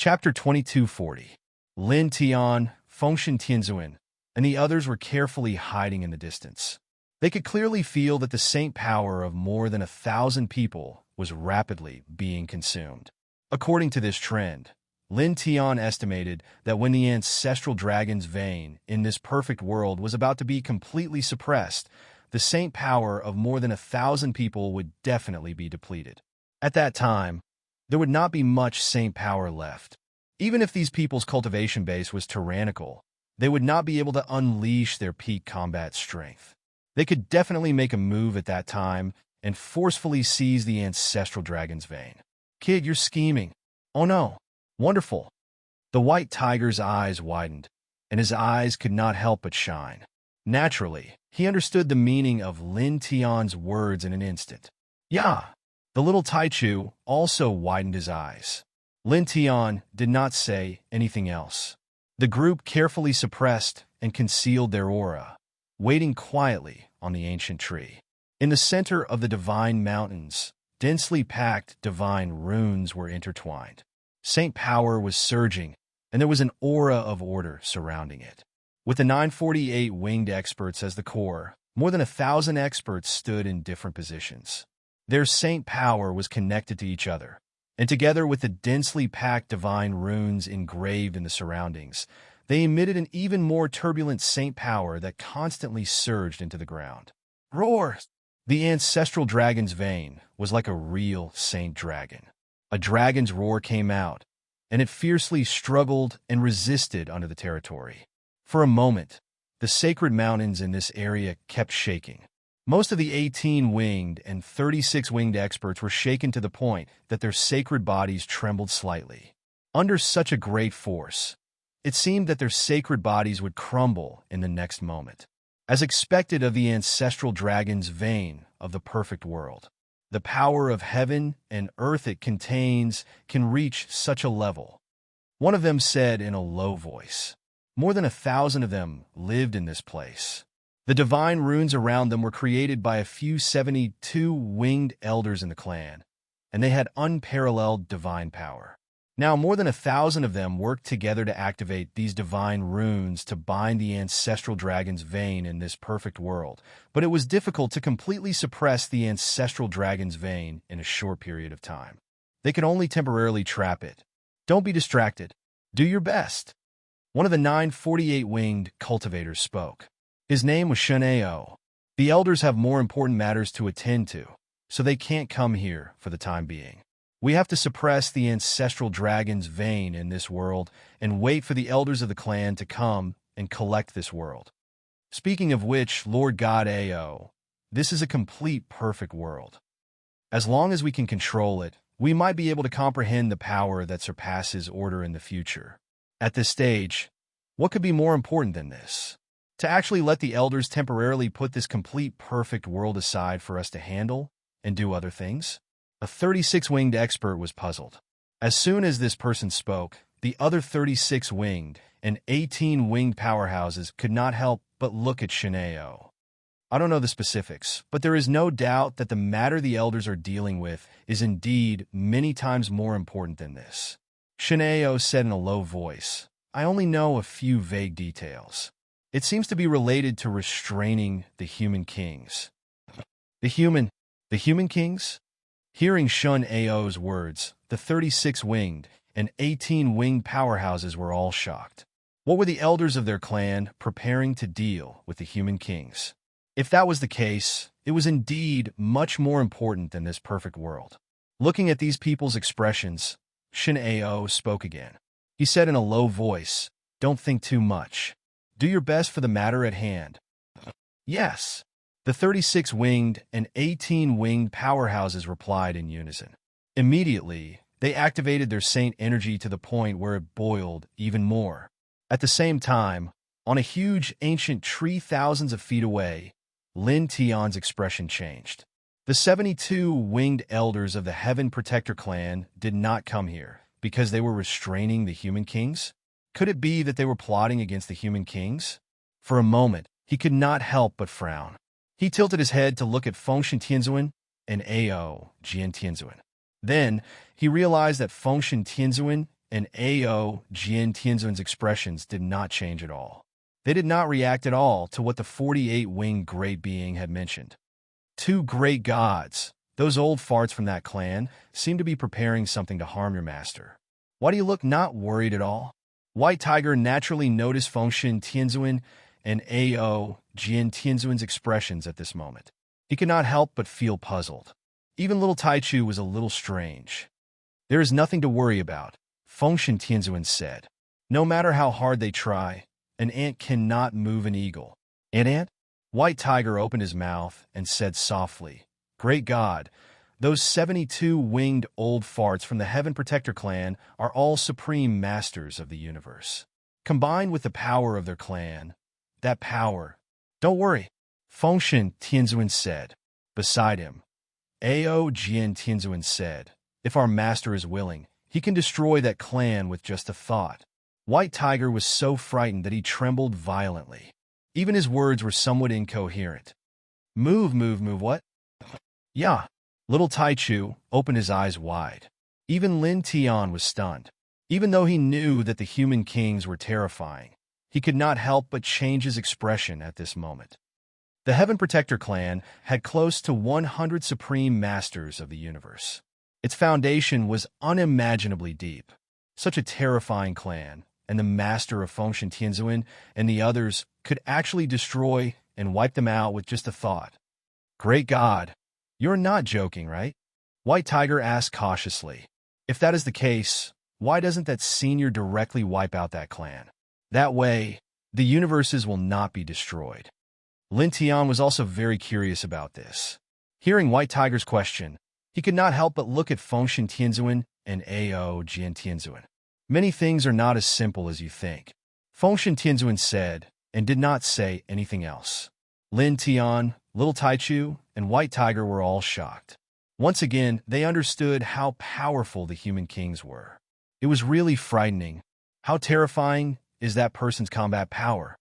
Chapter 2240. Lin Tian, Fengshen Tianzuan, and the others were carefully hiding in the distance. They could clearly feel that the saint power of more than 1,000 people was rapidly being consumed. According to this trend, Lin Tian estimated that when the ancestral dragon's vein in this perfect world was about to be completely suppressed, the saint power of more than 1,000 people would definitely be depleted. At that time, there would not be much saint power left. Even if these people's cultivation base was tyrannical, they would not be able to unleash their peak combat strength. They could definitely make a move at that time and forcefully seize the ancestral dragon's vein. Kid, you're scheming. Oh no. Wonderful. The white tiger's eyes widened, and his eyes could not help but shine. Naturally, he understood the meaning of Lin Tian's words in an instant. Yeah. The little Taichu also widened his eyes. Lin Tian did not say anything else. The group carefully suppressed and concealed their aura, waiting quietly on the ancient tree. In the center of the divine mountains, densely packed divine runes were intertwined. Saint power was surging, and there was an aura of order surrounding it. With the 948 winged experts as the core, more than 1,000 experts stood in different positions. Their saint power was connected to each other, and together with the densely packed divine runes engraved in the surroundings, they emitted an even more turbulent saint power that constantly surged into the ground. Roar! The ancestral dragon's vein was like a real saint dragon. A dragon's roar came out, and it fiercely struggled and resisted under the territory. For a moment, the sacred mountains in this area kept shaking. Most of the 18 winged and 36 winged experts were shaken to the point that their sacred bodies trembled slightly. Under such a great force, it seemed that their sacred bodies would crumble in the next moment. As expected of the ancestral dragon's vein of the perfect world, the power of heaven and earth it contains can reach such a level. One of them said in a low voice. More than 1,000 of them lived in this place. The divine runes around them were created by a few 72 winged elders in the clan, and they had unparalleled divine power. Now, more than 1,000 of them worked together to activate these divine runes to bind the ancestral dragon's vein in this perfect world, but it was difficult to completely suppress the ancestral dragon's vein in a short period of time. They could only temporarily trap it. Don't be distracted. Do your best. One of the 948 winged cultivators spoke. His name was Shenao. The elders have more important matters to attend to, so they can't come here for the time being. We have to suppress the ancestral dragon's vein in this world and wait for the elders of the clan to come and collect this world. Speaking of which, Lord God Ao, this is a complete perfect world. As long as we can control it, we might be able to comprehend the power that surpasses order in the future. At this stage, what could be more important than this? To actually let the elders temporarily put this complete perfect world aside for us to handle and do other things? A 36-winged expert was puzzled. As soon as this person spoke, the other 36 winged and 18 winged powerhouses could not help but look at Shenao. I don't know the specifics, but there is no doubt that the matter the elders are dealing with is indeed many times more important than this. Shenao said in a low voice, I only know a few vague details. It seems to be related to restraining the human kings. The human kings? Hearing Shun Ao's words, the 36-winged and 18-winged powerhouses were all shocked. What were the elders of their clan preparing to deal with the human kings? If that was the case, it was indeed much more important than this perfect world. Looking at these people's expressions, Shin Ao spoke again. He said in a low voice, Don't think too much. Do your best for the matter at hand. Yes. The 36-winged and 18-winged powerhouses replied in unison. Immediately, they activated their saint energy to the point where it boiled even more. At the same time, on a huge ancient tree thousands of feet away, Lin Tian's expression changed. The 72 winged elders of the Heaven Protector clan did not come here because they were restraining the human kings? Could it be that they were plotting against the human kings? For a moment, he could not help but frown. He tilted his head to look at Fengshen Tianzuan and Ao Jian Tianzuan. Then, he realized that Fengshen Tianzuan and Ao Jian Tianzun's expressions did not change at all. They did not react at all to what the 48-winged great being had mentioned. Two great gods, those old farts from that clan, seem to be preparing something to harm your master. Why do you look not worried at all? White Tiger naturally noticed Fengshen Tianzun and Ao Jian Tianzun's expressions at this moment. He could not help but feel puzzled. Even little Taichu was a little strange. There is nothing to worry about, Fengshen Tianzun said. No matter how hard they try, an ant cannot move an eagle. An ant? White Tiger opened his mouth and said softly, Great God, those 72 winged old farts from the Heaven Protector clan are all supreme masters of the universe. Combined with the power of their clan, that power... Don't worry, Fengshen Tianzun said. Beside him, Ao Jian Tianzun said, If our master is willing, he can destroy that clan with just a thought. White Tiger was so frightened that he trembled violently. Even his words were somewhat incoherent. Move, what? Yeah. Little Taichu opened his eyes wide. Even Lin Tian was stunned. Even though he knew that the human kings were terrifying, he could not help but change his expression at this moment. The Heaven Protector clan had close to 100 supreme masters of the universe. Its foundation was unimaginably deep. Such a terrifying clan, and the master of Fengshen Tianzun and the others could actually destroy and wipe them out with just a thought. Great God, you're not joking, right? White Tiger asked cautiously. If that is the case, why doesn't that senior directly wipe out that clan? That way, the universes will not be destroyed. Lin Tian was also very curious about this. Hearing White Tiger's question, he could not help but look at Fengshen Tianzun and Ao Jian Tianzun. Many things are not as simple as you think, Fengshen Tianzun said, and did not say anything else. Lin Tian, Little Taichu, and White Tiger were all shocked. Once again, they understood how powerful the human kings were. It was really frightening. How terrifying is that person's combat power?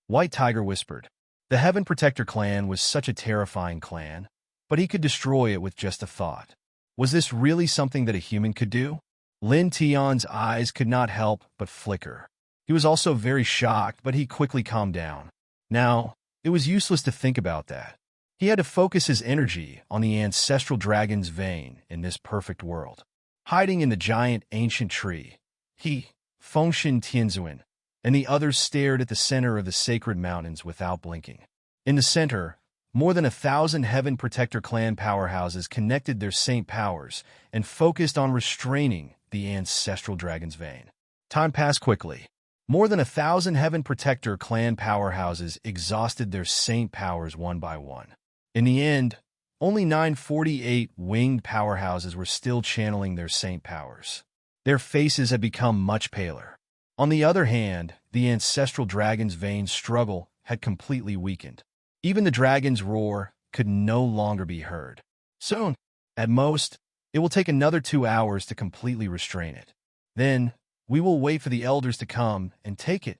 White Tiger whispered. The Heaven Protector clan was such a terrifying clan, but he could destroy it with just a thought. Was this really something that a human could do? Lin Tian's eyes could not help but flicker. He was also very shocked, but he quickly calmed down. Now, it was useless to think about that. He had to focus his energy on the ancestral dragon's vein in this perfect world. Hiding in the giant ancient tree, he, Fengshen Tianzun, and the others stared at the center of the sacred mountains without blinking. In the center, more than 1,000 Heaven Protector clan powerhouses connected their saint powers and focused on restraining the ancestral dragon's vein. Time passed quickly. More than 1,000 Heaven Protector clan powerhouses exhausted their saint powers one by one. In the end, only 948 winged powerhouses were still channeling their saint powers. Their faces had become much paler. On the other hand, the ancestral dragon's vein struggle had completely weakened. Even the dragon's roar could no longer be heard. Soon, at most, it will take another 2 hours to completely restrain it. Then, we will wait for the elders to come and take it,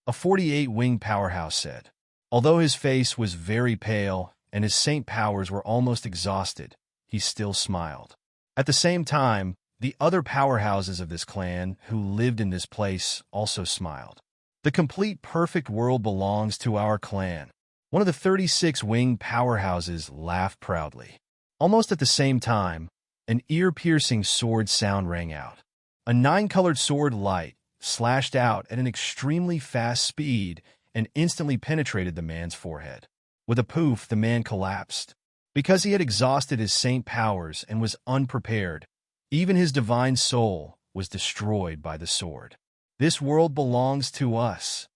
a 48-winged powerhouse said. Although his face was very pale and his saint powers were almost exhausted, he still smiled. At the same time, the other powerhouses of this clan who lived in this place also smiled. The complete perfect world belongs to our clan. One of the 36 winged powerhouses laughed proudly. Almost at the same time, an ear-piercing sword sound rang out. A 9-colored sword light slashed out at an extremely fast speed and instantly penetrated the man's forehead. With a poof, the man collapsed. Because he had exhausted his saint powers and was unprepared, even his divine soul was destroyed by the sword. This world belongs to us.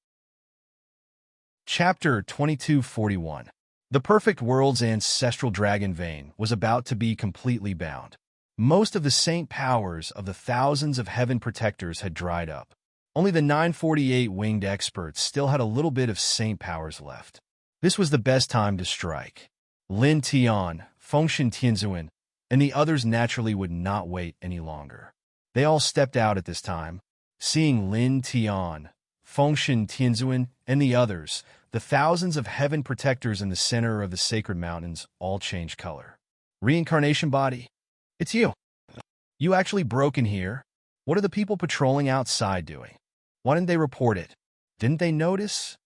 Chapter 2241. The perfect world's ancestral dragon vein was about to be completely bound. Most of the saint powers of the thousands of Heaven Protectors had dried up. Only the 948 winged experts still had a little bit of saint powers left. This was the best time to strike. Lin Tian, Fengshen Tianzun, and the others naturally would not wait any longer. They all stepped out at this time. Seeing Lin Tian, Fengshen Tianzun, and the others, the thousands of Heaven Protectors in the center of the sacred mountains all changed color. Reincarnation body? It's you. You actually broke in here? What are the people patrolling outside doing? Why didn't they report it? Didn't they notice?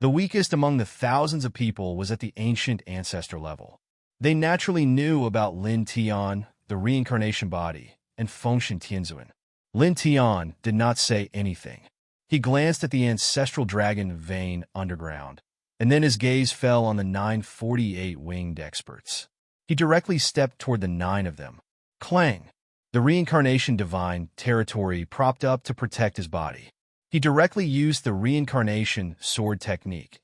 The weakest among the thousands of people was at the ancient ancestor level. They naturally knew about Lin Tian, the reincarnation body, and Fengshen Tianzuan. Lin Tian did not say anything. He glanced at the ancestral dragon vein underground, and then his gaze fell on the 948 winged experts. He directly stepped toward the 9 of them. Clang! The reincarnation divine territory propped up to protect his body. He directly used the reincarnation sword technique,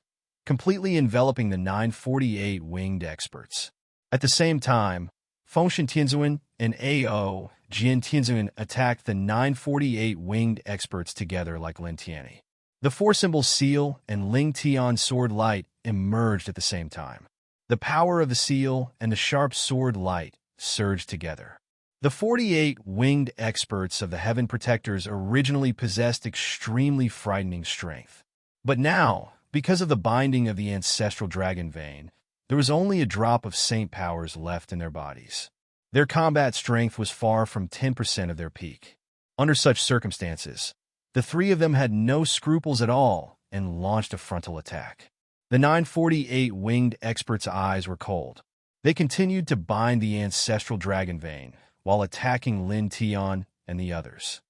completely enveloping the 948 winged experts. At the same time, Fengshen Tianzuan and Ao Jian Tianzuan attacked the 948 winged experts together like Lin Tianyi. The four-symbol seal and Ling Tian sword light emerged at the same time. The power of the seal and the sharp sword light surged together. The 48 winged experts of the Heaven Protectors originally possessed extremely frightening strength. But now, because of the binding of the ancestral dragon vein, there was only a drop of saint powers left in their bodies. Their combat strength was far from 10% of their peak. Under such circumstances, the 3 of them had no scruples at all and launched a frontal attack. The 948 winged experts' eyes were cold. They continued to bind the ancestral dragon vein while attacking Lin Tian and the others.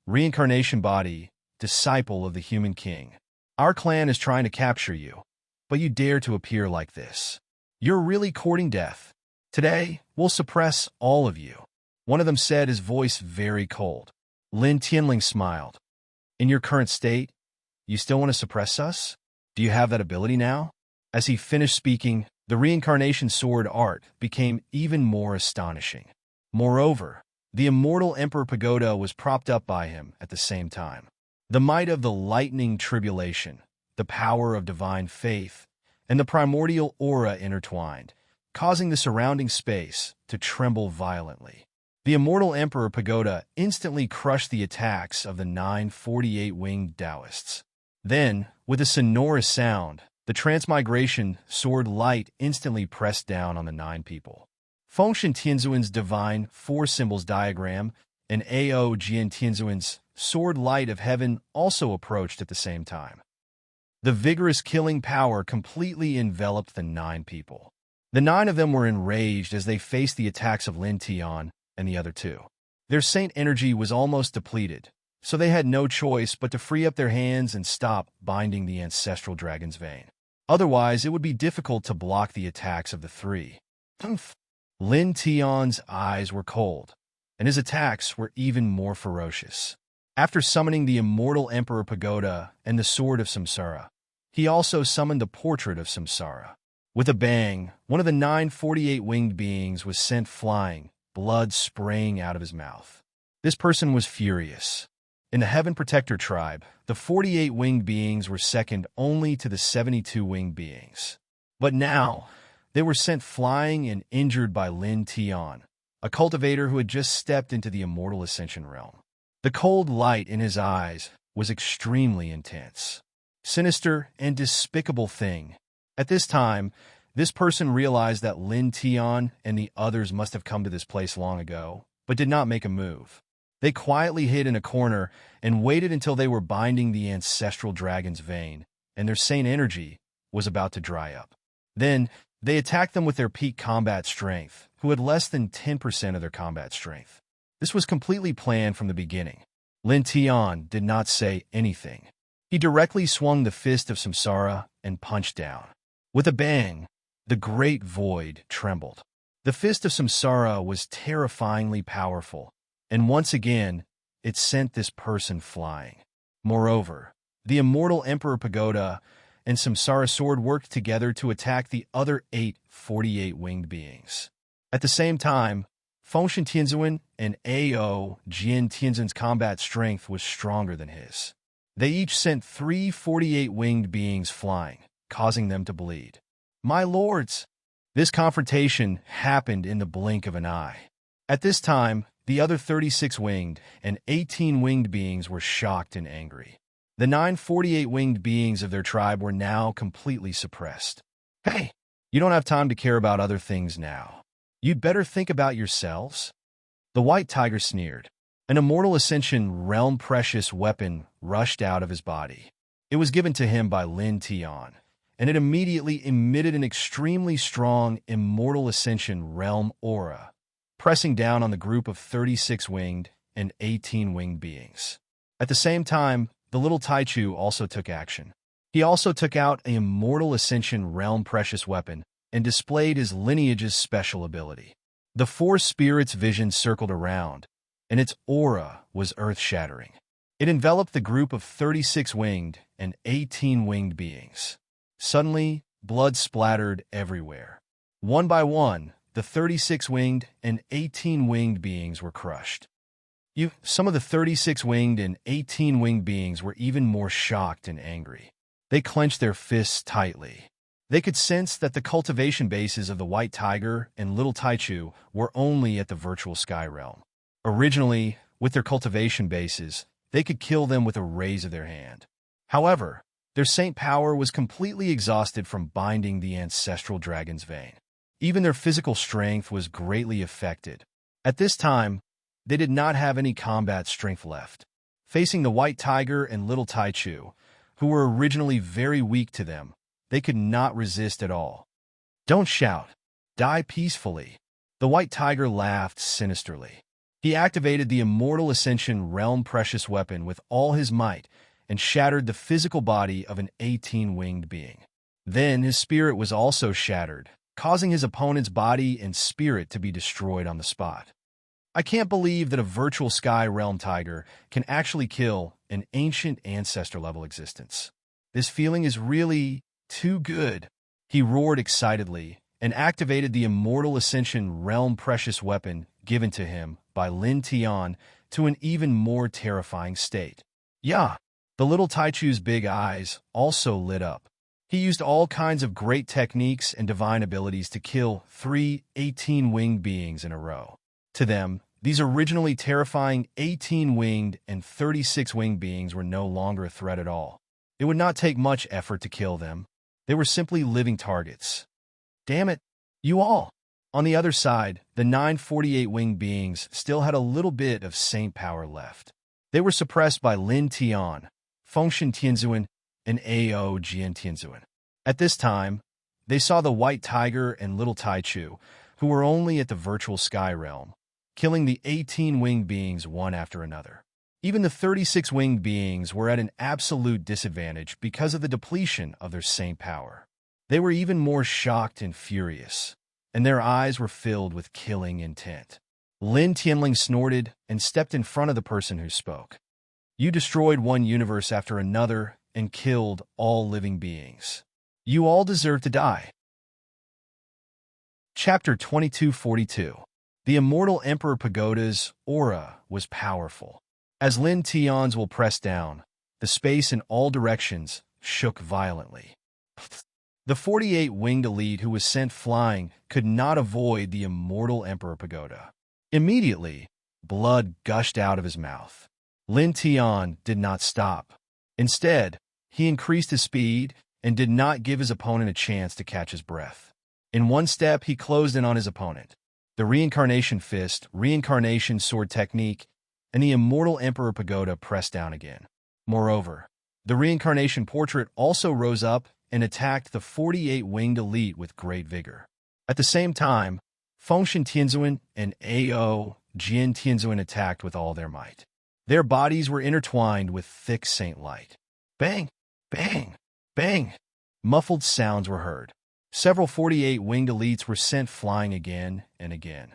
Reincarnation body, disciple of the human king. Our clan is trying to capture you, but you dare to appear like this. You're really courting death. Today, we'll suppress all of you. One of them said, his voice very cold. Lin Tianling smiled. In your current state, you still want to suppress us? Do you have that ability now? As he finished speaking, the reincarnation sword art became even more astonishing. Moreover, the immortal Emperor Pagoda was propped up by him at the same time. The might of the lightning tribulation, the power of divine faith, and the primordial aura intertwined, causing the surrounding space to tremble violently. The immortal Emperor Pagoda instantly crushed the attacks of the 948 winged Taoists. Then, with a sonorous sound, the transmigration sword light instantly pressed down on the 9 people. Fengshen Tianzuan's divine 4 symbols diagram and Ao Jian Tianzuan's sword light of heaven also approached at the same time. The vigorous killing power completely enveloped the 9 people. The 9 of them were enraged as they faced the attacks of Lin Tian and the other 2. Their saint energy was almost depleted, so they had no choice but to free up their hands and stop binding the ancestral dragon's vein. Otherwise, it would be difficult to block the attacks of the 3. Lin Tian's eyes were cold, and his attacks were even more ferocious. After summoning the immortal Emperor Pagoda and the Sword of Samsara, he also summoned the Portrait of Samsara. With a bang, one of the 948 winged beings was sent flying, blood spraying out of his mouth. This person was furious. In the Heaven Protector tribe, the 48 winged beings were second only to the 72 winged beings. But now, they were sent flying and injured by Lin Tian, a cultivator who had just stepped into the immortal ascension realm. The cold light in his eyes was extremely intense. Sinister and despicable thing. At this time, this person realized that Lin Tian and the others must have come to this place long ago, but did not make a move. They quietly hid in a corner and waited until they were binding the ancestral dragon's vein, and their saint energy was about to dry up. Then, they attacked them with their peak combat strength, who had less than 10% of their combat strength. This was completely planned from the beginning. Lin Tian did not say anything. He directly swung the fist of Samsara and punched down. With a bang, the great void trembled. The fist of Samsara was terrifyingly powerful, and once again, it sent this person flying. Moreover, the immortal Emperor Pagoda and Samsara sword worked together to attack the other 8 48 winged beings. At the same time, Fengshen Tianzuan and Ao Jian Tianzuan's combat strength was stronger than his. They each sent 3 48 winged beings flying, causing them to bleed. My lords! This confrontation happened in the blink of an eye. At this time, the other 36 winged and 18 winged beings were shocked and angry. The 948 winged beings of their tribe were now completely suppressed. Hey, you don't have time to care about other things now. You'd better think about yourselves. The white tiger sneered. An immortal ascension realm precious weapon rushed out of his body. It was given to him by Lin Tian, and it immediately emitted an extremely strong immortal ascension realm aura, pressing down on the group of 36 winged and 18 winged beings. At the same time, the little Taichu also took action. He also took out an immortal ascension realm precious weapon and displayed his lineage's special ability. The four spirits' vision circled around, and its aura was earth-shattering. It enveloped the group of 36 winged and 18 winged beings. Suddenly, blood splattered everywhere. One by one, the 36 winged and 18 winged beings were crushed. Some of the 36 winged and 18 winged beings were even more shocked and angry. They clenched their fists tightly. They could sense that the cultivation bases of the White Tiger and Little Taichu were only at the virtual sky realm. Originally, with their cultivation bases, they could kill them with a raise of their hand. However, their saint power was completely exhausted from binding the ancestral dragon's vein. Even their physical strength was greatly affected. At this time, they did not have any combat strength left. Facing the White Tiger and Little Taichu, who were originally very weak to them, they could not resist at all. "Don't shout. Die peacefully." The White Tiger laughed sinisterly. He activated the Immortal Ascension Realm Precious Weapon with all his might and shattered the physical body of an 18-winged being. Then his spirit was also shattered, causing his opponent's body and spirit to be destroyed on the spot. I can't believe that a virtual sky realm tiger can actually kill an ancient ancestor-level existence. This feeling is really too good. He roared excitedly and activated the Immortal Ascension Realm Precious Weapon given to him by Lin Tian to an even more terrifying state. Yeah, the little Taichu's big eyes also lit up. He used all kinds of great techniques and divine abilities to kill 3 18-winged beings in a row. To them, these originally terrifying 18-winged and 36-winged beings were no longer a threat at all. It would not take much effort to kill them. They were simply living targets. Damn it, you all! On the other side, the 9 48-winged beings still had a little bit of saint power left. They were suppressed by Lin Tian, Fengshen Tianzuan, and Ao Jian Tianzuan. At this time, they saw the White Tiger and Little Taichu, who were only at the virtual sky realm, killing the 18-winged beings one after another. Even the 36-winged beings were at an absolute disadvantage because of the depletion of their saint power. They were even more shocked and furious, and their eyes were filled with killing intent. Lin Tianling snorted and stepped in front of the person who spoke. "You destroyed one universe after another and killed all living beings. You all deserve to die." Chapter 2242. The Immortal Emperor Pagoda's aura was powerful. As Lin Tian's will pressed down, the space in all directions shook violently. The 48-winged elite who was sent flying could not avoid the Immortal Emperor Pagoda. Immediately, blood gushed out of his mouth. Lin Tian did not stop. Instead, he increased his speed and did not give his opponent a chance to catch his breath. In one step, he closed in on his opponent. The Reincarnation Fist, Reincarnation Sword Technique, and the Immortal Emperor Pagoda pressed down again. Moreover, the Reincarnation Portrait also rose up and attacked the 48-winged elite with great vigor. At the same time, Fengshen Tianzuan and Ao Jian Tianzuan attacked with all their might. Their bodies were intertwined with thick saint light. Bang! Bang! Bang! Muffled sounds were heard. Several 48-winged elites were sent flying again and again.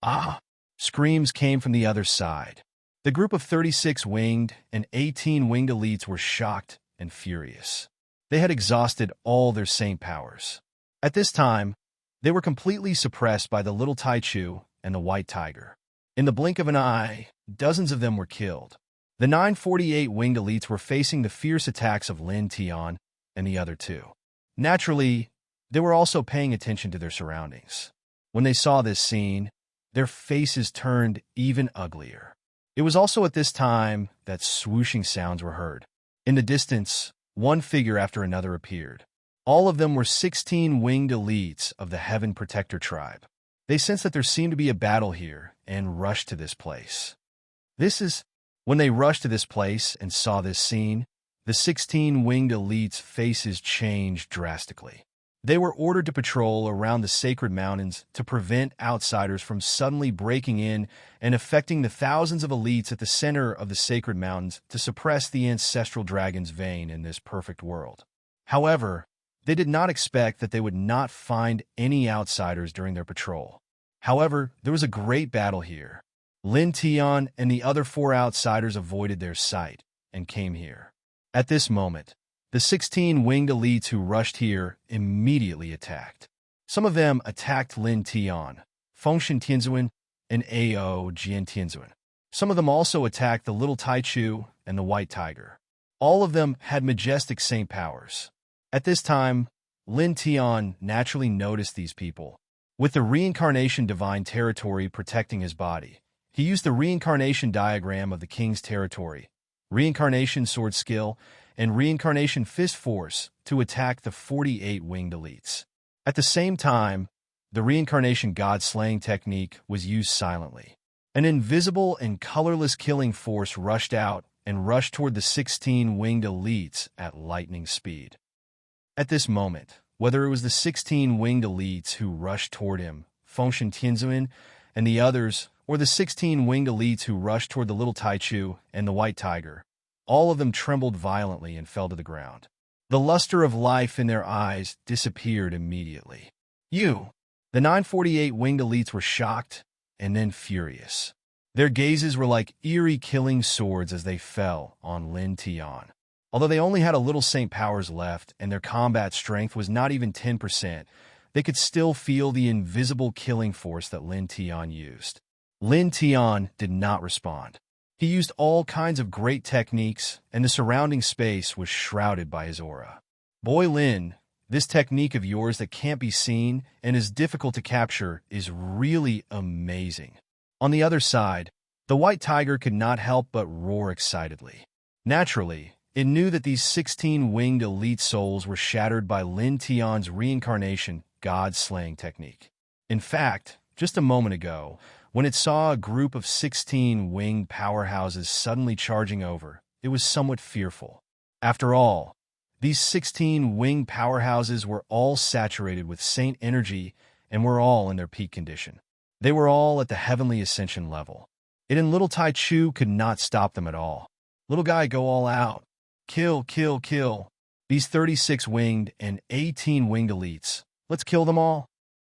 Ah! Screams came from the other side. The group of 36-winged and 18-winged elites were shocked and furious. They had exhausted all their saint powers. At this time, they were completely suppressed by the Little Taichu and the White Tiger. In the blink of an eye, dozens of them were killed. The 9 48-winged elites were facing the fierce attacks of Lin Tian and the other two. Naturally, they were also paying attention to their surroundings. When they saw this scene, their faces turned even uglier. It was also at this time that swooshing sounds were heard. In the distance, one figure after another appeared. All of them were 16-winged elites of the Heaven Protector tribe. They sensed that there seemed to be a battle here and rushed to this place. This is when they rushed to this place and saw this scene, the 16 winged elites' faces changed drastically. They were ordered to patrol around the sacred mountains to prevent outsiders from suddenly breaking in and affecting the thousands of elites at the center of the sacred mountains to suppress the ancestral dragon's vein in this perfect world. However, they did not expect that they would not find any outsiders during their patrol. However, there was a great battle here. Lin Tian and the other 4 outsiders avoided their sight and came here. At this moment, the 16 winged elites who rushed here immediately attacked. Some of them attacked Lin Tian, Fengshen Tianzuan, and Ao Jian Tianzuan. Some of them also attacked the little Taichu and the white tiger. All of them had majestic saint powers. At this time, Lin Tian naturally noticed these people. With the reincarnation divine territory protecting his body, he used the reincarnation diagram of the king's territory, reincarnation sword skill, and reincarnation fist force to attack the 48 winged elites. At the same time, the reincarnation god-slaying technique was used silently. An invisible and colorless killing force rushed out and rushed toward the 16 winged elites at lightning speed. At this moment, whether it was the 16 winged elites who rushed toward him, Fengshen Tianzuan, and the others, or the 16 winged elites who rushed toward the little Taichu and the white tiger, all of them trembled violently and fell to the ground. The luster of life in their eyes disappeared immediately. The 948 winged elites were shocked and then furious. Their gazes were like eerie killing swords as they fell on Lin Tian. Although they only had a little saint powers left and their combat strength was not even 10%, they could still feel the invisible killing force that Lin Tian used. Lin Tian did not respond. He used all kinds of great techniques, and the surrounding space was shrouded by his aura. Boy Lin, this technique of yours that can't be seen and is difficult to capture is really amazing. On the other side, the white tiger could not help but roar excitedly. Naturally, it knew that these 16 winged elite souls were shattered by Lin Tian's reincarnation god-slaying technique. In fact, just a moment ago, when it saw a group of 16 winged powerhouses suddenly charging over, it was somewhat fearful. After all, these 16 winged powerhouses were all saturated with saint energy and were all in their peak condition. They were all at the heavenly ascension level. It and little Tai Chu could not stop them at all. Little guy, go all out. Kill, kill, kill. These 36 winged and 18 winged elites. Let's kill them all.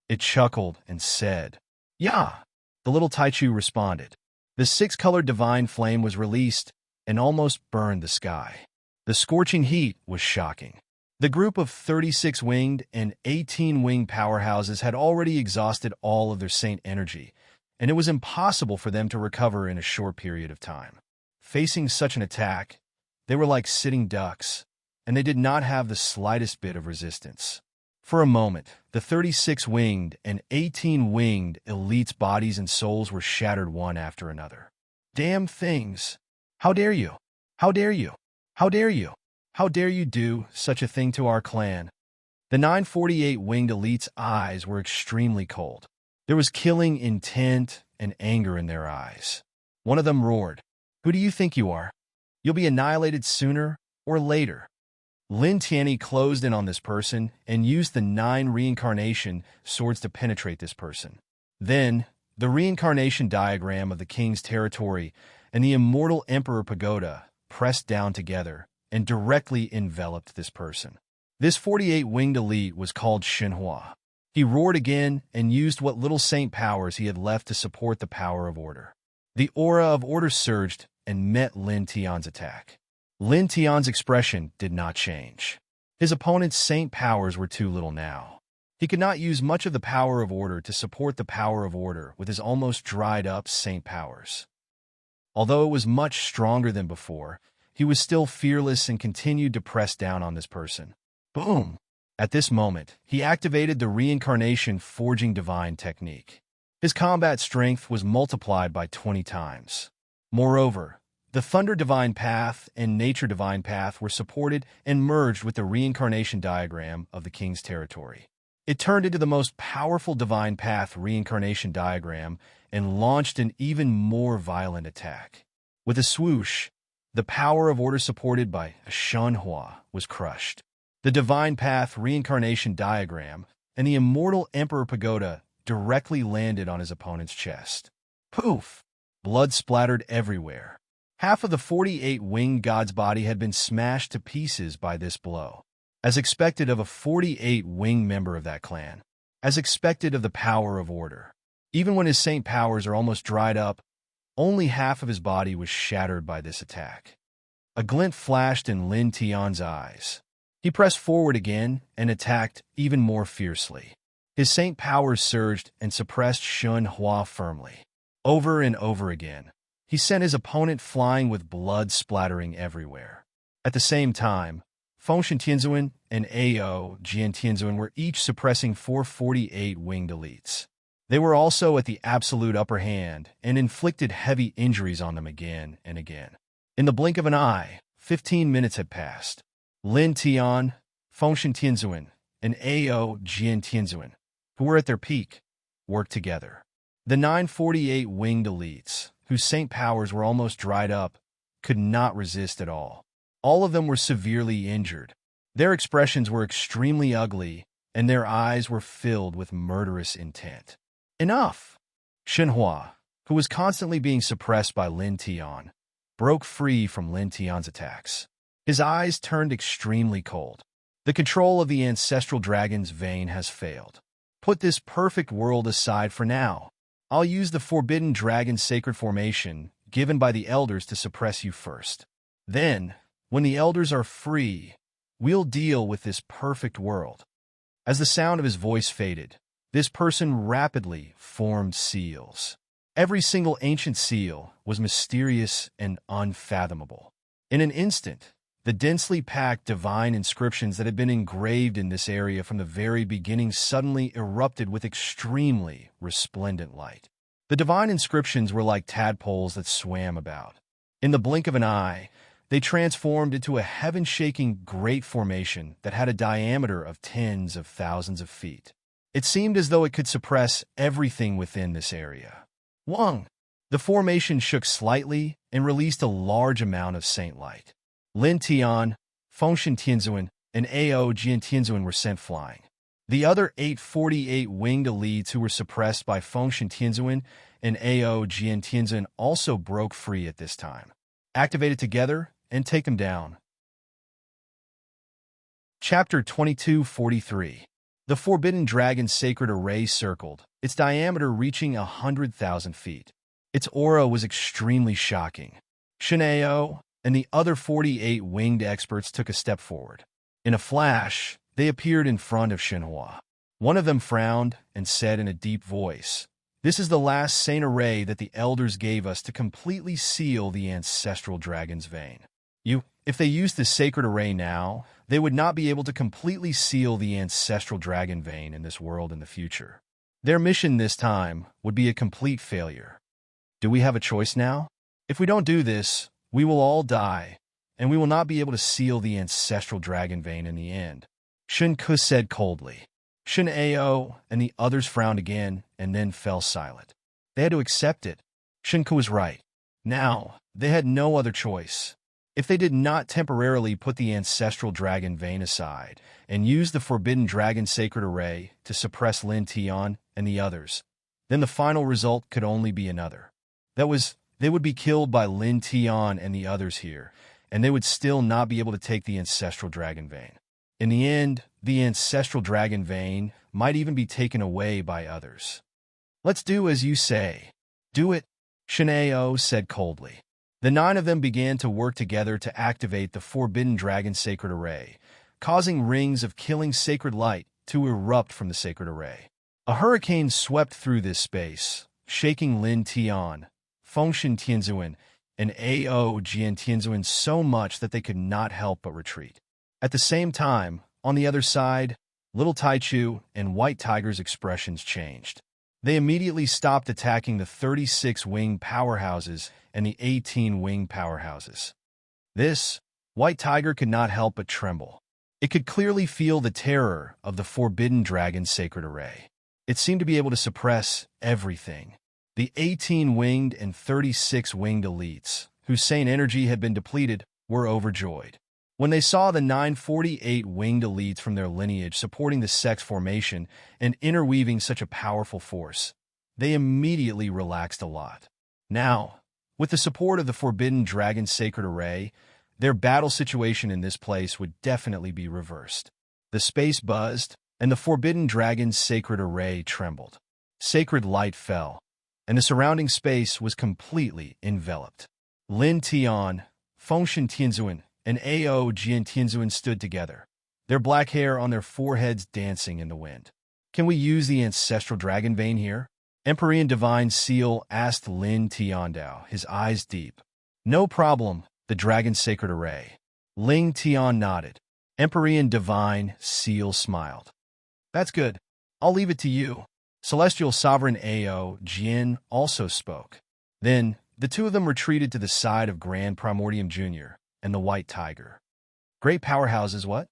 It chuckled and said, "Yeah." The little Taichu responded. The 6-colored divine flame was released and almost burned the sky. The scorching heat was shocking. The group of 36 winged and 18 winged powerhouses had already exhausted all of their saint energy, and it was impossible for them to recover in a short period of time. Facing such an attack, they were like sitting ducks, and they did not have the slightest bit of resistance. For a moment, the 36 winged and 18 winged elites' bodies and souls were shattered one after another. Damn things! How dare you? How dare you? How dare you? How dare you do such a thing to our clan? The 948 winged elites' eyes were extremely cold. There was killing intent and anger in their eyes. One of them roared, "Who do you think you are? You'll be annihilated sooner or later." Lin Tianyi closed in on this person and used the 9 reincarnation swords to penetrate this person. Then, the reincarnation diagram of the king's territory and the immortal emperor pagoda pressed down together and directly enveloped this person. This 48 winged elite was called Shenhua. He roared again and used what little saint powers he had left to support the power of order. The aura of order surged and met Lin Tian's attack. Lin Tian's expression did not change. His opponent's saint powers were too little now. He could not use much of the power of order to support the power of order with his almost dried-up saint powers. Although it was much stronger than before, he was still fearless and continued to press down on this person. Boom! At this moment, he activated the reincarnation forging divine technique. His combat strength was multiplied by 20 times. Moreover, the Thunder Divine Path and Nature Divine Path were supported and merged with the reincarnation diagram of the king's territory. It turned into the most powerful Divine Path reincarnation diagram and launched an even more violent attack. With a swoosh, the power of order supported by Shenhua was crushed. The Divine Path reincarnation diagram and the immortal Emperor Pagoda directly landed on his opponent's chest. Poof! Blood splattered everywhere. Half of the 48 winged god's body had been smashed to pieces by this blow. As expected of a 48 winged member of that clan. As expected of the power of order. Even when his saint powers are almost dried up, only half of his body was shattered by this attack. A glint flashed in Lin Tian's eyes. He pressed forward again and attacked even more fiercely. His saint powers surged and suppressed Shun Hua firmly. Over and over again, he sent his opponent flying with blood splattering everywhere. At the same time, Fengshen Tianzuan and Ao Jian Tianzuan were each suppressing 448 winged elites. They were also at the absolute upper hand and inflicted heavy injuries on them again and again. In the blink of an eye, 15 minutes had passed. Lin Tian, Fengshen Tianzuan, and Ao Jian Tianzuan, who were at their peak, worked together. The 948 winged elites, whose saint powers were almost dried up, could not resist at all. All of them were severely injured. Their expressions were extremely ugly, and their eyes were filled with murderous intent. Enough! Shenhua, who was constantly being suppressed by Lin Tian, broke free from Lin Tian's attacks. His eyes turned extremely cold. The control of the ancestral dragon's vein has failed. Put this perfect world aside for now. I'll use the forbidden dragon sacred formation given by the elders to suppress you first. Then, when the elders are free, we'll deal with this perfect world. As the sound of his voice faded, this person rapidly formed seals. Every single ancient seal was mysterious and unfathomable. In an instant, the densely packed divine inscriptions that had been engraved in this area from the very beginning suddenly erupted with extremely resplendent light. The divine inscriptions were like tadpoles that swam about. In the blink of an eye, they transformed into a heaven-shaking great formation that had a diameter of tens of thousands of feet. It seemed as though it could suppress everything within this area. Wang! The formation shook slightly and released a large amount of saint light. Lin Tian, Fengshen Tianzuan, and Ao Jian Tianzuan were sent flying. The other 848 winged elites who were suppressed by Fengshen Tianzuan and Ao Jian Tianzuan also broke free at this time. Activate it together and take them down. Chapter 2243. The Forbidden Dragon Sacred Array circled, its diameter reaching 100,000 feet. Its aura was extremely shocking. Shenao and the other 48 winged experts took a step forward. In a flash, they appeared in front of Shenhua. One of them frowned and said in a deep voice, "This is the last saint array that the elders gave us to completely seal the ancestral dragon's vein. If they used this sacred array now, they would not be able to completely seal the ancestral dragon vein in this world in the future. Their mission this time would be a complete failure. Do we have a choice now? If we don't do this, we will all die, and we will not be able to seal the ancestral dragon vein in the end." Shen Ke said coldly. Shen Ao and the others frowned again and then fell silent. They had to accept it. Shen Ke was right. Now, they had no other choice. If they did not temporarily put the ancestral dragon vein aside and use the forbidden dragon sacred array to suppress Lin Tian and the others, then the final result could only be another. That was, they would be killed by Lin Tian and the others here, and they would still not be able to take the ancestral dragon vein. In the end, the ancestral dragon vein might even be taken away by others. "Let's do as you say." "Do it," Shenao said coldly. The 9 of them began to work together to activate the Forbidden Dragon Sacred Array, causing rings of killing sacred light to erupt from the sacred array. A hurricane swept through this space, shaking Lin Tian, Fengshen Tianzuan, and Ao Jian Tianzuan so much that they could not help but retreat. At the same time, on the other side, Little Taichu and White Tiger's expressions changed. They immediately stopped attacking the 36 winged powerhouses and the 18 winged powerhouses. This, White Tiger could not help but tremble. It could clearly feel the terror of the Forbidden Dragon Sacred Array. It seemed to be able to suppress everything. The 18 winged and 36 winged elites, whose sane energy had been depleted, were overjoyed. When they saw the 948 winged elites from their lineage supporting the sex formation and interweaving such a powerful force, they immediately relaxed a lot. Now, with the support of the Forbidden Dragon's sacred array, their battle situation in this place would definitely be reversed. The space buzzed, and the Forbidden Dragon's sacred array trembled. Sacred light fell, and the surrounding space was completely enveloped. Lin Tian, Fengshen Tianzuan, and Ao Jian Tianzuan stood together, their black hair on their foreheads dancing in the wind. "Can we use the ancestral dragon vein here?" Empyrean Divine Seal asked Lin Tiandao, his eyes deep. "No problem, the dragon's sacred array." Ling Tian nodded. Empyrean Divine Seal smiled. "That's good. I'll leave it to you." Celestial Sovereign Ao Jian also spoke. Then, the two of them retreated to the side of Grand Primordium Jr. and the White Tiger. "Great powerhouses, what?"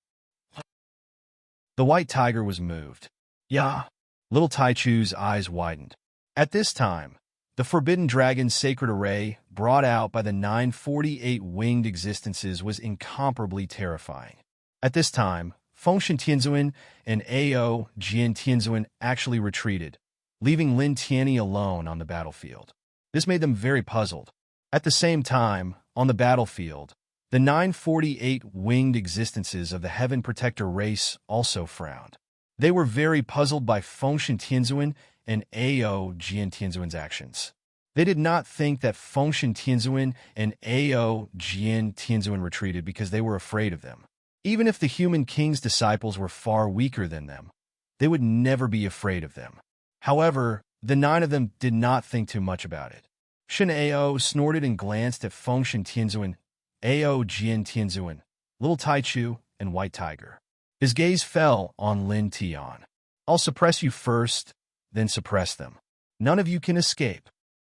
The White Tiger was moved. "Yeah." Little Taichu's eyes widened. At this time, the Forbidden Dragon's sacred array, brought out by the 948 winged existences, was incomparably terrifying. At this time, Fengshen Tianzuan and Ao Jian Tianzuan actually retreated, leaving Lin Tianyi alone on the battlefield. This made them very puzzled. At the same time, on the battlefield, the 948 winged existences of the Heaven Protector race also frowned. They were very puzzled by Fengshen Tianzuan and Ao Jian Tianzuan's actions. They did not think that Fengshen Tianzuan and Ao Jian Tianzuan retreated because they were afraid of them. Even if the human king's disciples were far weaker than them, they would never be afraid of them. However, the 9 of them did not think too much about it. Shen Ao snorted and glanced at Fengshen Tianzuan, Ao Jian Tianzuan, Little Taichu, and White Tiger. His gaze fell on Lin Tian. "I'll suppress you first, then suppress them. None of you can escape."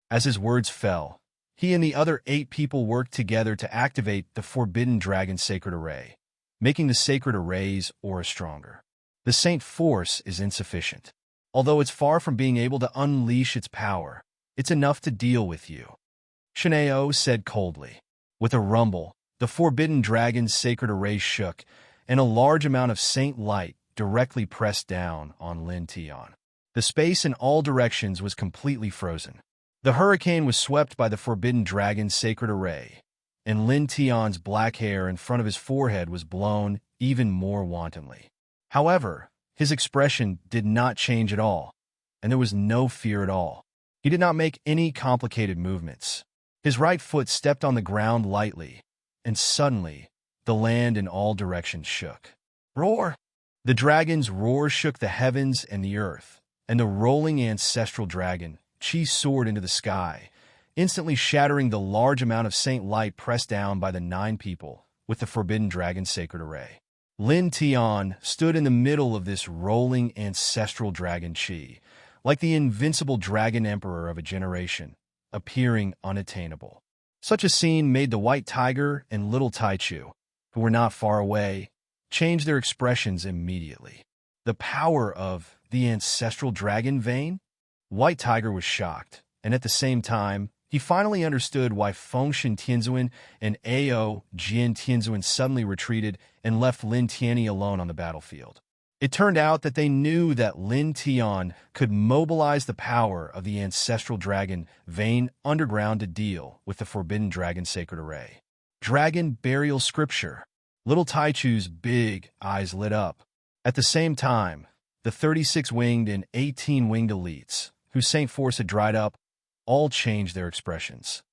As his words fell, he and the other 8 people worked together to activate the Forbidden Dragon's sacred array, making the sacred array's aura stronger. The Saint Force is insufficient. Although it's far from being able to unleash its power, it's enough to deal with you, Shenao said coldly. With a rumble, the Forbidden Dragon's sacred array shook, and a large amount of Saint light directly pressed down on Lin Tian. The space in all directions was completely frozen. The hurricane was swept by the Forbidden Dragon's sacred array, and Lin Tian's black hair in front of his forehead was blown even more wantonly. However, his expression did not change at all, and there was no fear at all. He did not make any complicated movements. His right foot stepped on the ground lightly, and suddenly, the land in all directions shook. Roar! The dragon's roar shook the heavens and the earth, and the rolling ancestral dragon, Qi, soared into the sky, instantly shattering the large amount of Saint light pressed down by the 9 people with the Forbidden Dragon's sacred array. Lin Tian stood in the middle of this rolling ancestral dragon Qi, like the invincible dragon emperor of a generation, appearing unattainable. Such a scene made the White Tiger and Little Taichu, who were not far away, change their expressions immediately. The power of the ancestral dragon vein? White Tiger was shocked, and at the same time, he finally understood why Fengshen Tianzuan and Ao Jian Tianzuan suddenly retreated and left Lin Tianyi alone on the battlefield. It turned out that they knew that Lin Tian could mobilize the power of the ancestral dragon vein underground to deal with the Forbidden Dragon sacred array. Dragon burial scripture. Little Taichu's big eyes lit up. At the same time, the 36-winged and 18-winged elites, whose Saint Force had dried up, all changed their expressions.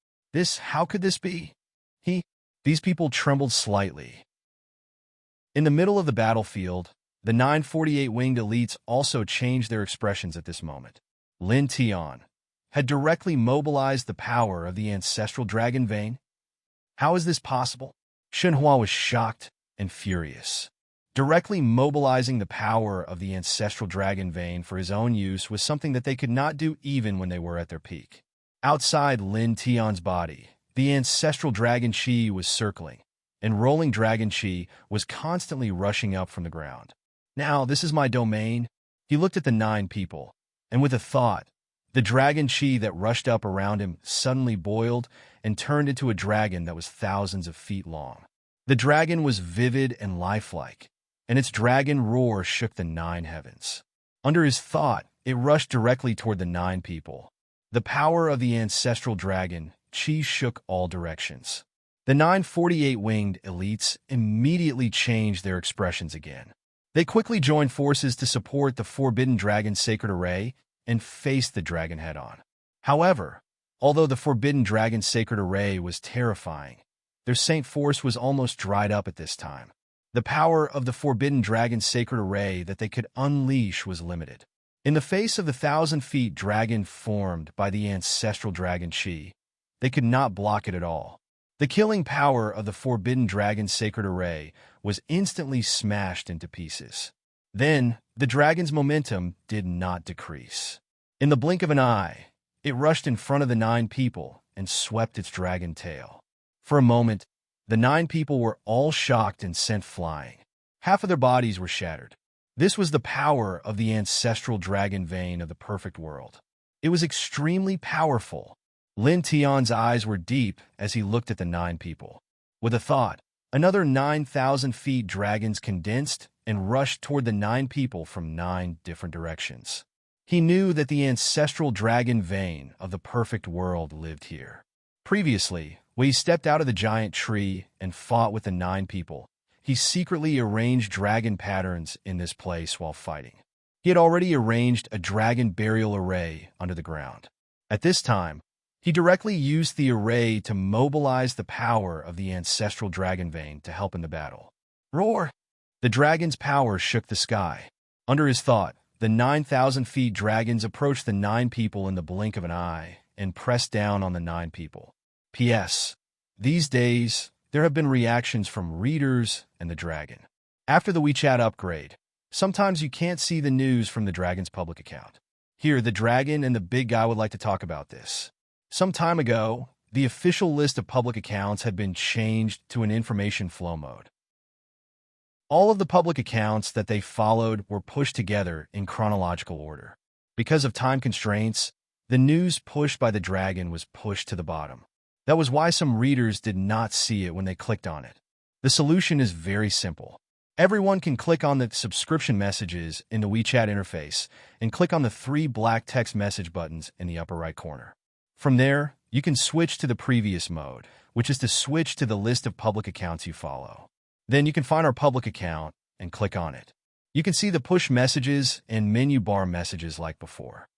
How could this be? These people trembled slightly. In the middle of the battlefield, the 948 winged elites also changed their expressions at this moment. Lin Tian had directly mobilized the power of the ancestral dragon vein. How is this possible? Shenhua was shocked and furious. Directly mobilizing the power of the ancestral dragon vein for his own use was something that they could not do even when they were at their peak. Outside Lin Tian's body, the ancestral dragon Qi was circling, and rolling dragon Qi was constantly rushing up from the ground. Now, this is my domain. He looked at the 9 people, and with a thought, The dragon chi that rushed up around him suddenly boiled and turned into a dragon that was thousands of feet long. The dragon was vivid and lifelike, and its dragon roar shook the 9 heavens. Under his thought, it rushed directly toward the 9 people. The power of the ancestral dragon chi shook all directions. The 948-winged elites immediately changed their expressions again. They quickly joined forces to support the Forbidden Dragon's sacred array and faced the dragon head-on. However, although the Forbidden Dragon's sacred array was terrifying, their saint force was almost dried up at this time. The power of the Forbidden Dragon's sacred array that they could unleash was limited. In the face of the 1,000-feet dragon formed by the ancestral dragon chi, they could not block it at all. The killing power of the Forbidden Dragon's sacred array was instantly smashed into pieces. Then, the dragon's momentum did not decrease. In the blink of an eye, it rushed in front of the 9 people and swept its dragon tail. For a moment, the 9 people were all shocked and sent flying. Half of their bodies were shattered. This was the power of the ancestral dragon vein of the perfect world. It was extremely powerful. Lin Tian's eyes were deep as he looked at the 9 people. With a thought, another 9,000 feet dragons condensed and rushed toward the 9 people from 9 different directions. He knew that the ancestral dragon vein of the perfect world lived here. Previously, when he stepped out of the giant tree and fought with the 9 people, he secretly arranged dragon patterns in this place while fighting. He had already arranged a dragon burial array under the ground. At this time, he directly used the array to mobilize the power of the ancestral dragon vein to help in the battle. Roar! The dragon's power shook the sky. Under his thought, the 9,000 feet dragons approached the 9 people in the blink of an eye and pressed down on the 9 people. P.S. These days, there have been reactions from readers and the dragon. After the WeChat upgrade, sometimes you can't see the news from the dragon's public account. Here, the dragon and the big guy would like to talk about this. Some time ago, the official list of public accounts had been changed to an information flow mode. All of the public accounts that they followed were pushed together in chronological order. Because of time constraints, the news pushed by the dragon was pushed to the bottom. That was why some readers did not see it when they clicked on it. The solution is very simple. Everyone can click on the subscription messages in the WeChat interface and click on the 3 black text message buttons in the upper right corner. From there, you can switch to the previous mode, which is to switch to the list of public accounts you follow. Then you can find our public account and click on it. You can see the push messages and menu bar messages like before.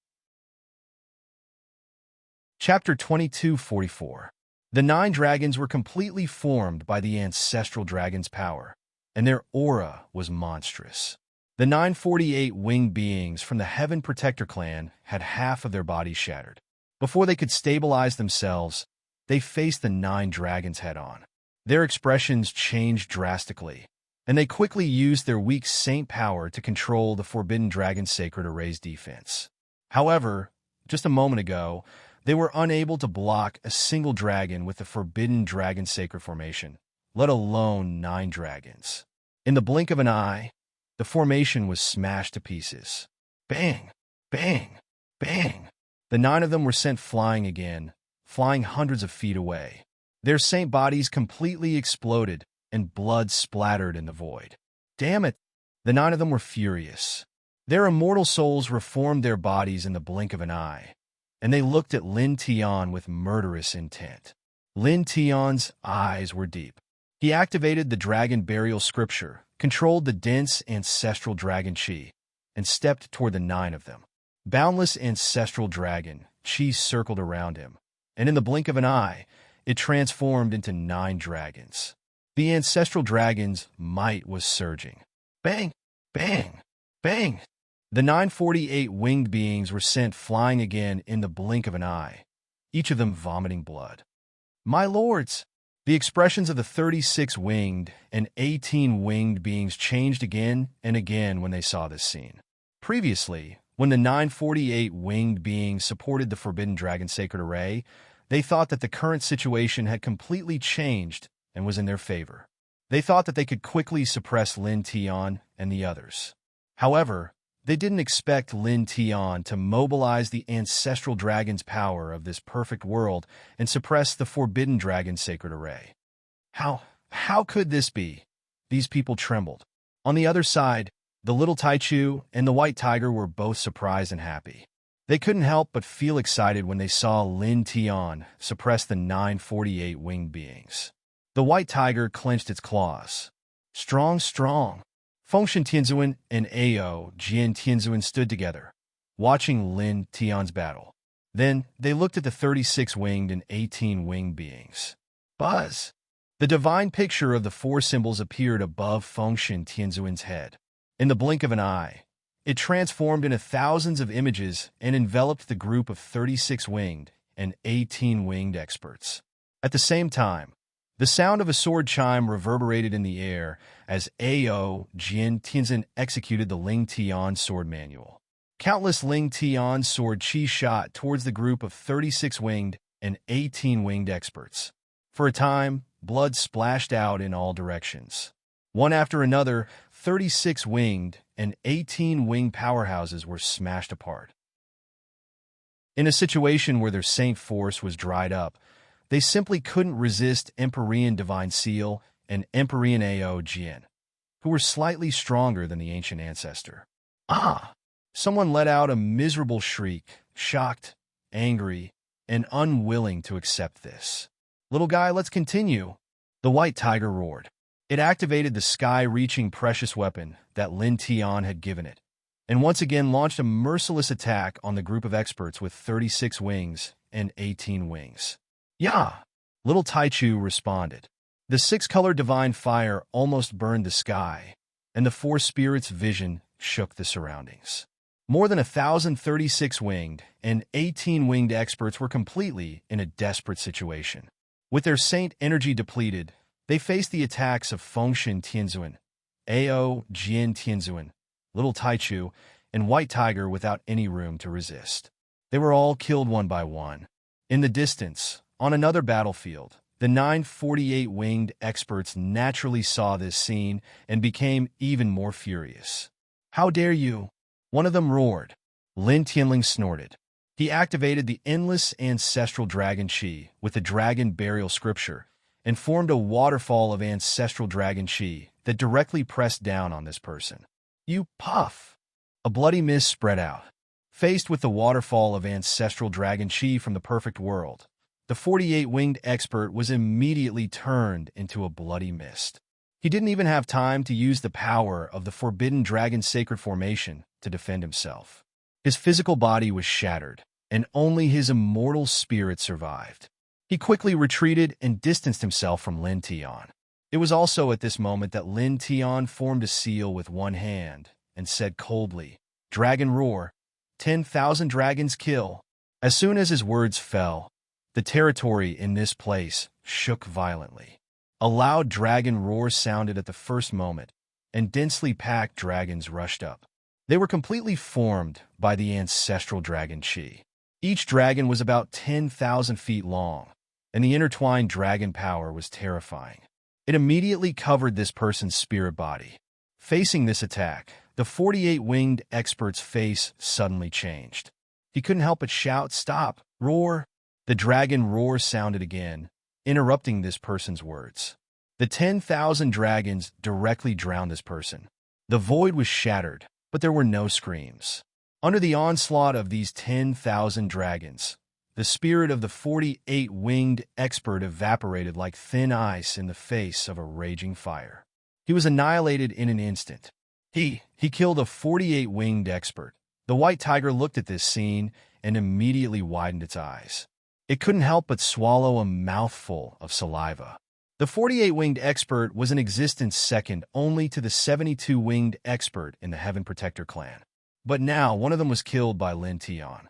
Chapter 2244. The 9 dragons were completely formed by the ancestral dragon's power, and their aura was monstrous. The 948 winged beings from the Heaven Protector clan had half of their bodies shattered. Before they could stabilize themselves, they faced the 9 dragons head-on. Their expressions changed drastically, and they quickly used their weak saint power to control the Forbidden Dragon's sacred array's defense. However, just a moment ago, they were unable to block a single dragon with the Forbidden Dragon's sacred formation, let alone 9 dragons. In the blink of an eye, the formation was smashed to pieces. Bang! Bang! Bang! The 9 of them were sent flying again, flying hundreds of feet away. Their saint bodies completely exploded, and blood splattered in the void. Damn it! The 9 of them were furious. Their immortal souls reformed their bodies in the blink of an eye, and they looked at Lin Tian with murderous intent. Lin Tian's eyes were deep. He activated the dragon burial scripture, controlled the dense ancestral dragon chi, and stepped toward the 9 of them. Boundless ancestral dragon chi circled around him, and in the blink of an eye, it transformed into 9 dragons. The ancestral dragon's might was surging. Bang! Bang! Bang! The 948 winged beings were sent flying again in the blink of an eye, each of them vomiting blood. My lords! The expressions of the 36 winged and 18 winged beings changed again and again when they saw this scene. Previously, when the 948 winged beings supported the Forbidden Dragon's sacred array, they thought that the current situation had completely changed and was in their favor. They thought that they could quickly suppress Lin Tian and the others. However, They didn't expect Lin Tian to mobilize the ancestral dragon's power of this perfect world and suppress the forbidden dragon's sacred array. How could this be? These people trembled. On the other side, the little Taichu and the white tiger were both surprised and happy. They couldn't help but feel excited when they saw Lin Tian suppress the 948 winged beings. The white tiger clenched its claws. Strong, strong. Fengshen Tianzuan and Ao Jian Tianzuan stood together, watching Lin Tian's battle. Then they looked at the 36 winged and 18 winged beings. Buzz! The divine picture of the four symbols appeared above Fengshen Tianzuan's head. In the blink of an eye, it transformed into thousands of images and enveloped the group of 36 winged and 18 winged experts. At the same time, the sound of a sword chime reverberated in the air as Ao Jian Tianzhen executed the Ling Tian sword manual. Countless Ling Tian sword chi shot towards the group of 36 winged and 18 winged experts. For a time, blood splashed out in all directions. One after another, 36 winged and 18 winged powerhouses were smashed apart. In a situation where their saint force was dried up, they simply couldn't resist Empyrean Divine Seal and Empyrean Ao Jian, who were slightly stronger than the ancient ancestor. Ah! Someone let out a miserable shriek, shocked, angry, and unwilling to accept this. Little guy, let's continue. The white tiger roared. It activated the sky-reaching precious weapon that Lin Tian had given it, and once again launched a merciless attack on the group of experts with 36 wings and 18 wings. Yeah! Little Taichu responded. The six-colored divine fire almost burned the sky, and the four spirits' vision shook the surroundings. More than 1,036 winged and 18 winged experts were completely in a desperate situation. With their saint energy depleted, they faced the attacks of Fengshen Tianzuan, Ao Jian Tianzuan, Little Taichu, and White Tiger without any room to resist. They were all killed one by one. In the distance, on another battlefield, the 948 winged experts naturally saw this scene and became even more furious. How dare you? One of them roared. Lin Tianling snorted. He activated the endless ancestral dragon chi with the dragon burial scripture and formed a waterfall of ancestral dragon chi that directly pressed down on this person. You puff! A bloody mist spread out. Faced with the waterfall of ancestral dragon chi from the perfect world, the 48-winged expert was immediately turned into a bloody mist. He didn't even have time to use the power of the forbidden dragon sacred formation to defend himself. His physical body was shattered, and only his immortal spirit survived. He quickly retreated and distanced himself from Lin Tian. It was also at this moment that Lin Tian formed a seal with one hand and said coldly, "Dragon roar, 10,000 dragons kill." As soon as his words fell, the territory in this place shook violently. A loud dragon roar sounded at the first moment, and densely packed dragons rushed up. They were completely formed by the ancestral dragon chi. Each dragon was about 10,000 feet long, and the intertwined dragon power was terrifying. It immediately covered this person's spirit body. Facing this attack, the 48-winged expert's face suddenly changed. He couldn't help but shout, "Stop! Roar!" The dragon roar sounded again, interrupting this person's words. The 10,000 dragons directly drowned this person. The void was shattered, but there were no screams. Under the onslaught of these 10,000 dragons, the spirit of the 48-winged expert evaporated like thin ice in the face of a raging fire. He was annihilated in an instant. He killed a 48-winged expert. The white tiger looked at this scene and immediately widened its eyes. It couldn't help but swallow a mouthful of saliva. The 48-winged expert was in existence second only to the 72-winged expert in the Heaven Protector clan. But now one of them was killed by Lin Tian.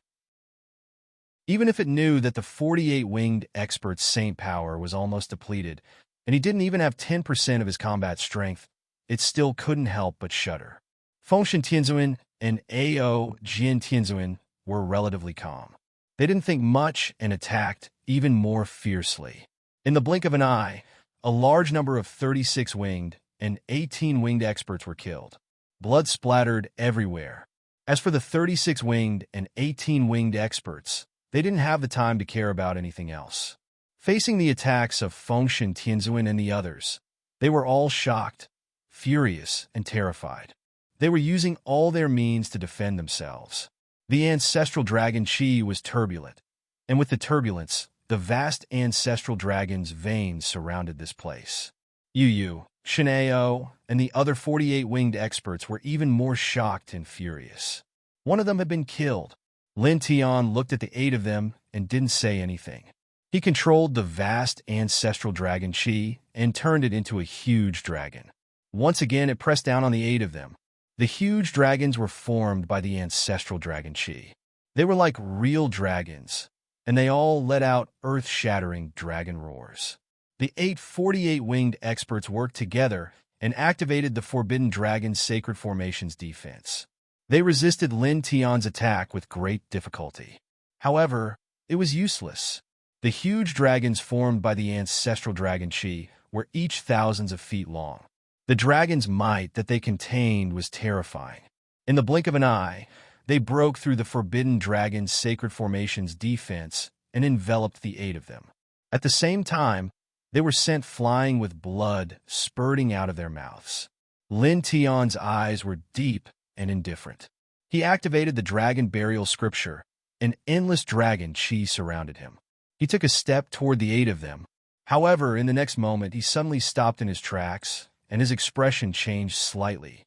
Even if it knew that the 48-winged expert's saint power was almost depleted, and he didn't even have 10% of his combat strength, it still couldn't help but shudder. Fengshen Tianzuan and Ao Jian Tianzuan were relatively calm. They didn't think much and attacked even more fiercely. In the blink of an eye, a large number of 36-winged and 18-winged experts were killed. Blood splattered everywhere, As for the 36-winged and 18-winged experts, they didn't have the time to care about anything else. Facing the attacks of Fengshen Tianzuan and the others, they were all shocked, furious, and terrified. They were using all their means to defend themselves. The ancestral dragon Qi was turbulent, and with the turbulence, the vast ancestral dragon's veins surrounded this place. Yu, Shinao, and the other 48-winged experts were even more shocked and furious. One of them had been killed. Lin Tian looked at the 8 of them and didn't say anything. He controlled the vast ancestral dragon Qi and turned it into a huge dragon. Once again, it pressed down on the 8 of them. The huge dragons were formed by the ancestral dragon Qi. They were like real dragons, and they all let out earth-shattering dragon roars. The 8 48-winged experts worked together and activated the Forbidden Dragon's Sacred Formation's defense. They resisted Lin Tian's attack with great difficulty. However, it was useless. The huge dragons formed by the ancestral dragon Qi were each thousands of feet long. The dragon's might that they contained was terrifying. In the blink of an eye, they broke through the Forbidden Dragon's Sacred Formation's defense and enveloped the 8 of them. At the same time, they were sent flying with blood spurting out of their mouths. Lin Tian's eyes were deep and indifferent. He activated the Dragon Burial Scripture. An endless dragon Qi surrounded him. He took a step toward the 8 of them. However, in the next moment, he suddenly stopped in his tracks, and his expression changed slightly.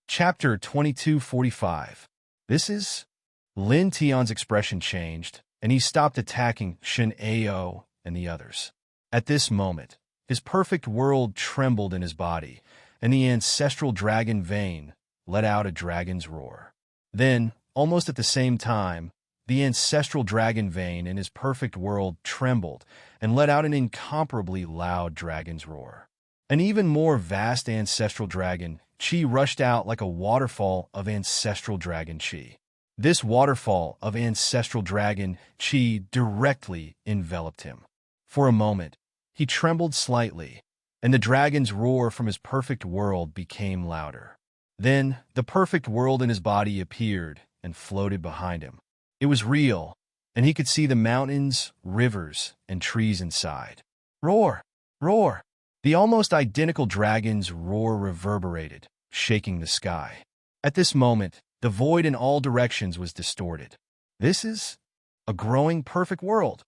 Chapter 2245. This is... Lin Tian's expression changed, and he stopped attacking Shen Ao and the others. At this moment, his perfect world trembled in his body, and the ancestral dragon vein let out a dragon's roar. Then, almost at the same time, the ancestral dragon vein in his perfect world trembled and let out an incomparably loud dragon's roar. An even more vast ancestral dragon, Qi, rushed out like a waterfall of ancestral dragon Qi. This waterfall of ancestral dragon Qi directly enveloped him. For a moment, he trembled slightly, and the dragon's roar from his perfect world became louder. Then, the perfect world in his body appeared and floated behind him. It was real, and he could see the mountains, rivers, and trees inside. Roar! Roar! The almost identical dragon's roar reverberated, shaking the sky. At this moment, the void in all directions was distorted. This is a growing perfect world.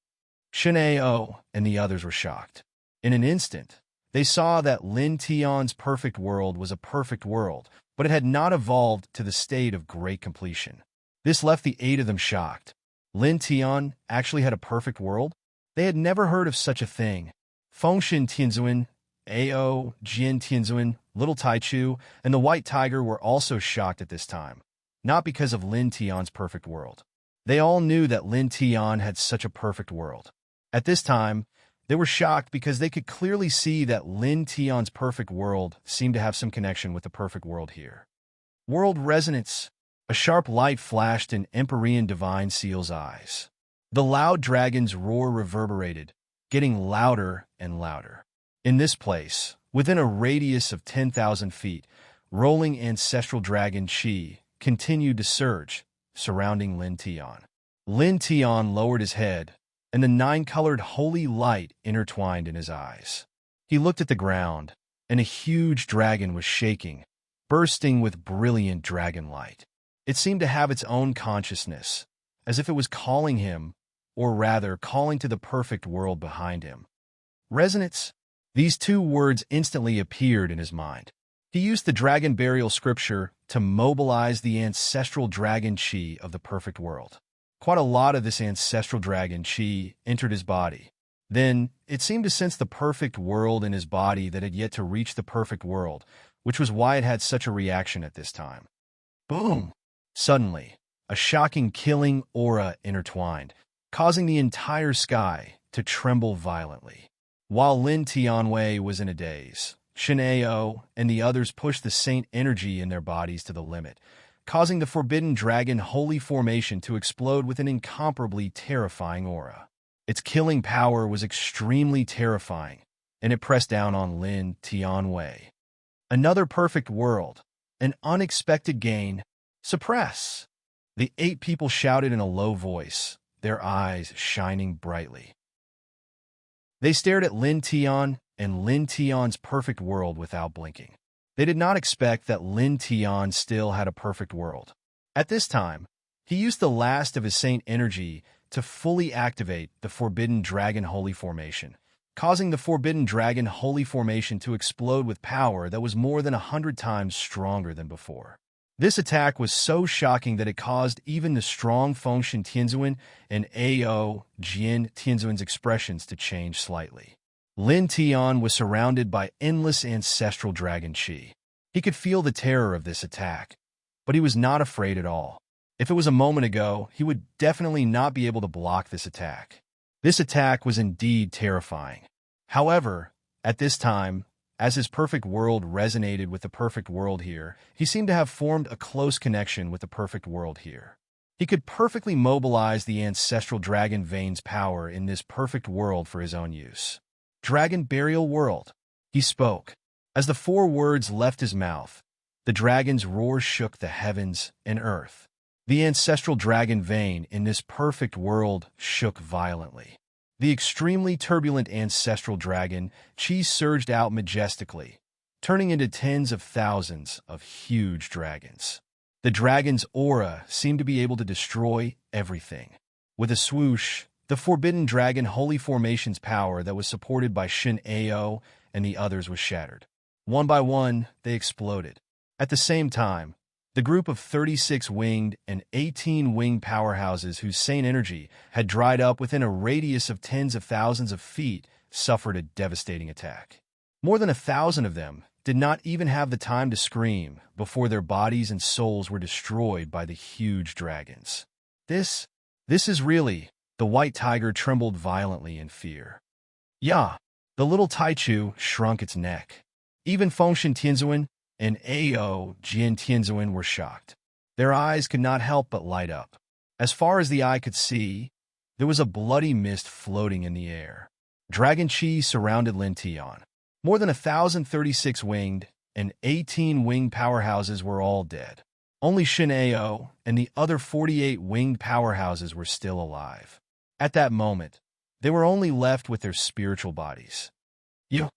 Shinao and the others were shocked. In an instant, they saw that Lin Tian's perfect world was a perfect world, but it had not evolved to the state of great completion. This left the 8 of them shocked. Lin Tian actually had a perfect world? They had never heard of such a thing. Fengshen Tianzuan, Ao, Jin Tianzuan, Little Taichu, and the White Tiger were also shocked at this time. Not because of Lin Tian's perfect world. They all knew that Lin Tian had such a perfect world. At this time, they were shocked because they could clearly see that Lin Tian's perfect world seemed to have some connection with the perfect world here. World resonance. A sharp light flashed in Empyrean Divine Seal's eyes. The loud dragon's roar reverberated, getting louder and louder. In this place, within a radius of 10,000 feet, rolling ancestral dragon Qi continued to surge, surrounding Lin Tian. Lin Tian lowered his head, and the 9-colored holy light intertwined in his eyes. He looked at the ground, and a huge dragon was shaking, bursting with brilliant dragon light. It seemed to have its own consciousness, as if it was calling him, or rather, calling to the perfect world behind him. Resonance. These 2 words instantly appeared in his mind. He used the Dragon Burial Scripture to mobilize the ancestral dragon Qi of the perfect world. Quite a lot of this ancestral dragon Qi entered his body. Then, it seemed to sense the perfect world in his body that had yet to reach the perfect world, which was why it had such a reaction at this time. Boom! Suddenly, a shocking killing aura intertwined, causing the entire sky to tremble violently. While Lin Tianwei was in a daze, Shinao and the others pushed the saint energy in their bodies to the limit, causing the Forbidden Dragon Holy Formation to explode with an incomparably terrifying aura. Its killing power was extremely terrifying, and it pressed down on Lin Tianwei. Another perfect world. An unexpected gain. Suppress. The 8 people shouted in a low voice, their eyes shining brightly. They stared at Lin Tian and Lin Tian's perfect world without blinking. They did not expect that Lin Tian still had a perfect world. At this time, he used the last of his saint energy to fully activate the Forbidden Dragon Holy Formation, causing the Forbidden Dragon Holy Formation to explode with power that was more than 100 times stronger than before. This attack was so shocking that it caused even the strong Fengshen Tianzuan and Ao Jian Tianzuan's expressions to change slightly. Lin Tian was surrounded by endless ancestral dragon qi. He could feel the terror of this attack, but he was not afraid at all. If it was a moment ago, he would definitely not be able to block this attack. This attack was indeed terrifying. However, at this time, as his perfect world resonated with the perfect world here, he seemed to have formed a close connection with the perfect world here. He could perfectly mobilize the ancestral dragon vein's power in this perfect world for his own use. Dragon Burial World. He spoke. As the 4 words left his mouth, the dragon's roar shook the heavens and earth. The ancestral dragon vein in this perfect world shook violently. The extremely turbulent ancestral dragon qi surged out majestically, turning into tens of thousands of huge dragons. The dragon's aura seemed to be able to destroy everything. With a swoosh, the Forbidden Dragon Holy Formation's power that was supported by Shin Ao and the others was shattered. One by one, they exploded. At the same time, the group of 36 winged and 18 winged powerhouses whose sane energy had dried up within a radius of tens of thousands of feet suffered a devastating attack. More than 1,000 of them did not even have the time to scream before their bodies and souls were destroyed by the huge dragons. This is really... The white tiger trembled violently in fear. Yeah, the little Taichu shrunk its neck. Even Fengshen Tianzuan and Ao Jian Tianzuan were shocked. Their eyes could not help but light up. As far as the eye could see, there was a bloody mist floating in the air. Dragon qi surrounded Lin Tian. More than 1,036 winged and 18 winged powerhouses were all dead. Only Shin Ao and the other 48 winged powerhouses were still alive. At that moment, they were only left with their spiritual bodies. You.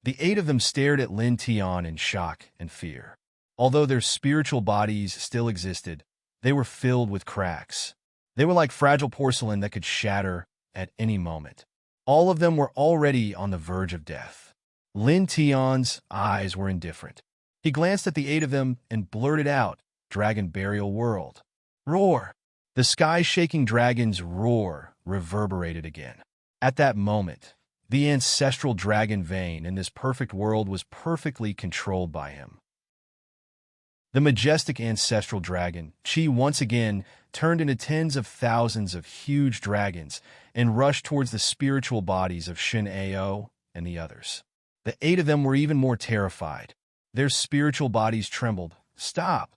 The 8 of them stared at Lin Tian in shock and fear. Although their spiritual bodies still existed, they were filled with cracks. They were like fragile porcelain that could shatter at any moment. All of them were already on the verge of death. Lin Tian's eyes were indifferent. He glanced at the 8 of them and blurted out, "Dragon Burial World." Roar! The sky-shaking dragon's roar reverberated again. At that moment, the ancestral dragon vein in this perfect world was perfectly controlled by him. The majestic ancestral dragon, qi once again turned into tens of thousands of huge dragons and rushed towards the spiritual bodies of Shin Ao and the others. The 8 of them were even more terrified. Their spiritual bodies trembled. Stop!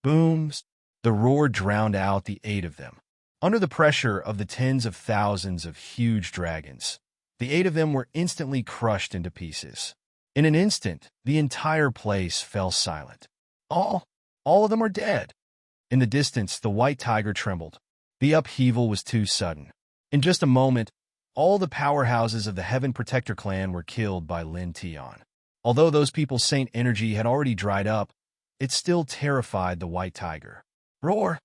Booms! The roar drowned out the 8 of them. Under the pressure of the tens of thousands of huge dragons, the 8 of them were instantly crushed into pieces. In an instant, the entire place fell silent. All of them are dead. In the distance, the white tiger trembled. The upheaval was too sudden. In just a moment, all the powerhouses of the Heaven Protector clan were killed by Lin Tian. Although those people's saint energy had already dried up, it still terrified the white tiger. Roar!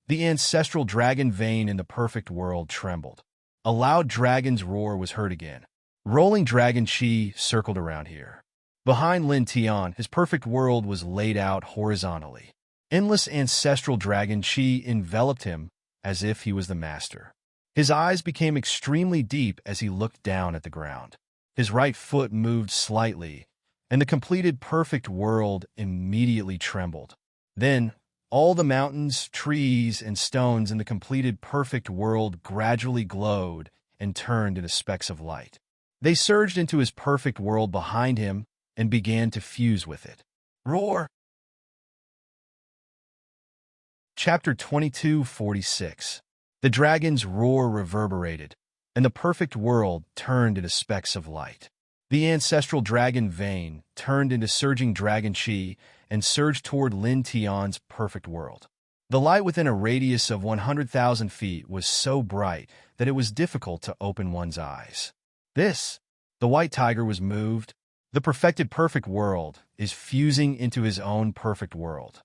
The ancestral dragon vein in the perfect world trembled. A loud dragon's roar was heard again. Rolling dragon qi circled around here. Behind Lin Tian, his perfect world was laid out horizontally. Endless ancestral dragon qi enveloped him as if he was the master. His eyes became extremely deep as he looked down at the ground. His right foot moved slightly, and the completed perfect world immediately trembled. Then, all the mountains, trees, and stones in the completed perfect world gradually glowed and turned into specks of light. They surged into his perfect world behind him and began to fuse with it. Roar! Chapter 22:46. The dragon's roar reverberated, and the perfect world turned into specks of light. The ancestral dragon vein turned into surging dragon chi and surged toward Lin Tian's perfect world. The light within a radius of 100,000 feet was so bright that it was difficult to open one's eyes. The white tiger was moved. The perfected perfect world is fusing into his own perfect world.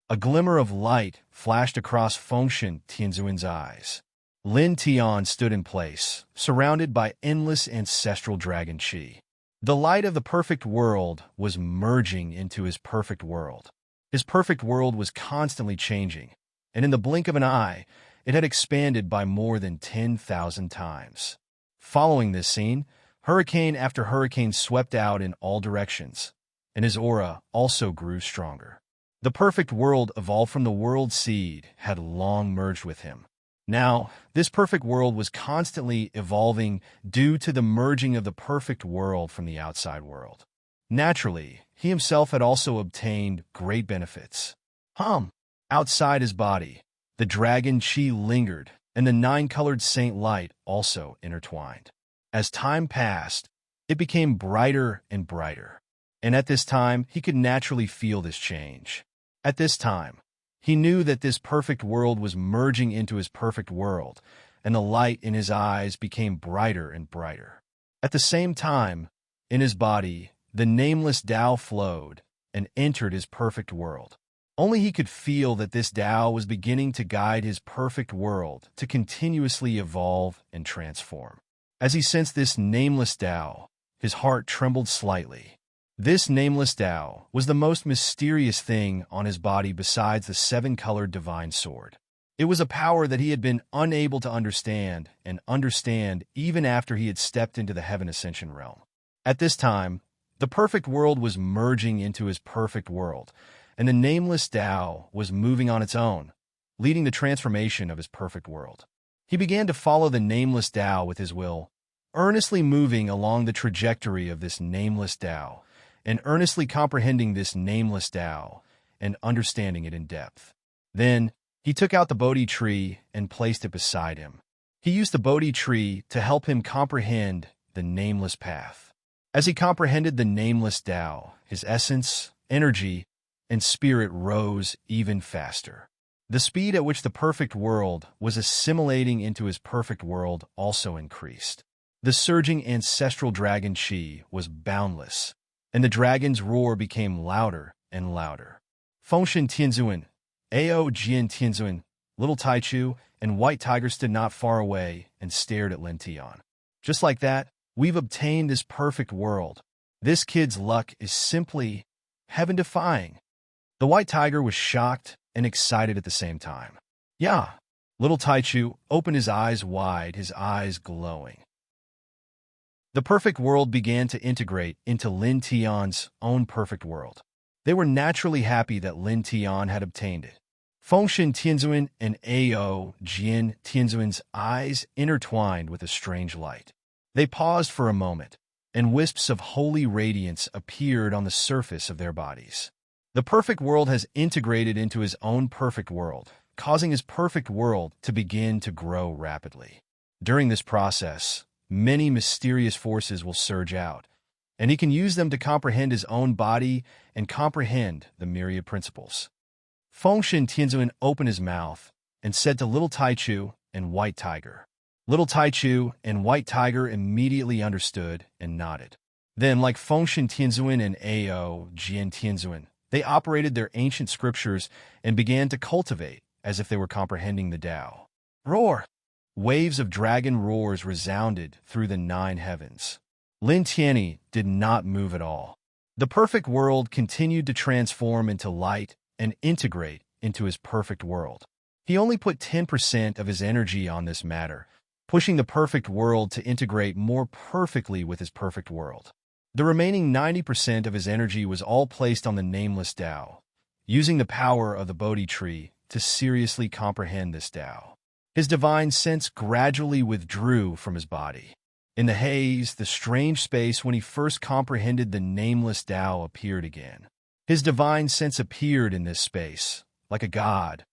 A glimmer of light flashed across Fengshen Tianzuan's eyes. Lin Tian stood in place, surrounded by endless ancestral dragon chi. The light of the perfect world was merging into his perfect world. His perfect world was constantly changing, and in the blink of an eye, it had expanded by more than 10,000 times. Following this scene, hurricane after hurricane swept out in all directions, and his aura also grew stronger. The perfect world evolved from the world seed had long merged with him. Now, this perfect world was constantly evolving due to the merging of the perfect world from the outside world. Naturally, he himself had also obtained great benefits. Outside his body, the dragon chi lingered, and the nine-colored saint light also intertwined. As time passed, it became brighter and brighter, and at this time, he could naturally feel this change. At this time, he knew that this perfect world was merging into his perfect world, and the light in his eyes became brighter and brighter. At the same time, in his body, the nameless Tao flowed and entered his perfect world. Only he could feel that this Tao was beginning to guide his perfect world to continuously evolve and transform. As he sensed this nameless Tao, his heart trembled slightly. This nameless Tao was the most mysterious thing on his body besides the seven-colored divine sword. It was a power that he had been unable to understand even after he had stepped into the Heaven Ascension realm. At this time, the perfect world was merging into his perfect world, and the nameless Tao was moving on its own, leading the transformation of his perfect world. He began to follow the nameless Tao with his will, earnestly moving along the trajectory of this nameless Tao, and earnestly comprehending this nameless Tao and understanding it in depth. Then, he took out the Bodhi tree and placed it beside him. He used the Bodhi tree to help him comprehend the nameless path. As he comprehended the nameless Tao, his essence, energy, and spirit rose even faster. The speed at which the perfect world was assimilating into his perfect world also increased. The surging ancestral dragon chi was boundless, and the dragon's roar became louder and louder. Fengshen Tianzuan, Ao Jian Tianzuan, Little Taichu, and White Tiger stood not far away and stared at Lin Tian. Just like that, we've obtained this perfect world. This kid's luck is simply heaven-defying. The White Tiger was shocked and excited at the same time. Yeah, Little Taichu opened his eyes wide, his eyes glowing. The perfect world began to integrate into Lin Tian's own perfect world. They were naturally happy that Lin Tian had obtained it. Fengshen Tianzuan and Ao Jian Tianzuan's eyes intertwined with a strange light. They paused for a moment, and wisps of holy radiance appeared on the surface of their bodies. The perfect world has integrated into his own perfect world, causing his perfect world to begin to grow rapidly. During this process, many mysterious forces will surge out, and he can use them to comprehend his own body and comprehend the myriad principles. Fengshen Tianzuan opened his mouth and said to Little Taichu and White Tiger. Little Taichu and White Tiger immediately understood and nodded. Then, like Fengshen Tianzuan and Ao Jian Tianzuan, they operated their ancient scriptures and began to cultivate as if they were comprehending the Tao. Roar! Waves of dragon roars resounded through the 9 heavens. Lin Tianyi did not move at all. The perfect world continued to transform into light and integrate into his perfect world. He only put 10% of his energy on this matter, pushing the perfect world to integrate more perfectly with his perfect world. The remaining 90% of his energy was all placed on the nameless Tao, using the power of the Bodhi tree to seriously comprehend this Tao. His divine sense gradually withdrew from his body. In the haze, the strange space when he first comprehended the nameless Tao appeared again. His divine sense appeared in this space, like a god,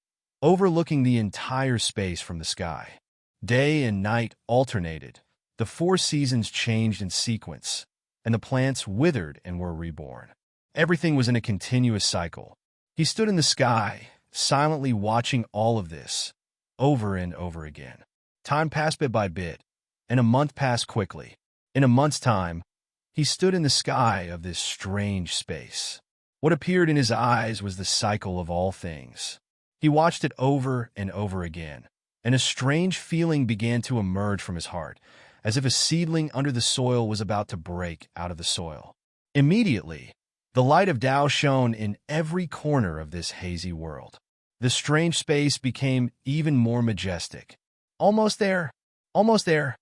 overlooking the entire space from the sky. Day and night alternated. The 4 seasons changed in sequence, and the plants withered and were reborn. Everything was in a continuous cycle. He stood in the sky, silently watching all of this, over and over again. Time passed bit by bit, and a month passed quickly. In a month's time, he stood in the sky of this strange space. What appeared in his eyes was the cycle of all things. He watched it over and over again, and a strange feeling began to emerge from his heart, as if a seedling under the soil was about to break out of the soil. Immediately, the light of Tao shone in every corner of this hazy world. The strange space became even more majestic. Almost there, almost there.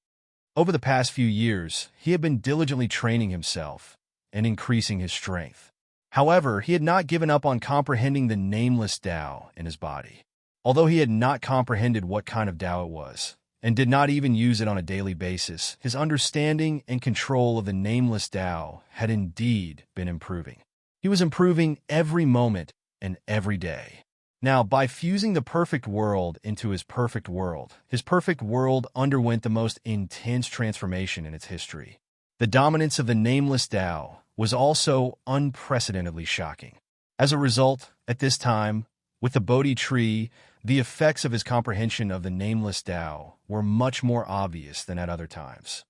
Over the past few years, he had been diligently training himself and increasing his strength. However, he had not given up on comprehending the nameless Tao in his body. Although he had not comprehended what kind of Tao it was, and did not even use it on a daily basis, his understanding and control of the nameless Tao had indeed been improving. He was improving every moment and every day. Now, by fusing the perfect world into his perfect world underwent the most intense transformation in its history. The dominance of the nameless Tao was also unprecedentedly shocking. As a result, at this time, with the Bodhi tree, the effects of his comprehension of the nameless Tao were much more obvious than at other times.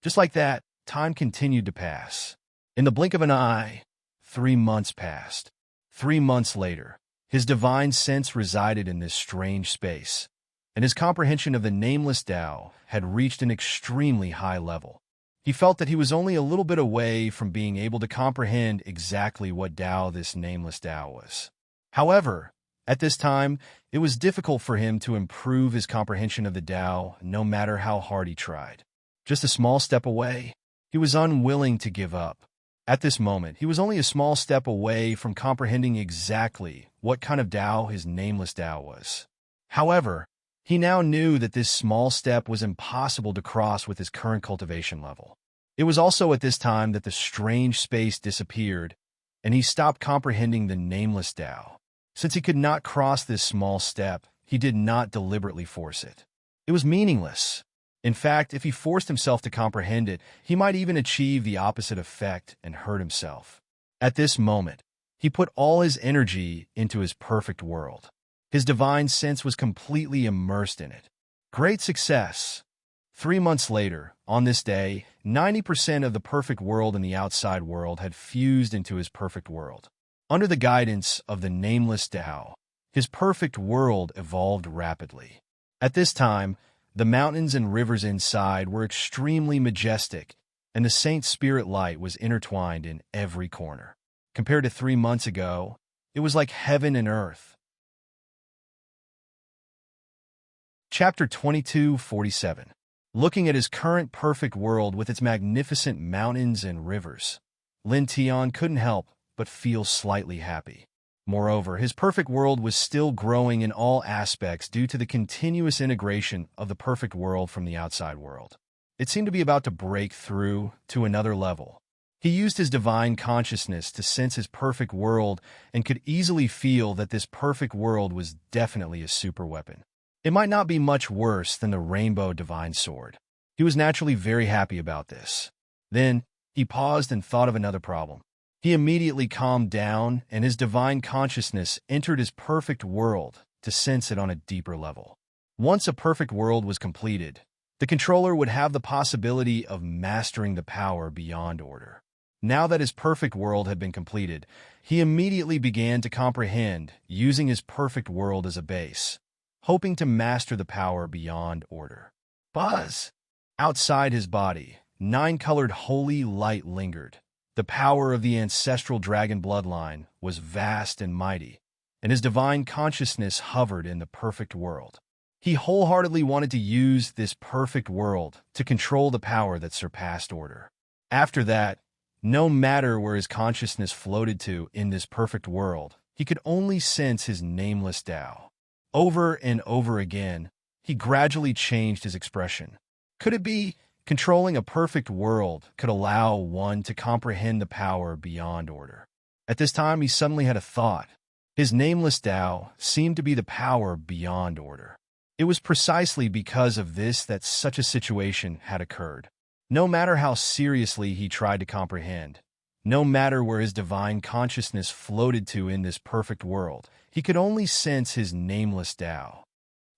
Just like that, time continued to pass. In the blink of an eye, 3 months passed. 3 months later, his divine sense resided in this strange space, and his comprehension of the nameless Tao had reached an extremely high level. He felt that he was only a little bit away from being able to comprehend exactly what Tao this nameless Tao was. However, at this time, it was difficult for him to improve his comprehension of the Tao no matter how hard he tried. Just a small step away, he was unwilling to give up. At this moment, he was only a small step away from comprehending exactly what kind of Tao his nameless Tao was. However, he now knew that this small step was impossible to cross with his current cultivation level. It was also at this time that the strange space disappeared, and he stopped comprehending the nameless Tao. Since he could not cross this small step, he did not deliberately force it. It was meaningless. In fact, if he forced himself to comprehend it, he might even achieve the opposite effect and hurt himself. At this moment, he put all his energy into his perfect world. His divine sense was completely immersed in it. Great success! 3 months later, on this day, 90% of the perfect world in the outside world had fused into his perfect world. Under the guidance of the nameless Tao, his perfect world evolved rapidly. At this time, the mountains and rivers inside were extremely majestic, and the Saint Spirit light was intertwined in every corner. Compared to 3 months ago, it was like heaven and earth. Chapter 22:47. Looking at his current perfect world with its magnificent mountains and rivers, Lin Tian couldn't help but feel slightly happy. Moreover, his perfect world was still growing in all aspects due to the continuous integration of the perfect world from the outside world. It seemed to be about to break through to another level. He used his divine consciousness to sense his perfect world and could easily feel that this perfect world was definitely a super weapon. It might not be much worse than the Rainbow Divine Sword. He was naturally very happy about this. Then, he paused and thought of another problem. He immediately calmed down, and his divine consciousness entered his perfect world to sense it on a deeper level. Once a perfect world was completed, the controller would have the possibility of mastering the power beyond order. Now that his perfect world had been completed, he immediately began to comprehend, using his perfect world as a base, hoping to master the power beyond order. Buzz! Outside his body, 9-colored holy light lingered. The power of the ancestral dragon bloodline was vast and mighty, and his divine consciousness hovered in the perfect world. He wholeheartedly wanted to use this perfect world to control the power that surpassed order. After that, no matter where his consciousness floated to in this perfect world, he could only sense his nameless Tao. Over and over again, he gradually changed his expression. Could it be controlling a perfect world could allow one to comprehend the power beyond order? At this time, he suddenly had a thought. His nameless Tao seemed to be the power beyond order. It was precisely because of this that such a situation had occurred. No matter how seriously he tried to comprehend, no matter where his divine consciousness floated to in this perfect world, he could only sense his nameless Tao.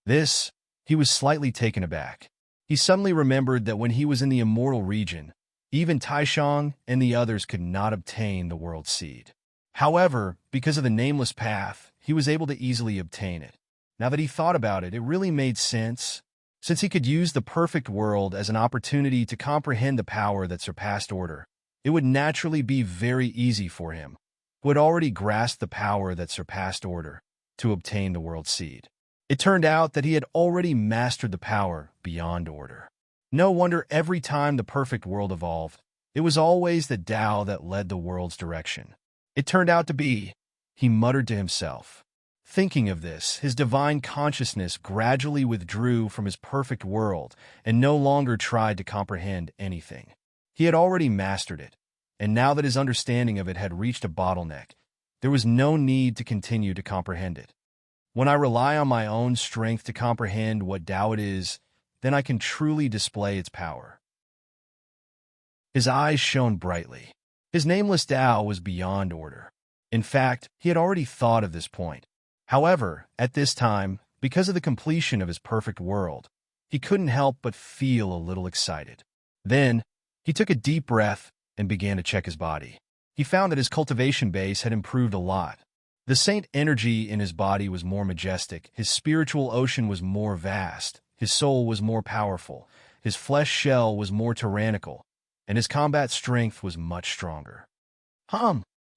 This, he was slightly taken aback. He suddenly remembered that when he was in the immortal region, even Taishang and the others could not obtain the world seed. However, because of the nameless path, he was able to easily obtain it. Now that he thought about it, it really made sense, since he could use the perfect world as an opportunity to comprehend the power that surpassed order. It would naturally be very easy for him, who had already grasped the power that surpassed order, to obtain the world seed. It turned out that he had already mastered the power beyond order. No wonder every time the perfect world evolved, it was always the Tao that led the world's direction. It turned out to be, he muttered to himself. Thinking of this, his divine consciousness gradually withdrew from his perfect world and no longer tried to comprehend anything. He had already mastered it, and now that his understanding of it had reached a bottleneck, there was no need to continue to comprehend it. When I rely on my own strength to comprehend what Tao it is, then I can truly display its power. His eyes shone brightly. His nameless Tao was beyond order. In fact, he had already thought of this point. However, at this time, because of the completion of his perfect world, he couldn't help but feel a little excited. Then, he took a deep breath and began to check his body. He found that his cultivation base had improved a lot. The saint energy in his body was more majestic, his spiritual ocean was more vast, his soul was more powerful, his flesh shell was more tyrannical, and his combat strength was much stronger.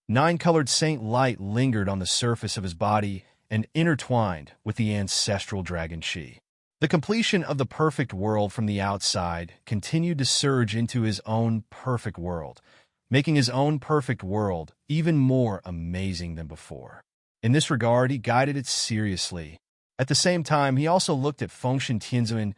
Nine-colored saint light lingered on the surface of his body and intertwined with the ancestral dragon chi. The completion of the perfect world from the outside continued to surge into his own perfect world, making his own perfect world even more amazing than before. In this regard, he guided it seriously. At the same time, he also looked at Fengshen Tianzuan,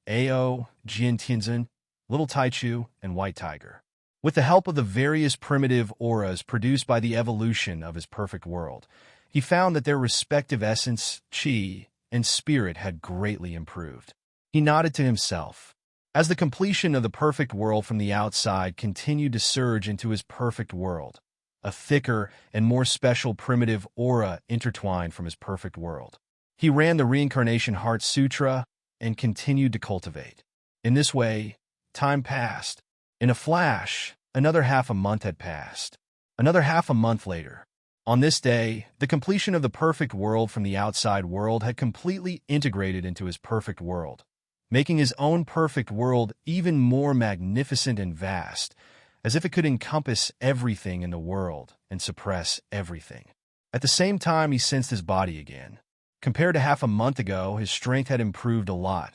Ao, Jian Tianzun, Little Taichu, and White Tiger. With the help of the various primitive auras produced by the evolution of his perfect world, he found that their respective essence, chi, and spirit had greatly improved. He nodded to himself. As the completion of the perfect world from the outside continued to surge into his perfect world, a thicker and more special primitive aura intertwined from his perfect world. He ran the Reincarnation Heart Sutra and continued to cultivate. In this way, time passed. In a flash, another half a month had passed. Another half a month later, on this day, the completion of the perfect world from the outside world had completely integrated into his perfect world, making his own perfect world even more magnificent and vast, as if it could encompass everything in the world and suppress everything. At the same time, he sensed his body again. Compared to half a month ago, his strength had improved a lot.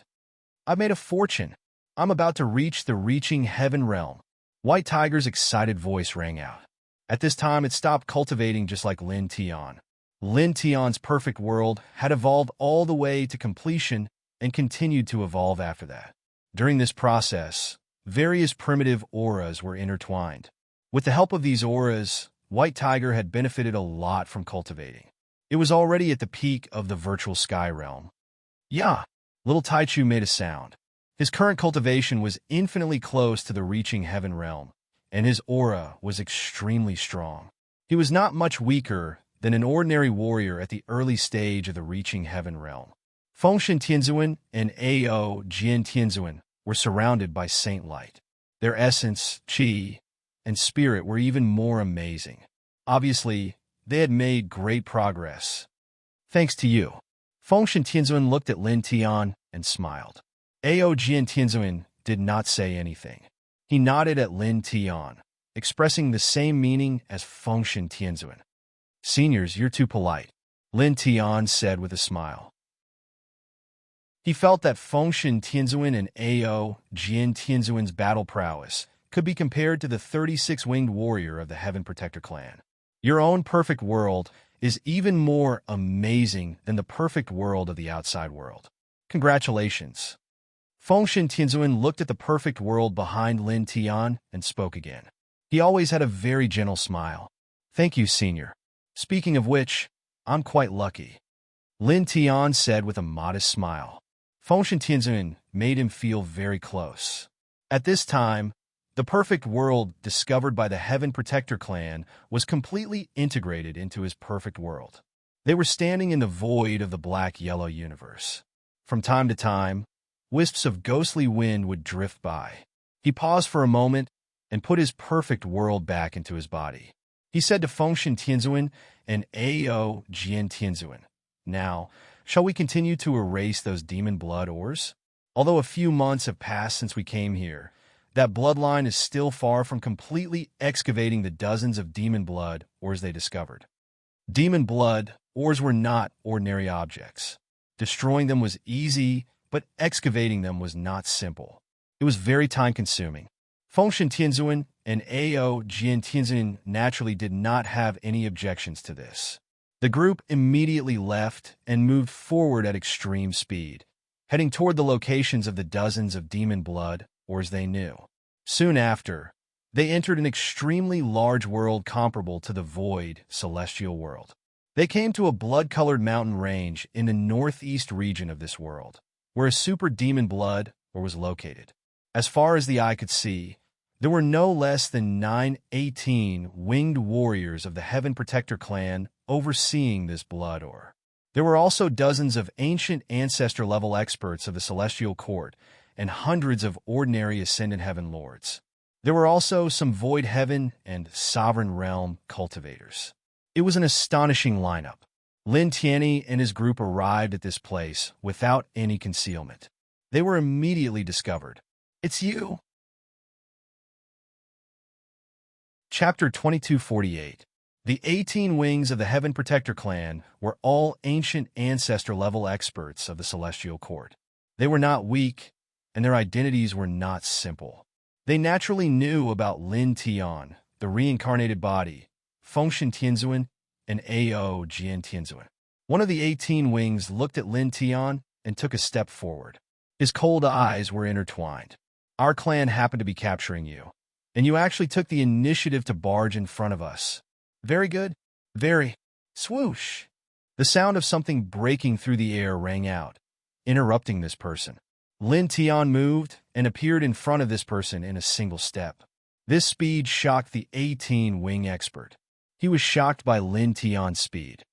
I've made a fortune. I'm about to reach the reaching heaven realm. White Tiger's excited voice rang out. At this time, it stopped cultivating just like Lin Tian. Lin Tian's perfect world had evolved all the way to completion and continued to evolve after that. During this process, various primitive auras were intertwined. With the help of these auras, White Tiger had benefited a lot from cultivating. It was already at the peak of the virtual sky realm. Yeah, Little Taichu made a sound. His current cultivation was infinitely close to the reaching heaven realm, and his aura was extremely strong. He was not much weaker than an ordinary warrior at the early stage of the reaching heaven realm. Fengshen Tianzuan and Ao Jian Tianzuan were surrounded by saint light. Their essence, chi, and spirit were even more amazing. Obviously, they had made great progress. Thanks to you. Fengshen Tianzuan looked at Lin Tian and smiled. Ao Jian Tianzuan did not say anything. He nodded at Lin Tian, expressing the same meaning as Fengshen Tianzuan. Seniors, you're too polite, Lin Tian said with a smile. He felt that Fengshen Tianzuan and Ao Jian Tianzuan's battle prowess could be compared to the 36-winged warrior of the Heaven Protector clan. Your own perfect world is even more amazing than the perfect world of the outside world. Congratulations. Fengshen Tianzuan looked at the perfect world behind Lin Tian and spoke again. He always had a very gentle smile. Thank you, senior. Speaking of which, I'm quite lucky, Lin Tian said with a modest smile. Fengshen Tianzuan made him feel very close. At this time, the perfect world discovered by the Heaven Protector clan was completely integrated into his perfect world. They were standing in the void of the black-yellow universe. From time to time, wisps of ghostly wind would drift by. He paused for a moment and put his perfect world back into his body. He said to Fengshen Tianzuan and Ao Jian Tianzuan, "Now, shall we continue to erase those demon blood ores? Although a few months have passed since we came here, that bloodline is still far from completely excavating the dozens of demon blood ores they discovered." Demon blood ores were not ordinary objects. Destroying them was easy, but excavating them was not simple. It was very time-consuming. Fengshen Tianzuan and Ao Jian Tianzuan naturally did not have any objections to this. The group immediately left and moved forward at extreme speed, heading toward the locations of the dozens of demon blood ores they knew. Soon after, they entered an extremely large world comparable to the void celestial world. They came to a blood-colored mountain range in the northeast region of this world, where a super demon blood ore was located. As far as the eye could see, there were no less than 918 winged warriors of the Heaven Protector clan overseeing this blood ore. There were also dozens of ancient ancestor-level experts of the Celestial Court and hundreds of ordinary Ascendant Heaven Lords. There were also some Void Heaven and Sovereign Realm cultivators. It was an astonishing lineup. Lin Tianyi and his group arrived at this place without any concealment. They were immediately discovered. "It's you!" Chapter 2248. The 18 wings of the Heaven Protector clan were all ancient ancestor-level experts of the Celestial Court. They were not weak, and their identities were not simple. They naturally knew about Lin Tian, the reincarnated body, Fengshen Tianzuan, and Ao Jian Tianzuan. One of the 18 wings looked at Lin Tian and took a step forward. His cold eyes were intertwined. "Our clan happened to be capturing you, and you actually took the initiative to barge in front of us. Very good. Very." Swoosh! The sound of something breaking through the air rang out, interrupting this person. Lin Tian moved and appeared in front of this person in a single step. This speed shocked the 18 wing expert. He was shocked by Lin Tian's speed.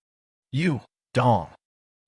"You, Dong."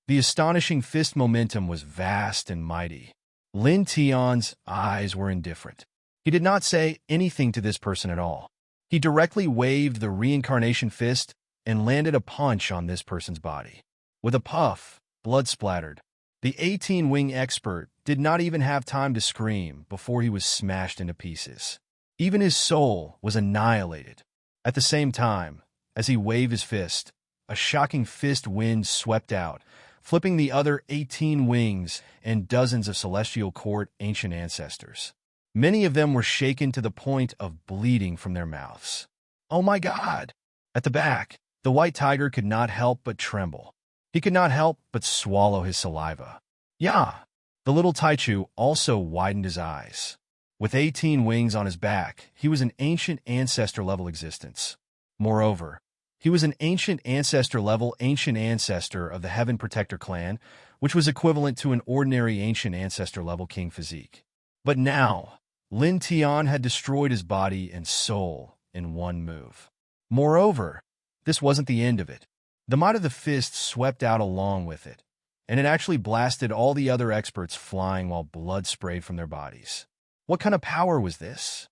The astonishing fist momentum was vast and mighty. Lin Tian's eyes were indifferent. He did not say anything to this person at all. He directly waved the reincarnation fist and landed a punch on this person's body. With a puff, blood splattered. The 18-wing expert did not even have time to scream before he was smashed into pieces. Even his soul was annihilated. At the same time, as he waved his fist, a shocking fist wind swept out, flipping the other 18 wings and dozens of Celestial Court ancient ancestors. Many of them were shaken to the point of bleeding from their mouths. "Oh my God!" At the back, the white tiger could not help but tremble. He could not help but swallow his saliva. "Yeah!" The little Taichu also widened his eyes. With 18 wings on his back, he was an ancient ancestor-level existence. Moreover, he was an ancient ancestor-level ancient ancestor of the Heaven Protector clan, which was equivalent to an ordinary ancient ancestor-level king physique. But now, Lin Tian had destroyed his body and soul in one move. Moreover, this wasn't the end of it. The might of the fist swept out along with it, and it actually blasted all the other experts flying while blood sprayed from their bodies. What kind of power was this?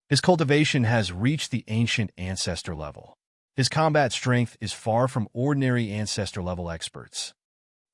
His cultivation has reached the ancient ancestor level. His combat strength is far from ordinary ancestor-level experts.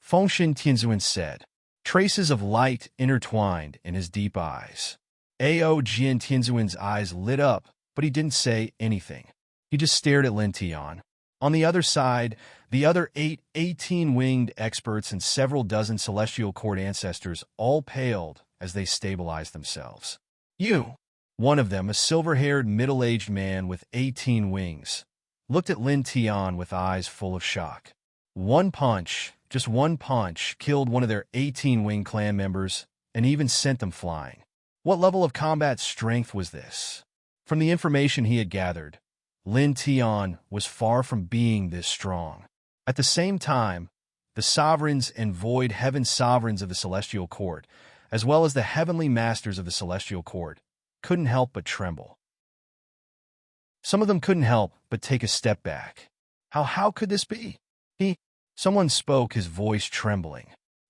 Fengshen Tianzuan said. Traces of light intertwined in his deep eyes. Ao Jian Tianzuan's eyes lit up, but he didn't say anything. He just stared at Lin Tian. On the other side, the other 18-winged experts and several dozen Celestial Court ancestors all paled as they stabilized themselves. "You!" One of them, a silver-haired, middle-aged man with 18 wings, looked at Lin Tian with eyes full of shock. One punch, just one punch, killed one of their 18-wing clan members and even sent them flying. What level of combat strength was this? From the information he had gathered, Lin Tian was far from being this strong. At the same time, the sovereigns and void heaven sovereigns of the Celestial Court, as well as the heavenly masters of the Celestial Court, couldn't help but tremble. Some of them couldn't help but take a step back. How could this be? Someone spoke, his voice trembling.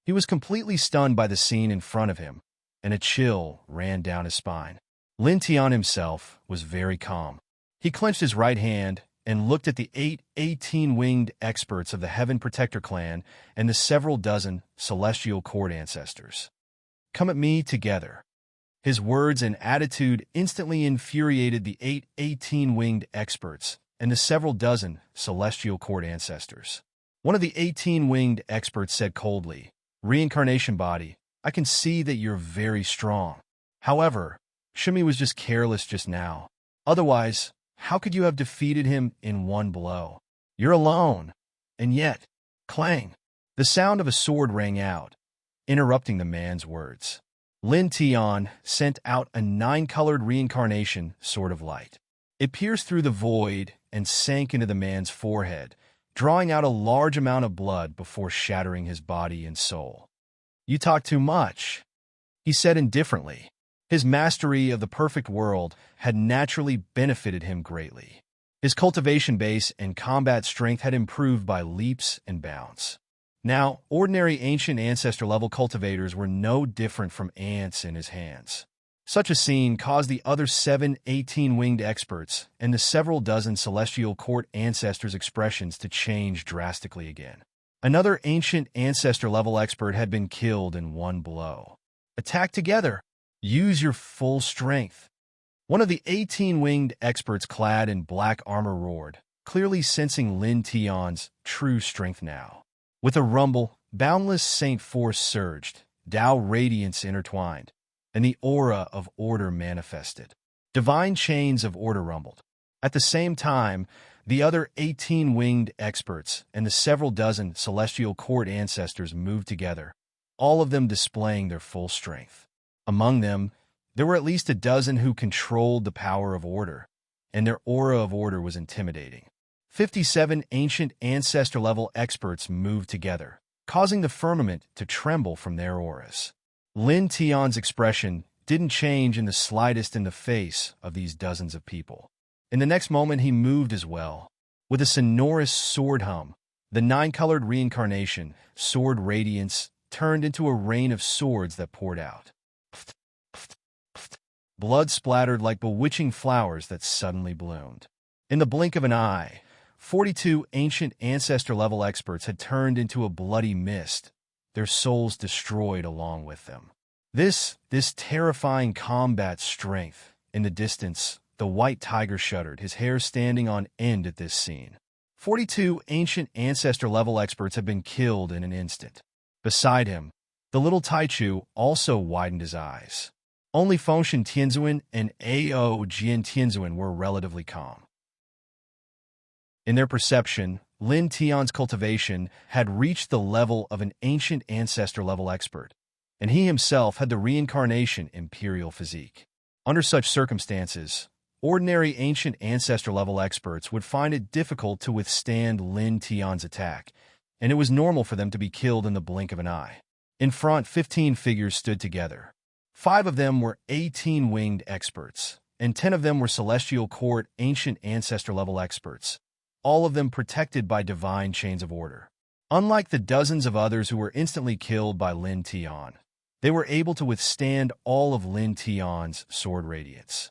He was completely stunned by the scene in front of him, and a chill ran down his spine. Lin Tian himself was very calm. He clenched his right hand and looked at the 18-winged experts of the Heaven Protector clan and the several dozen celestial court ancestors. Come at me together. His words and attitude instantly infuriated the 18-winged experts and the several dozen celestial court ancestors. One of the 18-winged experts said coldly, "Reincarnation body, I can see that you're very strong. However, Shimi was just careless just now. Otherwise, how could you have defeated him in one blow? You're alone." And yet, clang! The sound of a sword rang out, interrupting the man's words. Lin Tian sent out a 9-colored reincarnation sword of light. It pierced through the void and sank into the man's forehead, drawing out a large amount of blood before shattering his body and soul. "You talk too much," he said indifferently. His mastery of the perfect world had naturally benefited him greatly. His cultivation base and combat strength had improved by leaps and bounds. Now, ordinary ancient ancestor-level cultivators were no different from ants in his hands. Such a scene caused the other 7 18-winged experts and the several dozen celestial court ancestors' expressions to change drastically again. Another ancient ancestor-level expert had been killed in one blow. "Attack together! Use your full strength!" One of the 18-winged experts clad in black armor roared, clearly sensing Lin Tian's true strength now. With a rumble, boundless saint force surged, Tao radiance intertwined, and the aura of order manifested. Divine chains of order rumbled. At the same time, the other 18-winged experts and the several dozen celestial court ancestors moved together, all of them displaying their full strength. Among them, there were at least a dozen who controlled the power of order, and their aura of order was intimidating. 57 ancient ancestor-level experts moved together, causing the firmament to tremble from their auras. Lin Tian's expression didn't change in the slightest in the face of these dozens of people. In the next moment, he moved as well. With a sonorous sword hum, the 9-colored reincarnation, sword radiance, turned into a rain of swords that poured out. Blood splattered like bewitching flowers that suddenly bloomed. In the blink of an eye, 42 ancient ancestor-level experts had turned into a bloody mist, their souls destroyed along with them. This terrifying combat strength. In the distance, the white tiger shuddered, his hair standing on end at this scene. 42 ancient ancestor-level experts had been killed in an instant. Beside him, the little Taichu also widened his eyes. Only Fengshen Tianzuan and Ao Jian Tianzuan were relatively calm. In their perception, Lin Tian's cultivation had reached the level of an ancient ancestor-level expert, and he himself had the reincarnation imperial physique. Under such circumstances, ordinary ancient ancestor-level experts would find it difficult to withstand Lin Tian's attack, and it was normal for them to be killed in the blink of an eye. In front, 15 figures stood together. 5 of them were 18-winged experts, and 10 of them were celestial court ancient ancestor-level experts, all of them protected by divine chains of order. Unlike the dozens of others who were instantly killed by Lin Tian, they were able to withstand all of Lin Tian's sword radiance.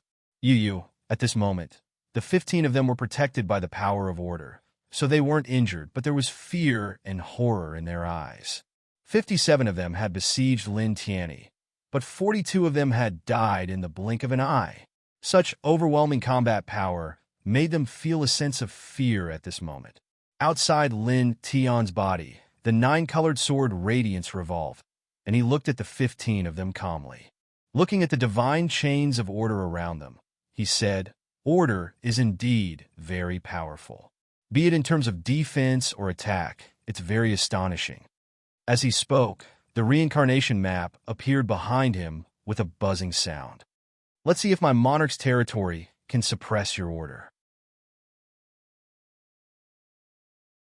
At this moment, the 15 of them were protected by the power of order, so they weren't injured, but there was fear and horror in their eyes. 57 of them had besieged Lin Tianyi, but 42 of them had died in the blink of an eye. Such overwhelming combat power made them feel a sense of fear at this moment. Outside Lin Tian's body, the 9-colored sword radiance revolved, and he looked at the 15 of them calmly. Looking at the divine chains of order around them, he said, "Order is indeed very powerful. Be it in terms of defense or attack, it's very astonishing." As he spoke, the reincarnation map appeared behind him with a buzzing sound. "Let's see if my monarch's territory can suppress your order."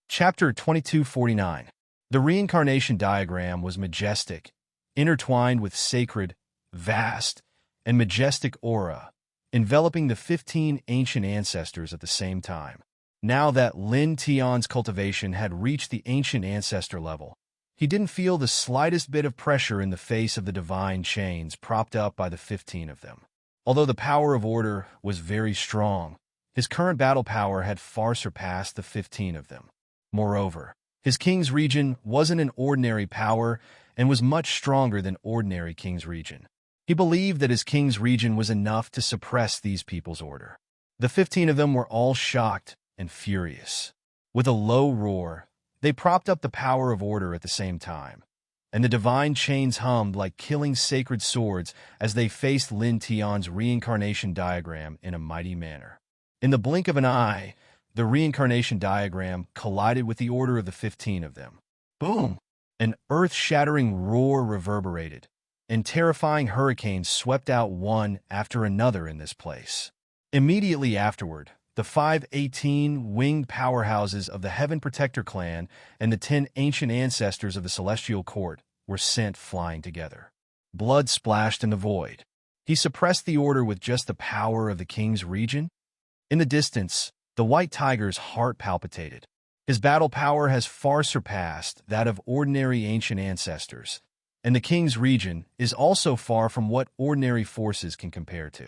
Chapter 2249. The reincarnation diagram was majestic, intertwined with sacred, vast, and majestic aura, enveloping the 15 ancient ancestors at the same time. Now that Lin Tian's cultivation had reached the ancient ancestor level, he didn't feel the slightest bit of pressure in the face of the divine chains propped up by the 15 of them. Although the power of order was very strong, his current battle power had far surpassed the 15 of them. Moreover, his king's region wasn't an ordinary power and was much stronger than ordinary king's region. He believed that his king's region was enough to suppress these people's order. The 15 of them were all shocked and furious. With a low roar, they propped up the power of order at the same time, and the divine chains hummed like killing sacred swords as they faced Lin Tian's reincarnation diagram in a mighty manner. In the blink of an eye, the reincarnation diagram collided with the order of the 15 of them. Boom! An earth-shattering roar reverberated, and terrifying hurricanes swept out one after another in this place. Immediately afterward, the 518 winged powerhouses of the Heaven Protector clan and the 10 ancient ancestors of the Celestial Court were sent flying together. Blood splashed in the void. He suppressed the order with just the power of the king's region? In the distance, the white tiger's heart palpitated. His battle power has far surpassed that of ordinary ancient ancestors, and the king's region is also far from what ordinary forces can compare to.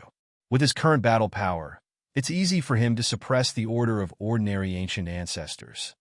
With his current battle power, it's easy for him to suppress the order of ordinary ancient ancestors.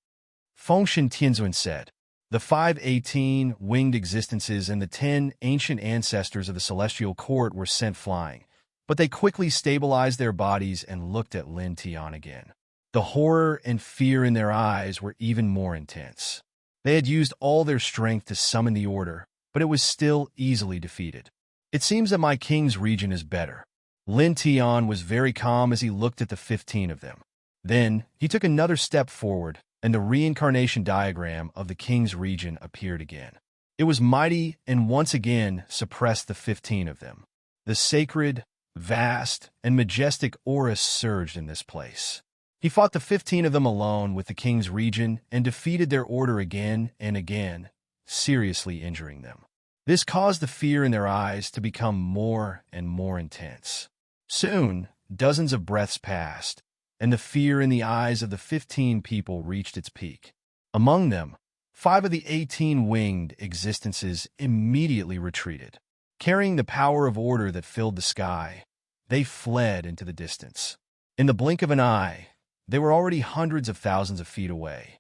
Fengshen Tianzuan said, the 518 winged existences and the 10 ancient ancestors of the Celestial Court were sent flying, but they quickly stabilized their bodies and looked at Lin Tian again. The horror and fear in their eyes were even more intense. They had used all their strength to summon the order, but it was still easily defeated. It seems that my king's region is better. Lin Tian was very calm as he looked at the 15 of them. Then, he took another step forward, and the reincarnation diagram of the king's region appeared again. It was mighty and once again suppressed the 15 of them. The sacred, vast, and majestic aura surged in this place. He fought the 15 of them alone with the king's region and defeated their order again and again, seriously injuring them. This caused the fear in their eyes to become more and more intense. Soon, dozens of breaths passed, and the fear in the eyes of the 15 people reached its peak. Among them, 5 of the 18 winged existences immediately retreated. Carrying the power of order that filled the sky, they fled into the distance. In the blink of an eye, they were already hundreds of thousands of feet away.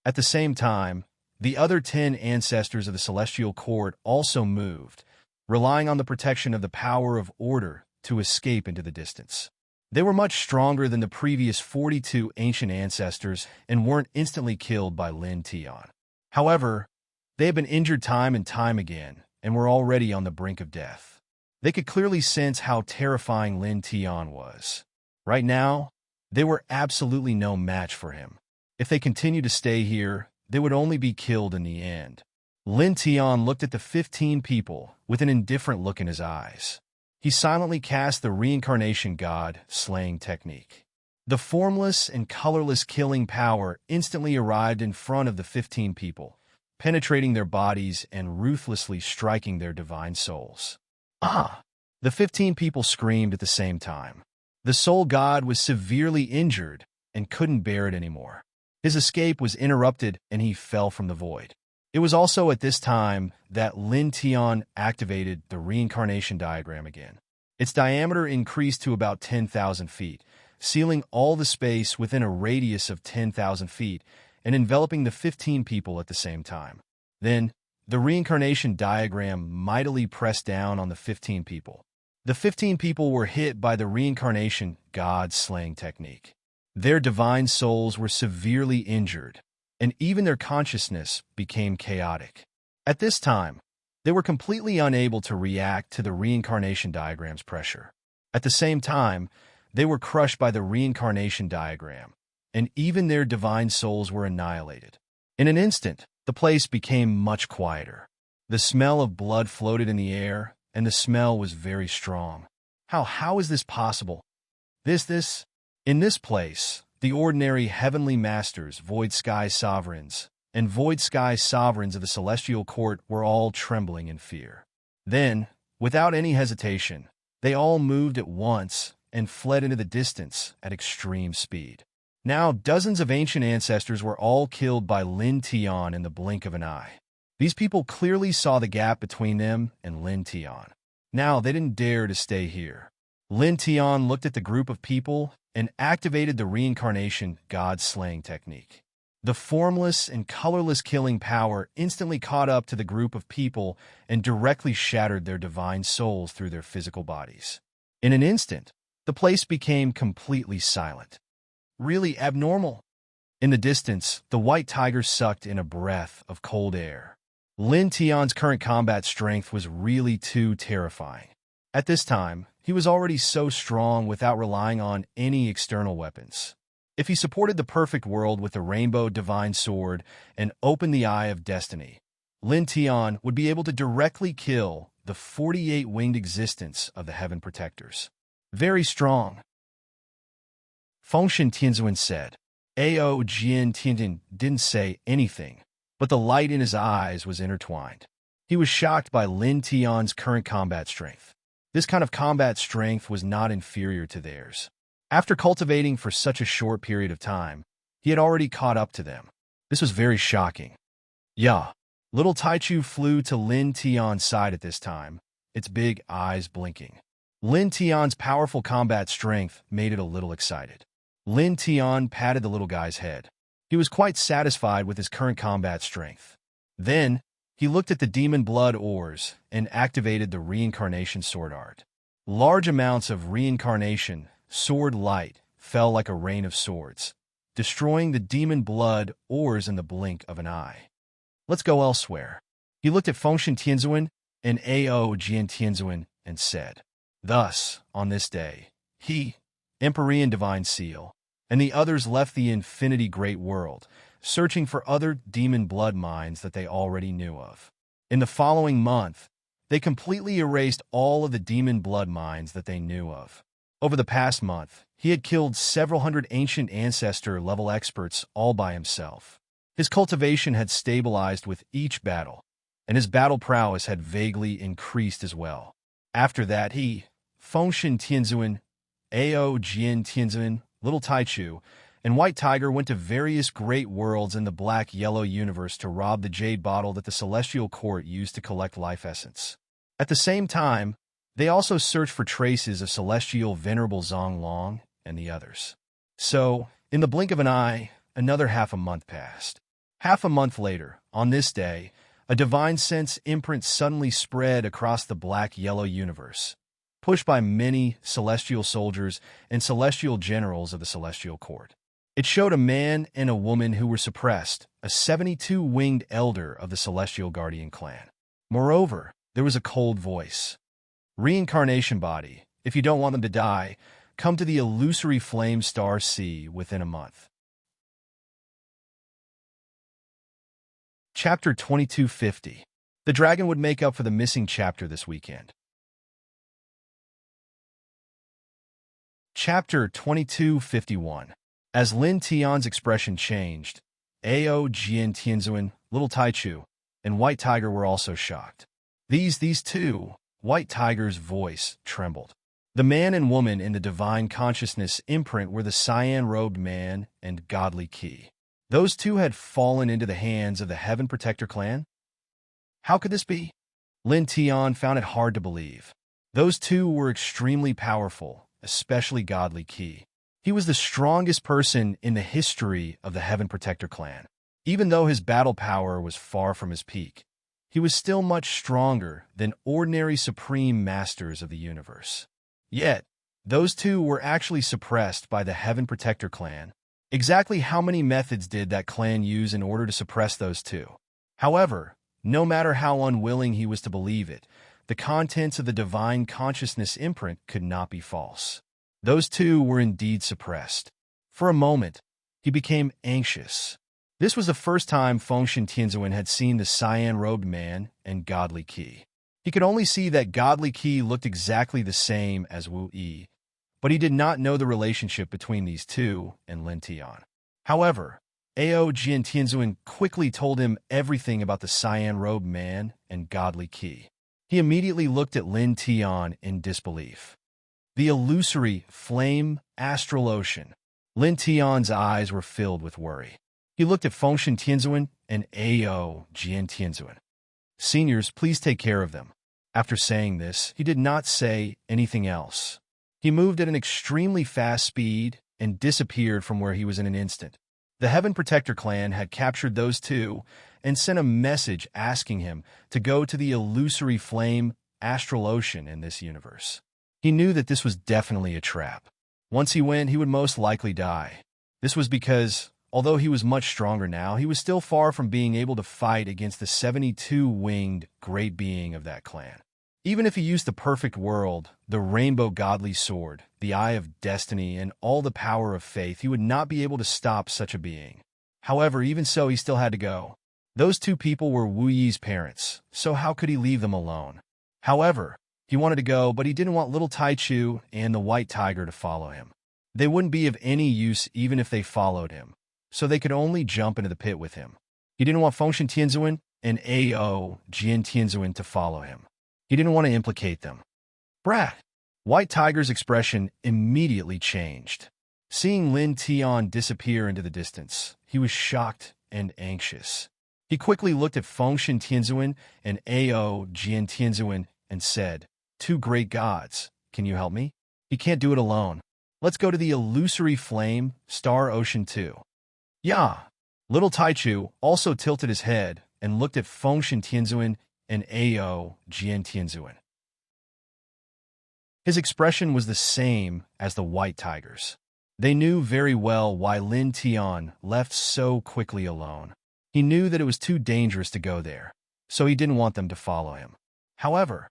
At the same time, the other 10 ancestors of the Celestial Court also moved, relying on the protection of the power of order to escape into the distance. They were much stronger than the previous 42 ancient ancestors and weren't instantly killed by Lin Tian. However, they had been injured time and time again and were already on the brink of death. They could clearly sense how terrifying Lin Tian was. Right now, they were absolutely no match for him. If they continued to stay here, they would only be killed in the end. Lin Tian looked at the 15 people with an indifferent look in his eyes. He silently cast the reincarnation god slaying technique. The formless and colorless killing power instantly arrived in front of the 15 people, penetrating their bodies and ruthlessly striking their divine souls. Ah! The 15 people screamed at the same time. The soul god was severely injured and couldn't bear it anymore. His escape was interrupted and he fell from the void. It was also at this time that Lin Tian activated the reincarnation diagram again. Its diameter increased to about 10,000 feet, sealing all the space within a radius of 10,000 feet and enveloping the 15 people at the same time. Then, the reincarnation diagram mightily pressed down on the 15 people. The 15 people were hit by the reincarnation god slaying technique. Their divine souls were severely injured, and even their consciousness became chaotic. At this time, they were completely unable to react to the reincarnation diagram's pressure. At the same time, they were crushed by the reincarnation diagram, and even their divine souls were annihilated. In an instant, the place became much quieter. The smell of blood floated in the air, and the smell was very strong. How is this possible? In this place, the ordinary heavenly masters, void sky sovereigns, and void sky sovereigns of the Celestial Court were all trembling in fear. Then, Without any hesitation, they all moved at once and fled into the distance at extreme speed. Now, dozens of ancient ancestors were all killed by Lin Tian in the blink of an eye. These people clearly saw the gap between them and Lin Tian. Now, they didn't dare to stay here. Lin Tian looked at the group of people and activated the reincarnation god-slaying technique. The formless and colorless killing power instantly caught up to the group of people and directly shattered their divine souls through their physical bodies. In an instant, the place became completely silent. Really abnormal. In the distance, the white tiger sucked in a breath of cold air. Lin Tian's current combat strength was really too terrifying. At this time, he was already so strong without relying on any external weapons. If he supported the perfect world with the rainbow divine sword and opened the eye of destiny, Lin Tian would be able to directly kill the 48 winged existence of the heaven protectors. Very strong. Fengshen Tianzuan said. Ao Jian Tianjin didn't say anything, but the light in his eyes was intertwined. He was shocked by Lin Tian's current combat strength. This kind of combat strength was not inferior to theirs. After cultivating for such a short period of time, he had already caught up to them. This was very shocking. Yeah. Little Taichu flew to Lin Tian's side at this time, its big eyes blinking. Lin Tian's powerful combat strength made it a little excited. Lin Tian patted the little guy's head. He was quite satisfied with his current combat strength. Then, he looked at the demon blood ores and activated the reincarnation sword art. Large amounts of reincarnation sword light fell like a rain of swords, destroying the demon blood ores in the blink of an eye. Let's go elsewhere. He looked at Fengshen Tianzuan and Ao Jian Tianzuan and said, Thus, on this day, he, Empyrean Divine Seal, and the others left the Infinity Great World, searching for other demon blood mines that they already knew of. In the following month, they completely erased all of the demon blood mines that they knew of. Over the past month, he had killed several hundred ancient ancestor-level experts all by himself. His cultivation had stabilized with each battle, and his battle prowess had vaguely increased as well. After that, he, Fengshen Tianzuan, Ao Jian Tianzuan, Little Taichu, and White Tiger went to various great worlds in the black-yellow universe to rob the jade bottle that the Celestial Court used to collect life essence. At the same time, they also searched for traces of Celestial Venerable Zonglong and the others. So, in the blink of an eye, another half a month passed. Half a month later, on this day, a divine sense imprint suddenly spread across the black-yellow universe, pushed by many celestial soldiers and celestial generals of the Celestial Court. It showed a man and a woman who were suppressed, a 72-winged elder of the Celestial Guardian clan. Moreover, there was a cold voice. Reincarnation body, if you don't want them to die, come to the illusory flame star sea within a month. Chapter 2250. The dragon would make up for the missing chapter this weekend. Chapter 2251. As Lin Tian's expression changed, Ao Jian Tianzuan, Little Taichu, and White Tiger were also shocked. These two, White Tiger's voice trembled. The man and woman in the divine consciousness imprint were the cyan-robed man and godly key. Those two had fallen into the hands of the Heaven Protector clan? How could this be? Lin Tian found it hard to believe. Those two were extremely powerful, especially godly key. He was the strongest person in the history of the Heaven Protector clan. Even though his battle power was far from his peak, he was still much stronger than ordinary supreme masters of the universe. Yet, those two were actually suppressed by the Heaven Protector clan. Exactly how many methods did that clan use in order to suppress those two? However, no matter how unwilling he was to believe it, the contents of the divine consciousness imprint could not be false. Those two were indeed suppressed. For a moment, he became anxious. This was the first time Fengshen Tianzuan had seen the cyan-robed man and godly key. He could only see that godly key looked exactly the same as Wu Yi, but he did not know the relationship between these two and Lin Tian. However, Ao Jian Tianzuan quickly told him everything about the cyan-robed man and godly key. He immediately looked at Lin Tian in disbelief. The illusory flame astral ocean. Lin Tian's eyes were filled with worry. He looked at Fengshen Tianzuan and Ao Jian Tianzuan. Seniors, please take care of them. After saying this, he did not say anything else. He moved at an extremely fast speed and disappeared from where he was in an instant. The Heaven Protector clan had captured those two and sent a message asking him to go to the illusory flame astral ocean in this universe. He knew that this was definitely a trap. Once he went, he would most likely die. This was because, although he was much stronger now, he was still far from being able to fight against the 72-winged great being of that clan. Even if he used the perfect world, the rainbow godly sword, the eye of destiny, and all the power of faith, he would not be able to stop such a being. However, even so, he still had to go. Those two people were Wu Yi's parents, so how could he leave them alone? However, he wanted to go, but he didn't want little Taichu and the white tiger to follow him. They wouldn't be of any use even if they followed him, so they could only jump into the pit with him. He didn't want Fengshen Tianzuan and Ao Jian Tianzuan to follow him. He didn't want to implicate them. Brat! White Tiger's expression immediately changed. Seeing Lin Tian disappear into the distance, he was shocked and anxious. He quickly looked at Fengshen Tianzuan and Ao Jian Tianzuan and said, "Two great gods, can you help me? He can't do it alone. Let's go to the illusory flame, Star Ocean 2. Yeah. Little Taichu also tilted his head and looked at Fengshen Tianzuan and Ao Jian Tianzuan. His expression was the same as the white tigers. They knew very well why Lin Tian left so quickly alone. He knew that it was too dangerous to go there, so he didn't want them to follow him. However,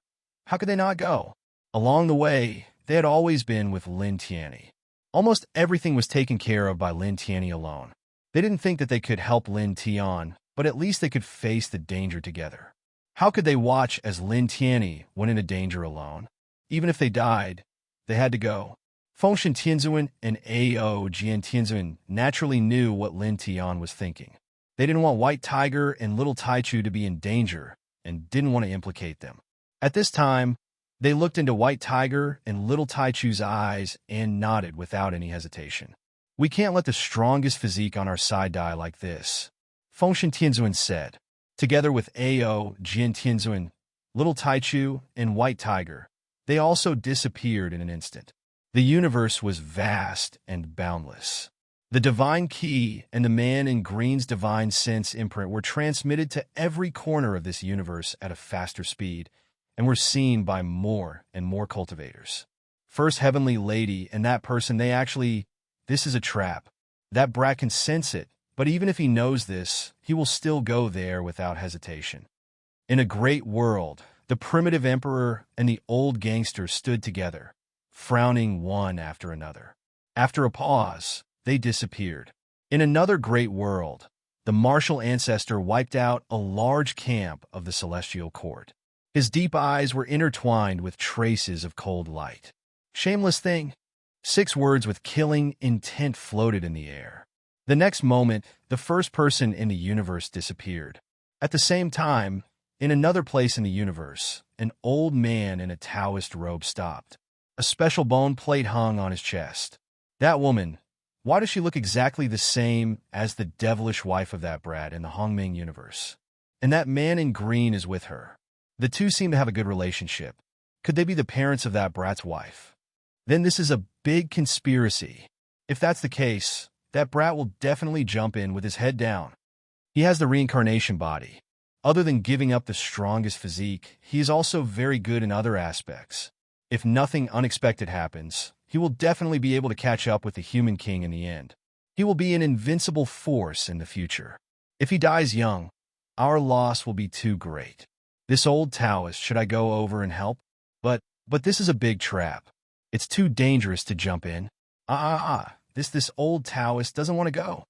how could they not go? Along the way, they had always been with Lin Tianyi. Almost everything was taken care of by Lin Tianyi alone. They didn't think that they could help Lin Tian, but at least they could face the danger together. How could they watch as Lin Tianyi went into danger alone? Even if they died, they had to go. Fengshen Tianzuan and Ao Jian Tianzuan naturally knew what Lin Tian was thinking. They didn't want White Tiger and Little Taichu to be in danger and didn't want to implicate them. At this time, they looked into White Tiger and Little Taichu's eyes and nodded without any hesitation. We can't let the strongest physique on our side die like this, Fengshen Tianzuan said. Together with Ao Jian Tianzuan, Little Taichu, and White Tiger, they also disappeared in an instant. The universe was vast and boundless. The divine key and the man in green's divine sense imprint were transmitted to every corner of this universe at a faster speed, and were seen by more and more cultivators. First Heavenly Lady and that person, this is a trap. That brat can sense it, but even if he knows this, he will still go there without hesitation. In a great world, the primitive emperor and the old gangster stood together, frowning one after another. After a pause, they disappeared. In another great world, the martial ancestor wiped out a large camp of the celestial court. His deep eyes were intertwined with traces of cold light. Shameless thing. 6 words with killing intent floated in the air. The next moment, the first person in the universe disappeared. At the same time, in another place in the universe, an old man in a Taoist robe stopped. A special bone plate hung on his chest. That woman, why does she look exactly the same as the devilish wife of that brat in the Hongming universe? And that man in green is with her. The two seem to have a good relationship. Could they be the parents of that brat's wife? Then this is a big conspiracy. If that's the case, that brat will definitely jump in with his head down. He has the reincarnation body. Other than giving up the strongest physique, he is also very good in other aspects. If nothing unexpected happens, he will definitely be able to catch up with the Human King in the end. He will be an invincible force in the future. If he dies young, our loss will be too great. This old Taoist, should I go over and help? But this is a big trap. It's too dangerous to jump in. This old Taoist doesn't want to go.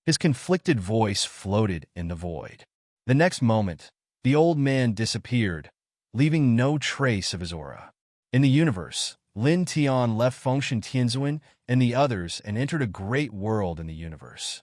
His conflicted voice floated in the void. The next moment, the old man disappeared, leaving no trace of his aura. In the universe, Lin Tian left Fengshen Tianzuan and the others and entered a great world in the universe.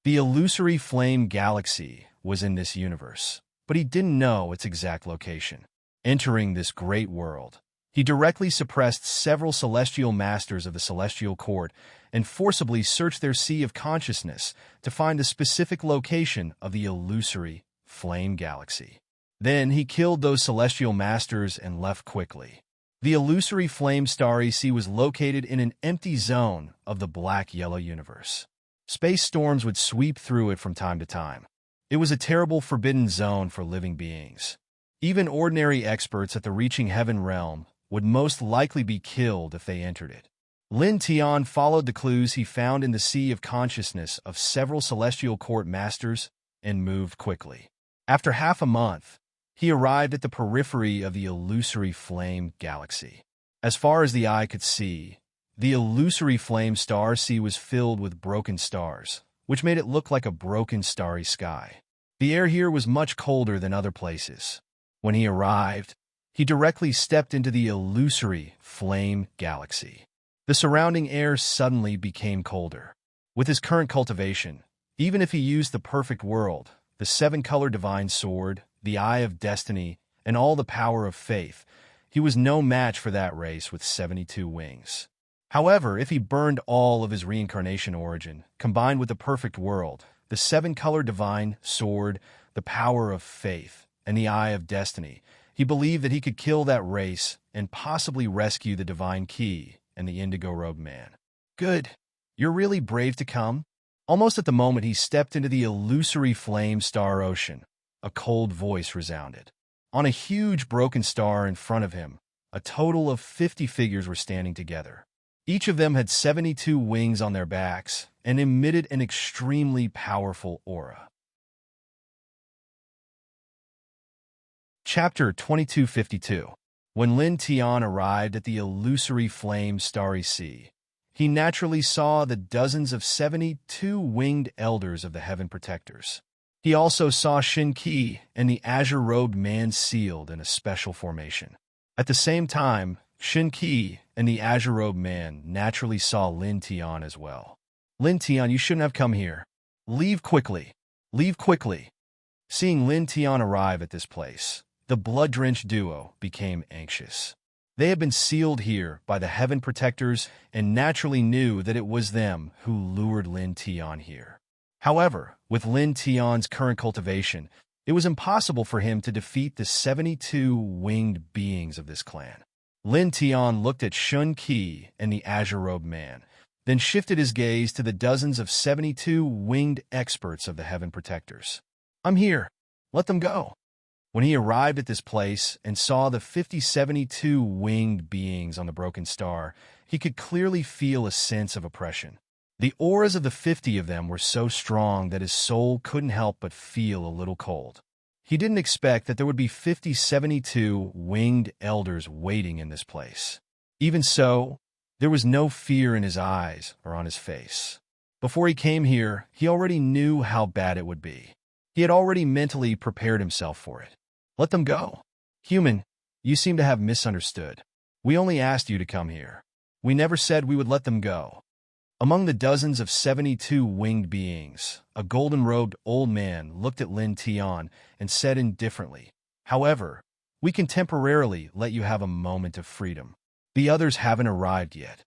The illusory flame galaxy was in this universe. but he didn't know its exact location. Entering this great world, he directly suppressed several celestial masters of the celestial court and forcibly searched their sea of consciousness to find the specific location of the illusory flame galaxy. Then he killed those celestial masters and left quickly. The illusory flame starry sea was located in an empty zone of the black-yellow universe. Space storms would sweep through it from time to time. It was a terrible forbidden zone for living beings. Even ordinary experts at the reaching heaven realm would most likely be killed if they entered it. Lin Tian followed the clues he found in the sea of consciousness of several celestial court masters and moved quickly. After half a month, he arrived at the periphery of the illusory flame galaxy. As far as the eye could see, the illusory flame star sea was filled with broken stars, which made it look like a broken starry sky. The air here was much colder than other places. When he arrived, he directly stepped into the illusory flame galaxy. The surrounding air suddenly became colder. With his current cultivation, even if he used the perfect world, the seven-color divine sword, the eye of destiny, and all the power of faith, he was no match for that race with 72 wings. However, if he burned all of his reincarnation origin, combined with the perfect world, the seven-color divine sword, the power of faith, and the eye of destiny, he believed that he could kill that race and possibly rescue the divine key and the indigo-robed man. Good. You're really brave to come? Almost at the moment he stepped into the illusory flame star ocean, a cold voice resounded. On a huge broken star in front of him, a total of 50 figures were standing together. Each of them had 72 wings on their backs and emitted an extremely powerful aura. Chapter 2252. When Lin Tian arrived at the illusory flame starry sea, he naturally saw the dozens of 72 winged elders of the heaven protectors. He also saw Shin Qi and the azure-robed man sealed in a special formation. At the same time, Shin Qi and the azure-robed man naturally saw Lin Tian as well. Lin Tian, you shouldn't have come here. Leave quickly. Leave quickly. Seeing Lin Tian arrive at this place, the blood-drenched duo became anxious. They had been sealed here by the heaven protectors and naturally knew that it was them who lured Lin Tian here. However, with Lin Tian's current cultivation, it was impossible for him to defeat the 72 winged beings of this clan. Lin Tian looked at Shun Qi and the azure-robed man, then shifted his gaze to the dozens of 72 winged experts of the heaven protectors. I'm here. Let them go. When he arrived at this place and saw the 72 winged beings on the broken star, he could clearly feel a sense of oppression. The auras of the 50 of them were so strong that his soul couldn't help but feel a little cold. He didn't expect that there would be 72 winged elders waiting in this place. Even so, there was no fear in his eyes or on his face. Before he came here, he already knew how bad it would be. He had already mentally prepared himself for it. Let them go. Human, you seem to have misunderstood. We only asked you to come here. We never said we would let them go. Among the dozens of 72 winged beings, a golden-robed old man looked at Lin Tian and said indifferently, "However, we can temporarily let you have a moment of freedom. The others haven't arrived yet."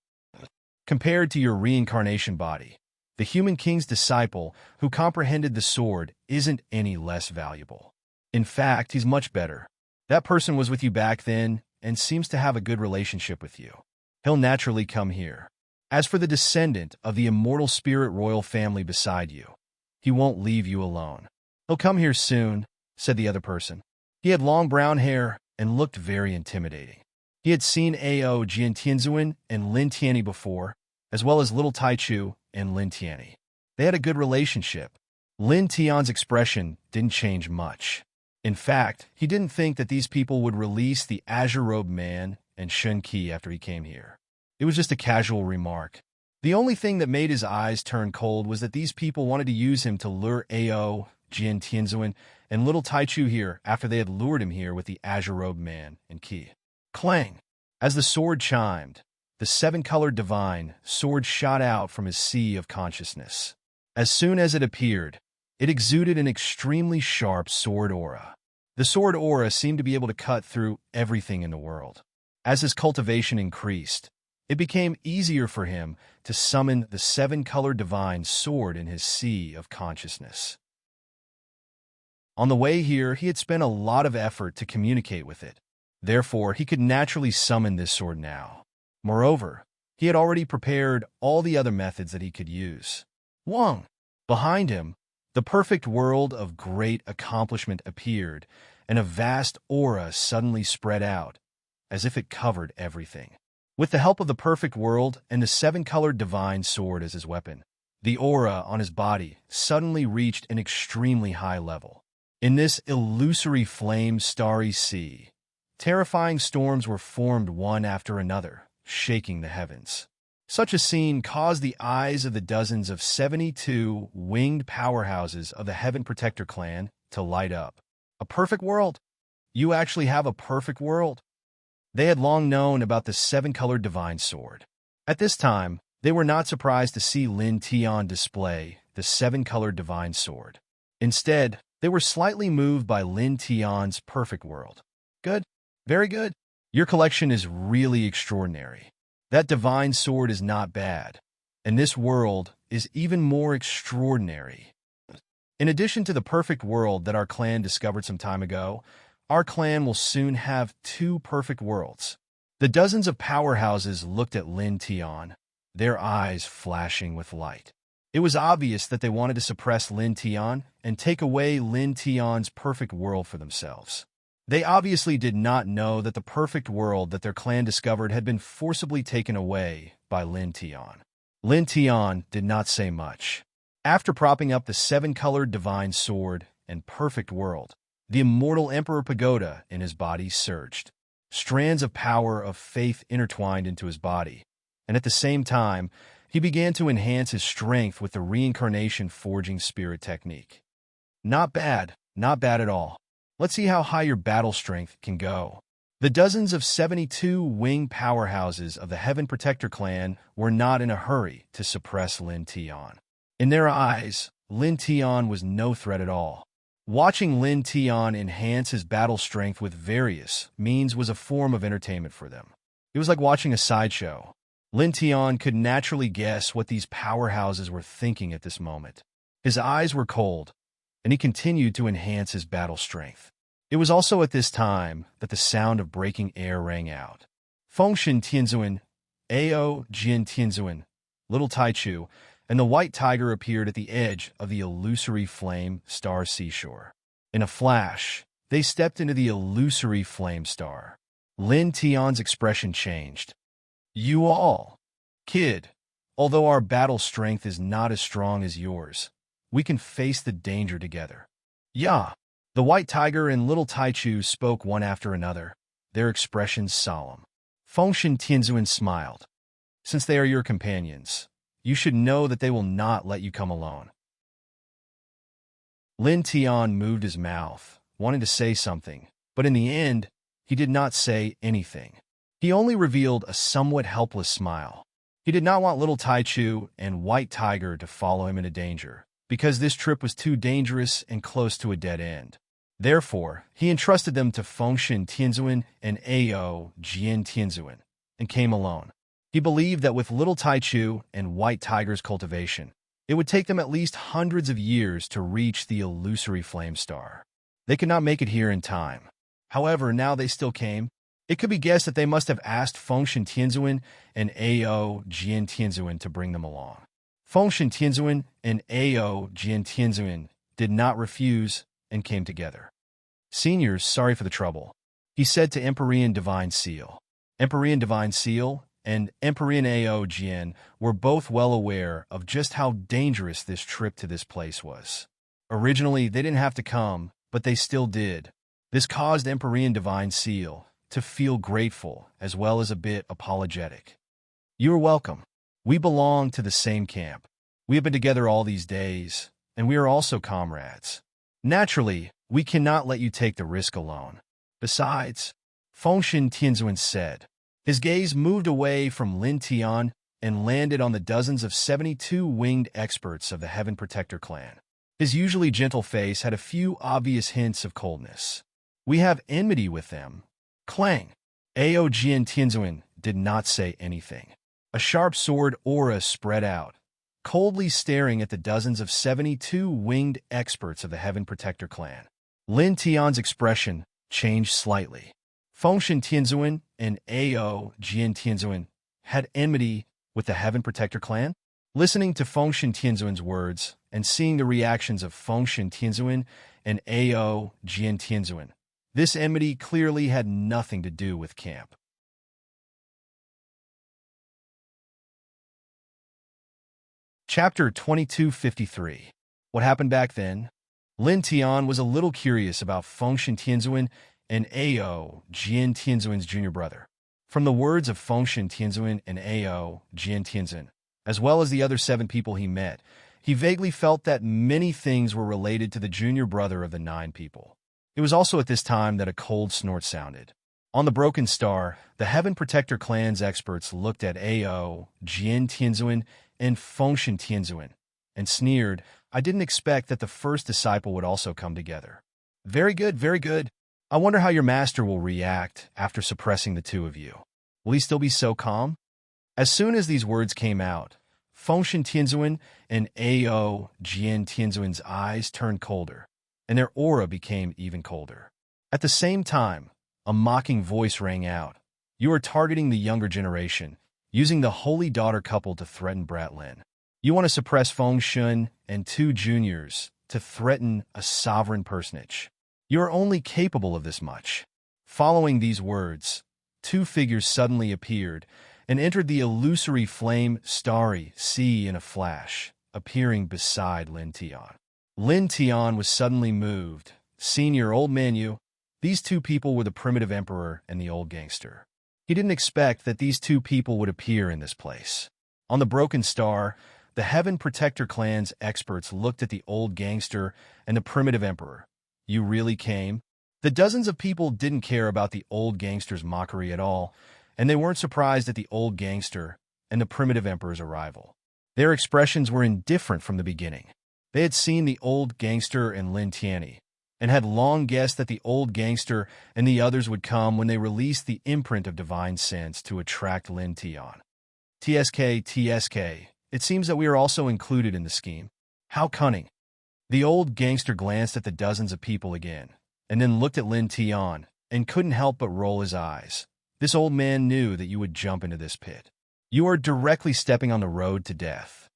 Compared to your reincarnation body, the human king's disciple who comprehended the sword isn't any less valuable. In fact, he's much better. That person was with you back then and seems to have a good relationship with you. He'll naturally come here. As for the descendant of the immortal spirit royal family beside you, he won't leave you alone. He'll come here soon, said the other person. He had long brown hair and looked very intimidating. He had seen Ao Jiantianzuan and Lin Tianyi before, as well as little Taichu and Lin Tianyi. They had a good relationship. Lin Tian's expression didn't change much. In fact, he didn't think that these people would release the azure-robed man and Shun Qi after he came here. It was just a casual remark. The only thing that made his eyes turn cold was that these people wanted to use him to lure Ao, Jin Tianzuan, and little Taichu here after they had lured him here with the azure-robed man and Qi. Clang! As the sword chimed, the seven-colored divine sword shot out from his sea of consciousness. As soon as it appeared, it exuded an extremely sharp sword aura. The sword aura seemed to be able to cut through everything in the world. As his cultivation increased, it became easier for him to summon the seven-colored divine sword in his sea of consciousness. On the way here, he had spent a lot of effort to communicate with it. Therefore, he could naturally summon this sword now. Moreover, he had already prepared all the other methods that he could use. Wang! Behind him, the perfect world of great accomplishment appeared, and a vast aura suddenly spread out, as if it covered everything. With the help of the perfect world and the seven-colored divine sword as his weapon, the aura on his body suddenly reached an extremely high level. In this illusory flame-starry sea, terrifying storms were formed one after another, shaking the heavens. Such a scene caused the eyes of the dozens of 72 winged powerhouses of the Heaven Protector clan to light up. A perfect world? You actually have a perfect world? They had long known about the seven-colored divine sword. At this time, they were not surprised to see Lin Tian display the seven-colored divine sword. Instead, they were slightly moved by Lin Tian's perfect world. Good. Very good. Your collection is really extraordinary. That divine sword is not bad, and this world is even more extraordinary. In addition to the perfect world that our clan discovered some time ago, our clan will soon have two perfect worlds. The dozens of powerhouses looked at Lin Tian, their eyes flashing with light. It was obvious that they wanted to suppress Lin Tian and take away Lin Tian's perfect world for themselves. They obviously did not know that the perfect world that their clan discovered had been forcibly taken away by Lin Tian. Lin Tian did not say much. After propping up the seven-colored divine sword and perfect world, the immortal Emperor Pagoda in his body surged. Strands of power of faith intertwined into his body, and at the same time, he began to enhance his strength with the reincarnation forging spirit technique. Not bad at all. Let's see how high your battle strength can go. The dozens of 72 winged powerhouses of the Heaven Protector clan were not in a hurry to suppress Lin Tian. In their eyes, Lin Tian was no threat at all. Watching Lin Tian enhance his battle strength with various means was a form of entertainment for them. It was like watching a sideshow. Lin Tian could naturally guess what these powerhouses were thinking at this moment. His eyes were cold, and he continued to enhance his battle strength. It was also at this time that the sound of breaking air rang out. Fengshen Tianzuan, Ao Jian Tianzuan, Little Taichu, and the white tiger appeared at the edge of the illusory flame star seashore. In a flash, they stepped into the illusory flame star. Lin Tian's expression changed. You all, kid, although our battle strength is not as strong as yours, we can face the danger together. Yeah, the white tiger and little Taichu spoke one after another, their expressions solemn. Fengshen Tianzuan smiled. Since they are your companions, you should know that they will not let you come alone. Lin Tian moved his mouth, wanting to say something, but in the end, he did not say anything. He only revealed a somewhat helpless smile. He did not want little Taichu and White Tiger to follow him into danger, because this trip was too dangerous and close to a dead end. Therefore, he entrusted them to Fengshen Tianzuan and Ao Jian Tianzuan, and came alone. He believed that with little Taichu and White Tiger's cultivation, it would take them at least hundreds of years to reach the illusory flame star. They could not make it here in time. However, now they still came. It could be guessed that they must have asked Fengshen Tianzuan and Ao Jian Tianzuan to bring them along. Fengshen Tianzuan and Ao Jian Tianzuan did not refuse and came together. Seniors, sorry for the trouble, he said to Empyrean Divine Seal. Empyrean Divine Seal and Empyrean Ao Jian were both well aware of just how dangerous this trip to this place was. Originally, they didn't have to come, but they still did. This caused Empyrean Divine Seal to feel grateful as well as a bit apologetic. You are welcome. We belong to the same camp. We have been together all these days, and we are also comrades. Naturally, we cannot let you take the risk alone. Besides, Fengshen Tianzuan said. His gaze moved away from Lin Tian and landed on the dozens of 72 winged experts of the Heaven Protector clan. His usually gentle face had a few obvious hints of coldness. We have enmity with them. Clang. Ao Jian Tianzuan did not say anything. A sharp sword aura spread out, coldly staring at the dozens of 72 winged experts of the Heaven Protector clan. Lin Tian's expression changed slightly. Fengshen Tianzuan and Ao Jian Tianzuan had enmity with the Heaven Protector clan? Listening to Fengshen Tianzuan's words and seeing the reactions of Fengshen Tianzuan and Ao Jian Tianzuan, this enmity clearly had nothing to do with camp. Chapter 2253. What happened back then? Lin Tian was a little curious about Fengshen Tianzuan and Ao Jian Tianzuan's junior brother. From the words of Fengshen Tianzuan and Ao Jian Tianzuan, as well as the other 7 people he met, he vaguely felt that many things were related to the junior brother of the 9 people. It was also at this time that a cold snort sounded. On the Broken Star, the Heaven Protector clan's experts looked at Ao Jian Tianzuan and Fengshen Tianzuan and sneered. I didn't expect that the first disciple would also come together. Very good, very good. I wonder how your master will react after suppressing the 2 of you. Will he still be so calm? As soon as these words came out, Fengshen Tianzuan and Ao Jian Tianzuan's eyes turned colder, and their aura became even colder. At the same time, a mocking voice rang out. You are targeting the younger generation, using the holy daughter couple to threaten Bratlin. You want to suppress Fengshen and 2 juniors to threaten a sovereign personage. You are only capable of this much. Following these words, 2 figures suddenly appeared and entered the illusory flame starry sea in a flash, appearing beside Lin Tian. Lin Tian was suddenly moved. Senior old man, these 2 people were the primitive emperor and the old gangster. He didn't expect that these 2 people would appear in this place. On the Broken Star, the Heaven Protector clan's experts looked at the old gangster and the primitive emperor. You really came? The dozens of people didn't care about the old gangster's mockery at all, and they weren't surprised at the old gangster and the primitive emperor's arrival. Their expressions were indifferent from the beginning. They had seen the old gangster and Lin Tian, and had long guessed that the old gangster and the others would come when they released the imprint of divine sense to attract Lin Tian. TSK, it seems that we are also included in the scheme. How cunning. The old gangster glanced at the dozens of people again, and then looked at Lin Tian, and couldn't help but roll his eyes. This old man knew that you would jump into this pit. You are directly stepping on the road to death.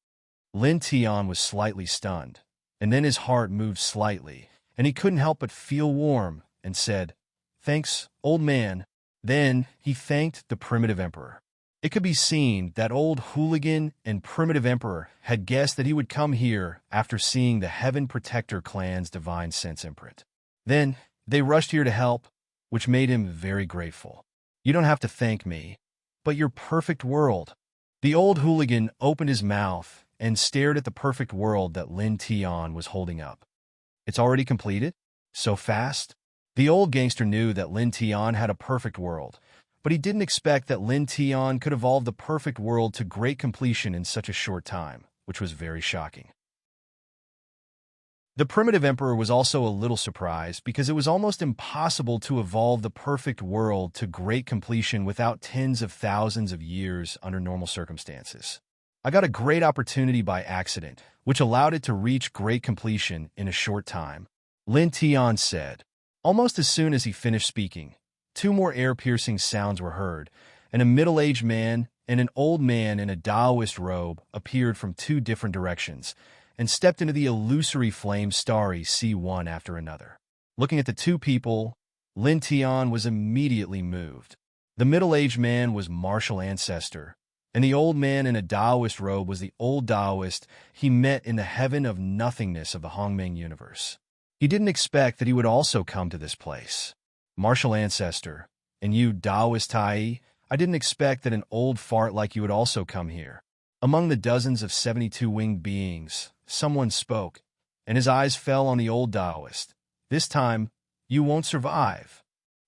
Lin Tian was slightly stunned, and then his heart moved slightly, and he couldn't help but feel warm, and said, Thanks, old man. Then he thanked the primitive emperor. It could be seen that old hooligan and primitive emperor had guessed that he would come here after seeing the Heaven Protector clan's divine sense imprint. Then they rushed here to help, which made him very grateful. You don't have to thank me, but your perfect world. The old hooligan opened his mouth and stared at the perfect world that Lin Tian was holding up. It's already completed? So fast? The old gangster knew that Lin Tian had a perfect world, but he didn't expect that Lin Tian could evolve the perfect world to great completion in such a short time, which was very shocking. The primitive emperor was also a little surprised because it was almost impossible to evolve the perfect world to great completion without tens of thousands of years under normal circumstances. I got a great opportunity by accident, which allowed it to reach great completion in a short time, Lin Tian said. Almost as soon as he finished speaking, 2 more ear-piercing sounds were heard, and a middle-aged man and an old man in a Taoist robe appeared from 2 different directions and stepped into the illusory flame starry sea one after another. Looking at the 2 people, Lin Tian was immediately moved. The middle-aged man was martial ancestor, and the old man in a Taoist robe was the old Taoist he met in the heaven of nothingness of the Hongmeng universe. He didn't expect that he would also come to this place. Martial ancestor, and you Taoist Tai, I didn't expect that an old fart like you would also come here. Among the dozens of 72 winged beings, someone spoke, and his eyes fell on the old Taoist. This time, you won't survive.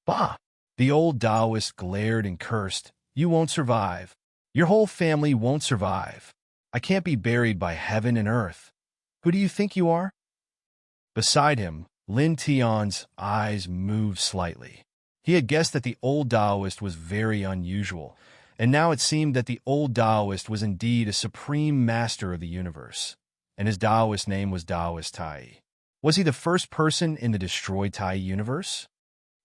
Bah! The old Taoist glared and cursed. You won't survive. Your whole family won't survive. I can't be buried by heaven and earth. Who do you think you are? Beside him, Lin Tian's eyes moved slightly. He had guessed that the old Taoist was very unusual, and now it seemed that the old Taoist was indeed a supreme master of the universe, and his Taoist name was Taoist Tai. Was he the first person in the destroyed Tai universe?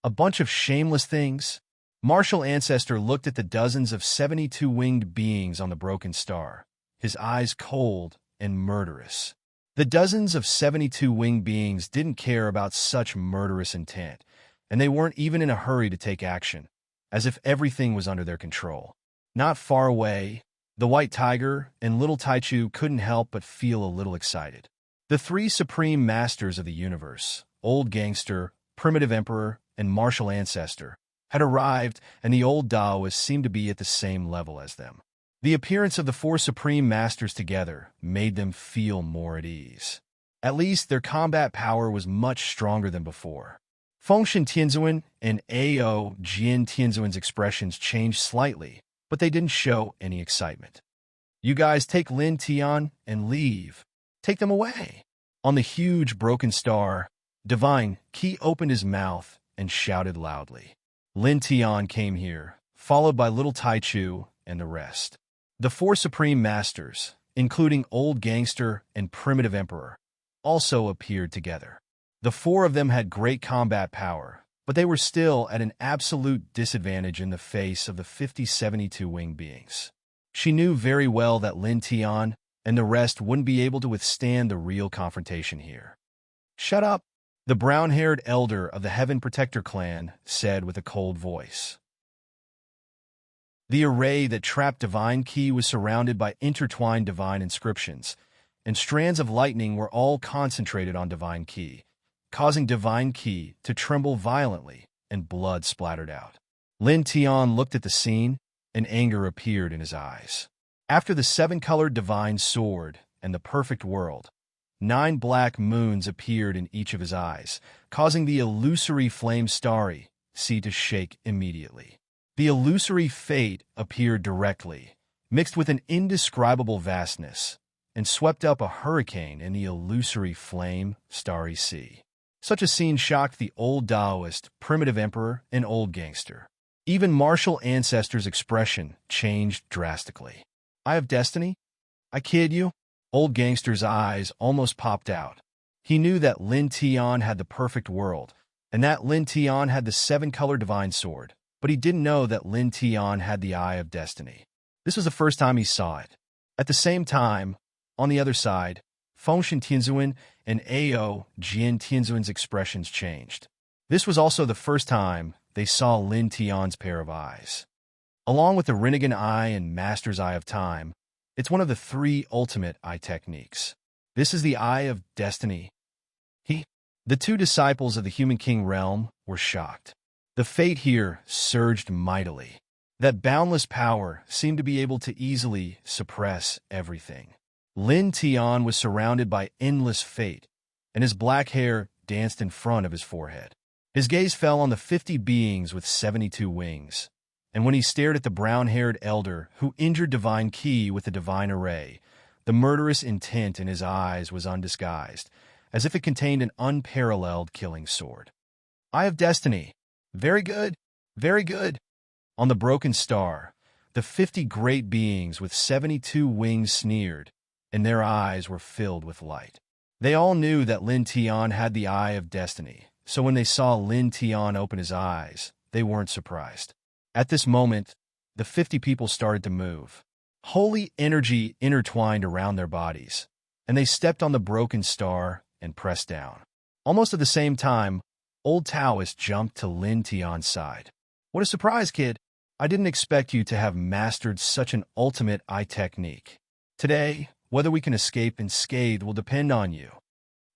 A bunch of shameless things? Martial Ancestor looked at the dozens of 72 winged beings on the broken star, his eyes cold and murderous. The dozens of 72 winged beings didn't care about such murderous intent, and they weren't even in a hurry to take action, as if everything was under their control. Not far away, the White Tiger and Little Taichu couldn't help but feel a little excited. The three supreme masters of the universe, Old Gangster, Primitive Emperor, and Martial Ancestor, had arrived, and the old Taoists seemed to be at the same level as them. The appearance of the four supreme masters together made them feel more at ease. At least their combat power was much stronger than before. Fengshen Tianzuan and Ao Jian Tianzuan's expressions changed slightly, but they didn't show any excitement. You guys take Lin Tian and leave. Take them away. On the huge broken star, Divine Qi opened his mouth and shouted loudly. Lin Tian came here, followed by Little Taichu and the rest. The four supreme masters, including Old Gangster and Primitive Emperor, also appeared together. The four of them had great combat power, but they were still at an absolute disadvantage in the face of the 72 winged beings. She knew very well that Lin Tian and the rest wouldn't be able to withstand the real confrontation here. Shut up, the brown-haired elder of the Heaven Protector clan said with a cold voice. The array that trapped Divine Qi was surrounded by intertwined divine inscriptions, and strands of lightning were all concentrated on Divine Qi, causing Divine Qi to tremble violently, and blood splattered out. Lin Tian looked at the scene, and anger appeared in his eyes. After the seven-colored divine sword and the perfect world, 9 black moons appeared in each of his eyes, causing the illusory flame starry sea to shake immediately. The illusory fate appeared directly, mixed with an indescribable vastness, and swept up a hurricane in the illusory flame starry sea. Such a scene shocked the old Taoist, Primitive Emperor, and Old Gangster. Even Martial Ancestor's expression changed drastically. I have destiny? I kid you? Old Gangster's eyes almost popped out. He knew that Lin Tian had the perfect world, and that Lin Tian had the 7-color divine sword, but he didn't know that Lin Tian had the Eye of Destiny. This was the first time he saw it. At the same time, on the other side, Fengshen Tianzuan and Ao Jian Tianzuan's expressions changed. This was also the first time they saw Lin Tian's pair of eyes. Along with the Rinnegan Eye and Master's Eye of Time, it's one of the 3 ultimate eye techniques. This is the Eye of Destiny. The 2 disciples of the Human King realm were shocked. The fate here surged mightily. That boundless power seemed to be able to easily suppress everything. Lin Tian was surrounded by endless fate, and his black hair danced in front of his forehead. His gaze fell on the 50 beings with 72 wings, and when he stared at the brown-haired elder who injured Divine Qi with the divine array, the murderous intent in his eyes was undisguised, as if it contained an unparalleled killing sword. Eye of Destiny. Very good, very good. On the broken star, the 50 great beings with 72 wings sneered, and their eyes were filled with light. They all knew that Lin Tian had the Eye of Destiny, so when they saw Lin Tian open his eyes, they weren't surprised. At this moment, the 50 people started to move. Holy energy intertwined around their bodies, and they stepped on the broken star and pressed down. Almost at the same time, Old Taoist jumped to Lin Tian's side. What a surprise, kid! I didn't expect you to have mastered such an ultimate eye technique. Today, whether we can escape unscathed will depend on you.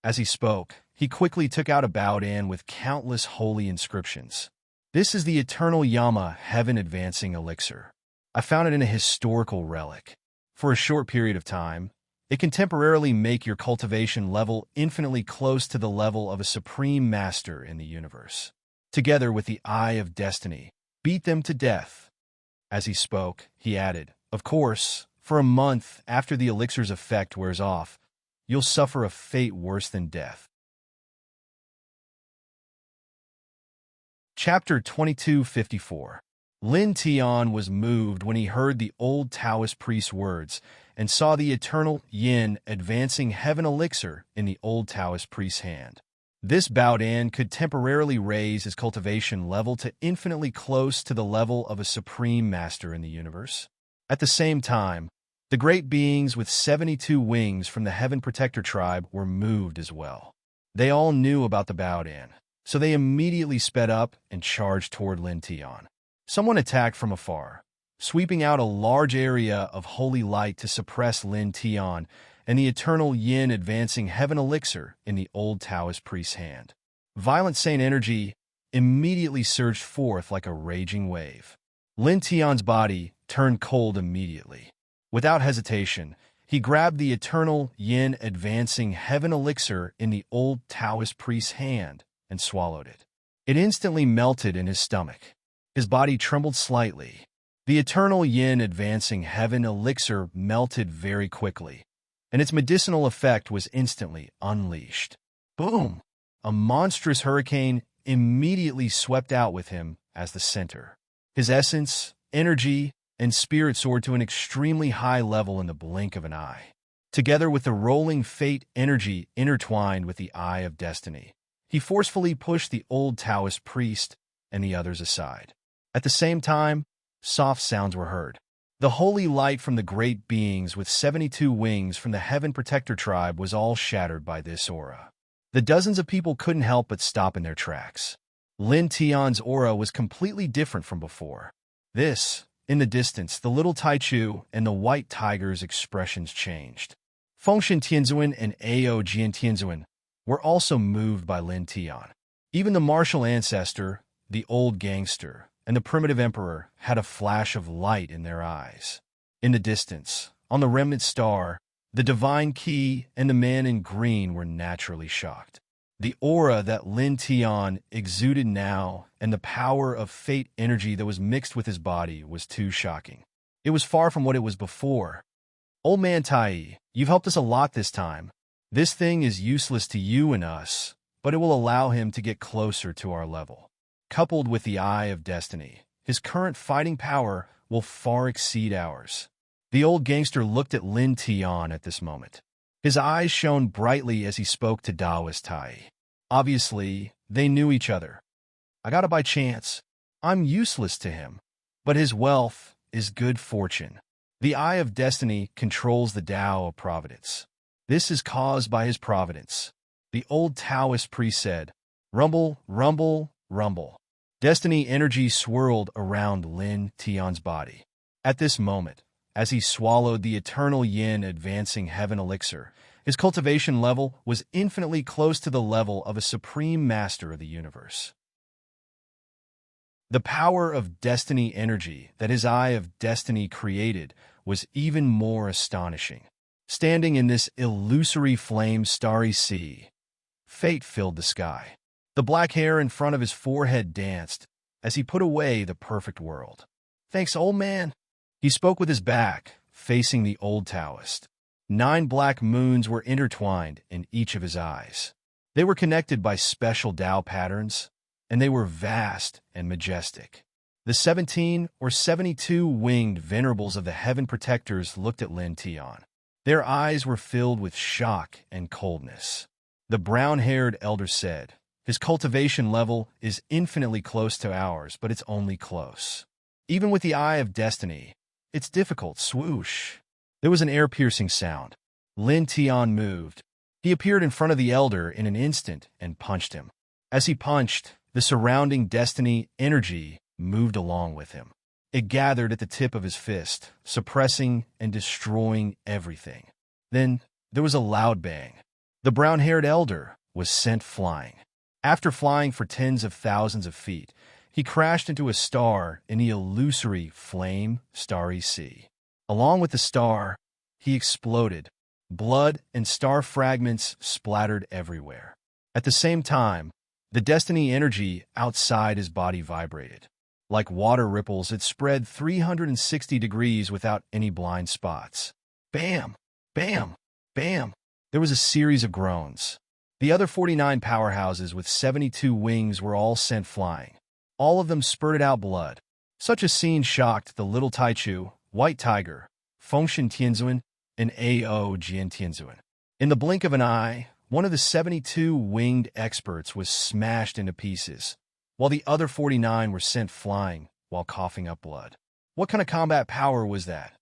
As he spoke, he quickly took out a baodan with countless holy inscriptions. This is the Eternal Yama Heaven Advancing Elixir. I found it in a historical relic. For a short period of time, it can temporarily make your cultivation level infinitely close to the level of a supreme master in the universe. Together with the Eye of Destiny, beat them to death. As he spoke, he added, of course, for a month after the elixir's effect wears off, you'll suffer a fate worse than death. Chapter 2254. Lin Tian was moved when he heard the old Taoist priest's words and saw the eternal yin advancing heaven elixir in the old Taoist priest's hand. This Baodan could temporarily raise his cultivation level to infinitely close to the level of a supreme master in the universe. At the same time, the great beings with 72 wings from the Heaven Protector tribe were moved as well. They all knew about the Baodan, so they immediately sped up and charged toward Lin Tian. Someone attacked from afar, sweeping out a large area of holy light to suppress Lin Tian and the eternal yin advancing heaven elixir in the old Taoist priest's hand. Violent saint energy immediately surged forth like a raging wave. Lin Tian's body turned cold immediately. Without hesitation, he grabbed the eternal yin advancing heaven elixir in the old Taoist priest's hand and swallowed it. It instantly melted in his stomach. His body trembled slightly. The eternal yin advancing heaven elixir melted very quickly, and its medicinal effect was instantly unleashed. Boom! A monstrous hurricane immediately swept out with him as the center. His essence, energy, and spirit soared to an extremely high level in the blink of an eye. Together with the rolling fate energy intertwined with the eye of destiny, he forcefully pushed the old Taoist priest and the others aside. At the same time, soft sounds were heard. The holy light from the great beings with 72 wings from the Heaven Protector tribe was all shattered by this aura. The dozens of people couldn't help but stop in their tracks. Lin Tian's aura was completely different from before. In the distance, the little Taichu and the white tiger's expressions changed. Fengshen Tianzuan and Ao Jian Tianzuan were also moved by Lin Tian. Even the martial ancestor, the old gangster, and the primitive emperor had a flash of light in their eyes. In the distance, on the remnant star, the divine key and the man in green were naturally shocked. The aura that Lin Tian exuded now and the power of fate energy that was mixed with his body was too shocking. It was far from what it was before. Old man Tai, you've helped us a lot this time. This thing is useless to you and us, but it will allow him to get closer to our level. Coupled with the eye of destiny, his current fighting power will far exceed ours. The old gangster looked at Lin Tian at this moment. His eyes shone brightly as he spoke to Taoist Tai. Obviously, they knew each other. I got it by chance. I'm useless to him, but his wealth is good fortune. The eye of destiny controls the Tao of providence. This is caused by his providence. The old Taoist priest said, "Rumble, rumble, rumble." Destiny energy swirled around Lin Tian's body. At this moment, as he swallowed the eternal yin advancing heaven elixir, his cultivation level was infinitely close to the level of a supreme master of the universe. The power of destiny energy that his eye of destiny created was even more astonishing. Standing in this illusory flame starry sea, fate filled the sky. The black hair in front of his forehead danced as he put away the perfect world. "Thanks, old man." He spoke with his back, facing the old Taoist. 9 black moons were intertwined in each of his eyes. They were connected by special Tao patterns, and they were vast and majestic. The 17 or 72 winged venerables of the Heaven Protectors looked at Lin Tian. Their eyes were filled with shock and coldness. The brown-haired elder said, "His cultivation level is infinitely close to ours, but it's only close. Even with the eye of destiny, it's difficult." Swoosh. There was an air-piercing sound. Lin Tian moved. He appeared in front of the elder in an instant and punched him. As he punched, the surrounding destiny energy moved along with him. It gathered at the tip of his fist, suppressing and destroying everything. Then there was a loud bang. The brown-haired elder was sent flying. After flying for tens of thousands of feet, he crashed into a star in the illusory flame starry sea. Along with the star, he exploded. Blood and star fragments splattered everywhere. At the same time, the destiny energy outside his body vibrated. Like water ripples, it spread 360 degrees without any blind spots. Bam! Bam! Bam! There was a series of groans. The other 49 powerhouses with 72 wings were all sent flying. All of them spurted out blood. Such a scene shocked the little Taichu, White Tiger, Fengshen Tianzuan, and Ao Jian Tianzuan. In the blink of an eye, one of the 72 winged experts was smashed into pieces, while the other 49 were sent flying while coughing up blood. What kind of combat power was that?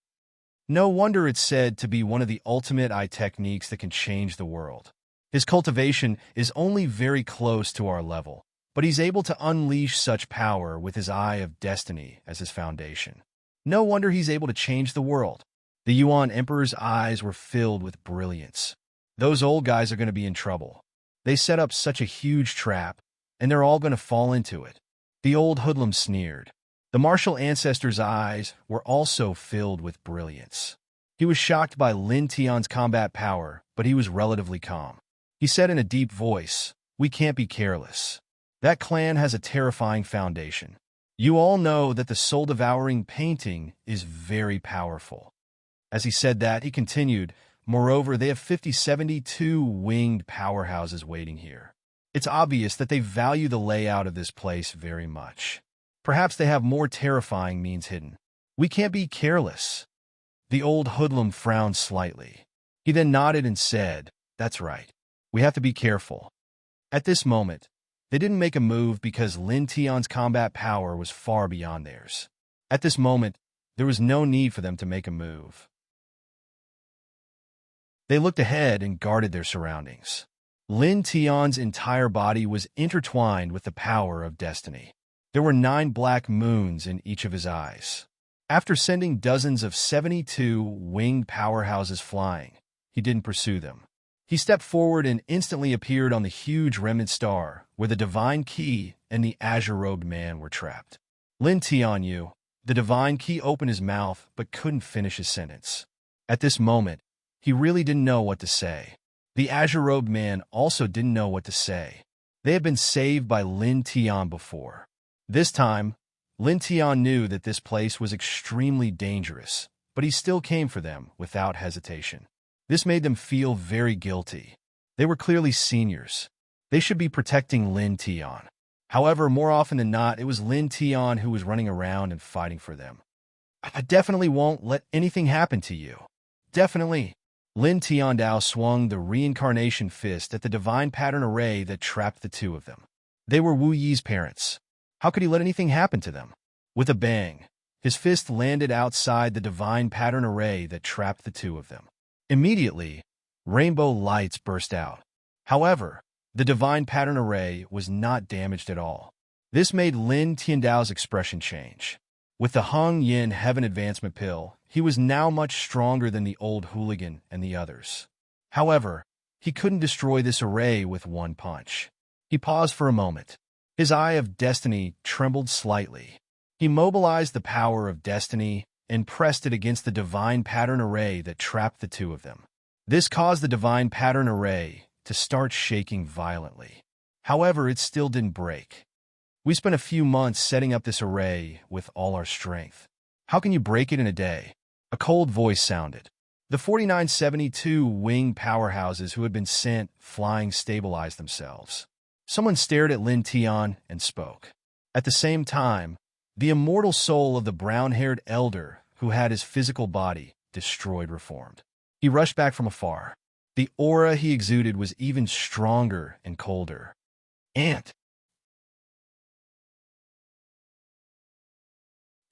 No wonder it's said to be one of the ultimate eye techniques that can change the world. His cultivation is only very close to our level, but he's able to unleash such power with his Eye of Destiny as his foundation. No wonder he's able to change the world. The Yuan Emperor's eyes were filled with brilliance. Those old guys are going to be in trouble. They set up such a huge trap, and they're all going to fall into it. The old hoodlum sneered. The martial ancestor's eyes were also filled with brilliance. He was shocked by Lin Tian's combat power, but he was relatively calm. He said in a deep voice, "We can't be careless. That clan has a terrifying foundation. You all know that the soul-devouring painting is very powerful." As he said that, he continued, "Moreover, they have 72 winged powerhouses waiting here. It's obvious that they value the layout of this place very much. Perhaps they have more terrifying means hidden. We can't be careless." The old hoodlum frowned slightly. He then nodded and said, "That's right. We have to be careful." At this moment, they didn't make a move because Lin Tian's combat power was far beyond theirs. At this moment, there was no need for them to make a move. They looked ahead and guarded their surroundings. Lin Tian's entire body was intertwined with the power of destiny. There were 9 black moons in each of his eyes. After sending dozens of 72 winged powerhouses flying, he didn't pursue them. He stepped forward and instantly appeared on the huge remnant star, where the divine key and the azure-robed man were trapped. Lin Tianyu, the divine key, opened his mouth but couldn't finish his sentence. At this moment, he really didn't know what to say. The azure-robed man also didn't know what to say. They had been saved by Lin Tian before. This time, Lin Tian knew that this place was extremely dangerous, but he still came for them without hesitation. This made them feel very guilty. They were clearly seniors. They should be protecting Lin Tian. However, more often than not, it was Lin Tian who was running around and fighting for them. "I definitely won't let anything happen to you. Definitely." Lin Tiandao swung the reincarnation fist at the divine pattern array that trapped the two of them. They were Wu Yi's parents. How could he let anything happen to them? With a bang, his fist landed outside the divine pattern array that trapped the two of them. Immediately, rainbow lights burst out. However, the divine pattern array was not damaged at all. This made Lin Tiandao's expression change. With the Hung Yin Heaven Advancement Pill, he was now much stronger than the old hooligan and the others. However, he couldn't destroy this array with one punch. He paused for a moment. His Eye of Destiny trembled slightly. He mobilized the power of destiny and pressed it against the divine pattern array that trapped the two of them. This caused the divine pattern array to start shaking violently. However, it still didn't break. "We spent a few months setting up this array with all our strength. How can you break it in a day?" A cold voice sounded. The 4972 winged powerhouses who had been sent flying stabilized themselves. Someone stared at Lin Tian and spoke. At the same time, the immortal soul of the brown-haired elder who had his physical body destroyed reformed. He rushed back from afar. The aura he exuded was even stronger and colder. Ant.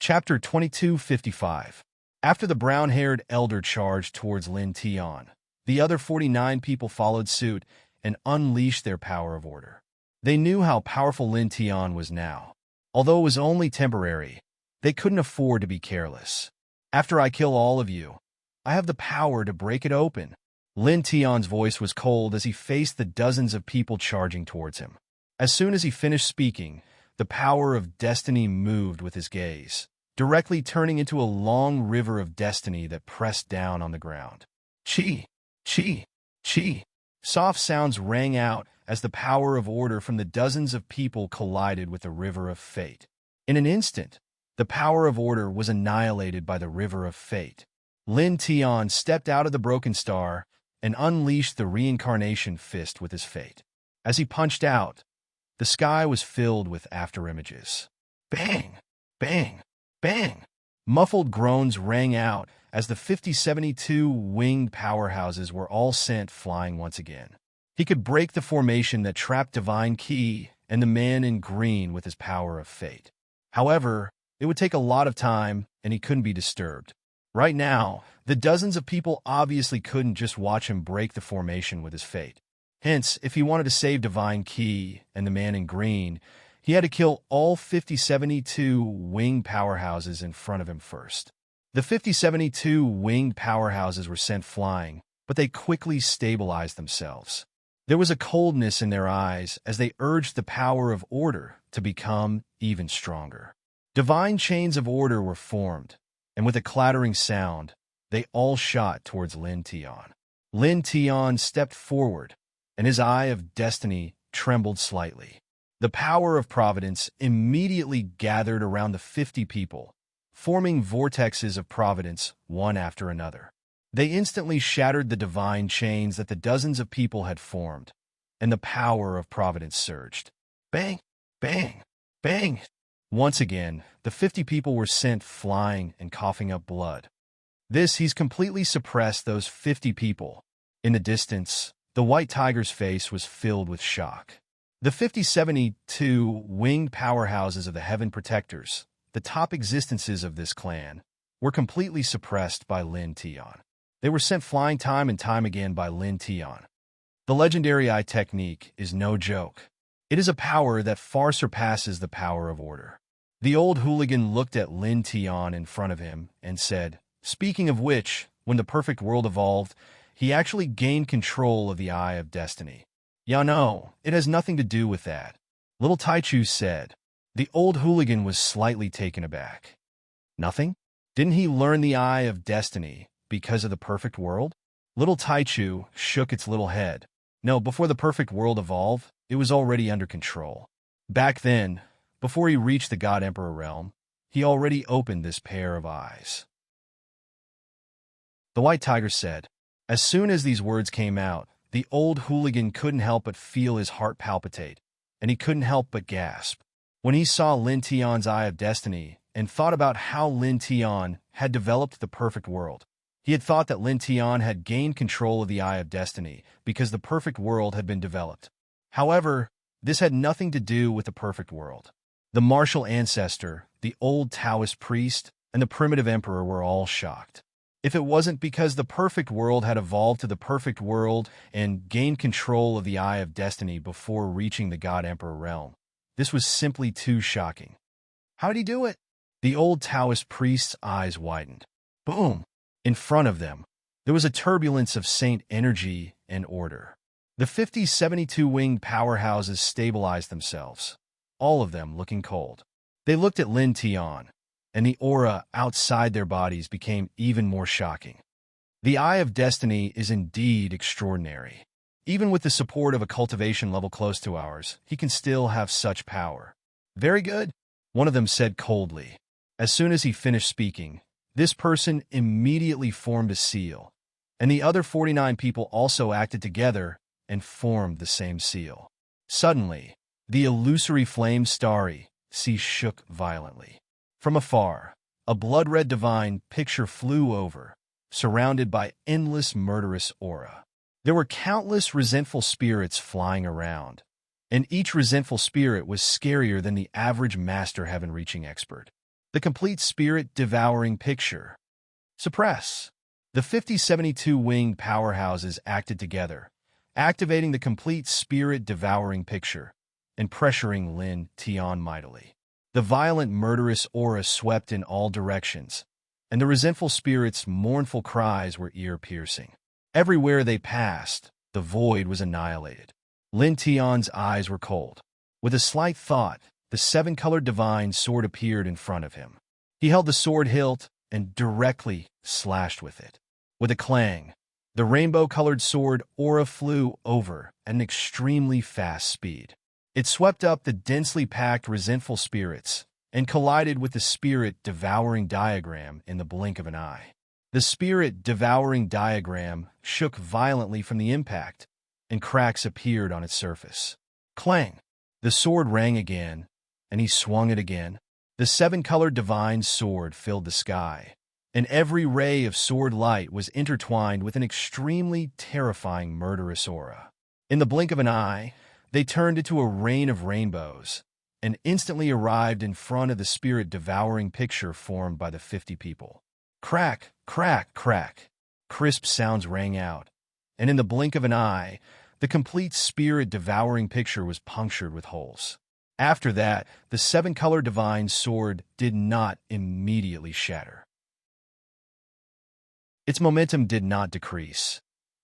Chapter 2255. After the brown-haired elder charged towards Lin Tian, the other 49 people followed suit and unleashed their power of order. They knew how powerful Lin Tian was now. Although it was only temporary, they couldn't afford to be careless. "After I kill all of you, I have the power to break it open." Lin Tian's voice was cold as he faced the dozens of people charging towards him. As soon as he finished speaking, the power of destiny moved with his gaze, directly turning into a long river of destiny that pressed down on the ground. Chi! Chi! Chi! Soft sounds rang out as the power of order from the dozens of people collided with the river of fate. In an instant, the power of order was annihilated by the river of fate. Lin Tian stepped out of the broken star and unleashed the reincarnation fist with his fate. As he punched out, the sky was filled with afterimages. Bang! Bang! Bang! Muffled groans rang out as the 5072 winged powerhouses were all sent flying once again. He could break the formation that trapped Divine Key and the man in green with his power of fate. However, it would take a lot of time, and he couldn't be disturbed. Right now, the dozens of people obviously couldn't just watch him break the formation with his fate. Hence, if he wanted to save Divine Key and the man in green, he had to kill all 5072 winged powerhouses in front of him first. The 5072 winged powerhouses were sent flying, but they quickly stabilized themselves. There was a coldness in their eyes as they urged the power of order to become even stronger. Divine chains of order were formed, and with a clattering sound, they all shot towards Lin Tian. Lin Tian stepped forward, and his eye of destiny trembled slightly. The power of providence immediately gathered around the 50 people, forming vortexes of providence one after another. They instantly shattered the divine chains that the dozens of people had formed, and the power of providence surged. Bang! Bang! Bang! Once again, the 50 people were sent flying and coughing up blood. He's completely suppressed those 50 people. In the distance, the white tiger's face was filled with shock. The 5072 winged powerhouses of the Heaven Protectors, the top existences of this clan, were completely suppressed by Lin Tian. They were sent flying time and time again by Lin Tian. The legendary eye technique is no joke. It is a power that far surpasses the power of order. The old hooligan looked at Lin Tian in front of him and said, "Speaking of which, when the perfect world evolved, he actually gained control of the Eye of Destiny." "Yeah, no, it has nothing to do with that," little Taichu said. The old hooligan was slightly taken aback. "Nothing? Didn't he learn the Eye of Destiny because of the perfect world?" Little Taichu shook its little head. "No, before the perfect world evolved, it was already under control. Back then, before he reached the God Emperor realm, he already opened this pair of eyes." The white tiger said. As soon as these words came out, the old hooligan couldn't help but feel his heart palpitate, and he couldn't help but gasp. When he saw Lin Tian's Eye of Destiny and thought about how Lin Tian had developed the perfect world, he had thought that Lin Tian had gained control of the Eye of Destiny because the perfect world had been developed. However, this had nothing to do with the perfect world. The martial ancestor, the old Taoist priest, and the primitive emperor were all shocked. If it wasn't because the perfect world had evolved to the perfect world and gained control of the Eye of Destiny before reaching the God Emperor realm, this was simply too shocking. How did he do it? The old Taoist priest's eyes widened. Boom! In front of them, there was a turbulence of saint energy and order. The 5072 winged powerhouses stabilized themselves, all of them looking cold. They looked at Lin Tian, and the aura outside their bodies became even more shocking. The Eye of Destiny is indeed extraordinary. Even with the support of a cultivation level close to ours, he can still have such power. Very good, one of them said coldly. As soon as he finished speaking, this person immediately formed a seal, and the other 49 people also acted together and formed the same seal. Suddenly, the illusory flame starry sea shook violently. From afar, a blood-red divine picture flew over, surrounded by endless murderous aura. There were countless resentful spirits flying around, and each resentful spirit was scarier than the average master heaven-reaching expert. The complete spirit-devouring picture. Suppress. The 5072 winged powerhouses acted together, activating the complete spirit-devouring picture and pressuring Lin Tian mightily. The violent murderous aura swept in all directions, and the resentful spirits' mournful cries were ear-piercing. Everywhere they passed, the void was annihilated. Lin Tian's eyes were cold. With a slight thought, the seven-colored divine sword appeared in front of him. He held the sword hilt and directly slashed with it. With a clang, the rainbow-colored sword aura flew over at an extremely fast speed. It swept up the densely packed resentful spirits and collided with the spirit-devouring diagram in the blink of an eye. The spirit-devouring diagram shook violently from the impact, and cracks appeared on its surface. Clang! The sword rang again, and he swung it again. The seven-colored divine sword filled the sky, and every ray of sword light was intertwined with an extremely terrifying murderous aura. In the blink of an eye, they turned into a rain of rainbows and instantly arrived in front of the spirit-devouring picture formed by the 50 people. Crack, crack, crack. Crisp sounds rang out, and in the blink of an eye, the complete spirit-devouring picture was punctured with holes. After that, the seven-colored divine sword did not immediately shatter. Its momentum did not decrease,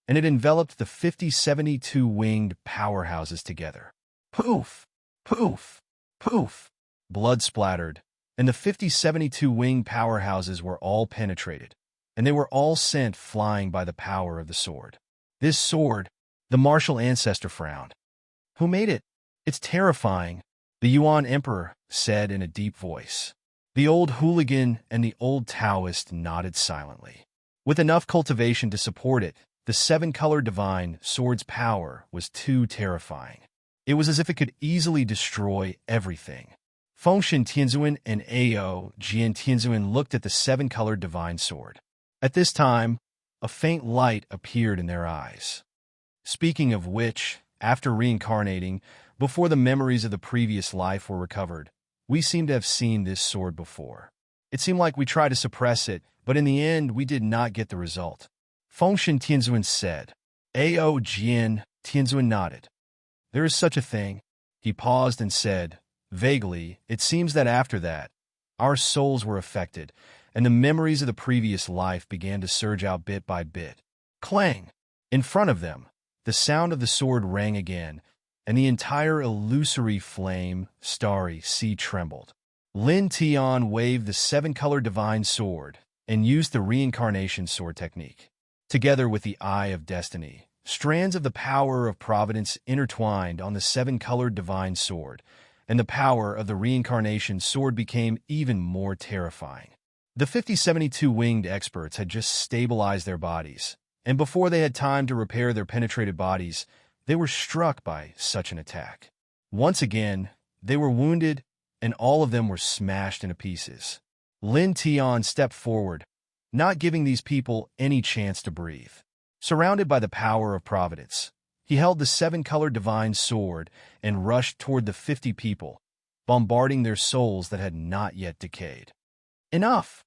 and it enveloped the 50-72 winged powerhouses together. Poof! Poof! Poof! Blood splattered, and the 50-72 winged powerhouses were all penetrated, and they were all sent flying by the power of the sword. This sword, the martial ancestor frowned. Who made it? It's terrifying, the Yuan Emperor said in a deep voice. The old hooligan and the old Taoist nodded silently. With enough cultivation to support it, the seven-colored divine sword's power was too terrifying. It was as if it could easily destroy everything. Fengshen Tianzuan and Ao Jian Tianzuan looked at the seven-colored divine sword. At this time, a faint light appeared in their eyes. Speaking of which, after reincarnating, before the memories of the previous life were recovered, we seem to have seen this sword before. It seemed like we tried to suppress it, but in the end, we did not get the result. Fengshen Tianzuan said. Ao Jian Tianzuan nodded. There is such a thing. He paused and said, vaguely, it seems that after that, our souls were affected, and the memories of the previous life began to surge out bit by bit. Clang! In front of them, the sound of the sword rang again, and the entire illusory flame, starry sea trembled. Lin Tian waved the seven-colored divine sword and used the reincarnation sword technique. Together with the Eye of Destiny, strands of the power of providence intertwined on the seven-colored divine sword, and the power of the reincarnation sword became even more terrifying. The 50-72 winged experts had just stabilized their bodies, and before they had time to repair their penetrated bodies, they were struck by such an attack. Once again, they were wounded, and all of them were smashed into pieces. Lin Tian stepped forward, not giving these people any chance to breathe. Surrounded by the power of providence, he held the seven-colored divine sword and rushed toward the 50 people, bombarding their souls that had not yet decayed. Enough!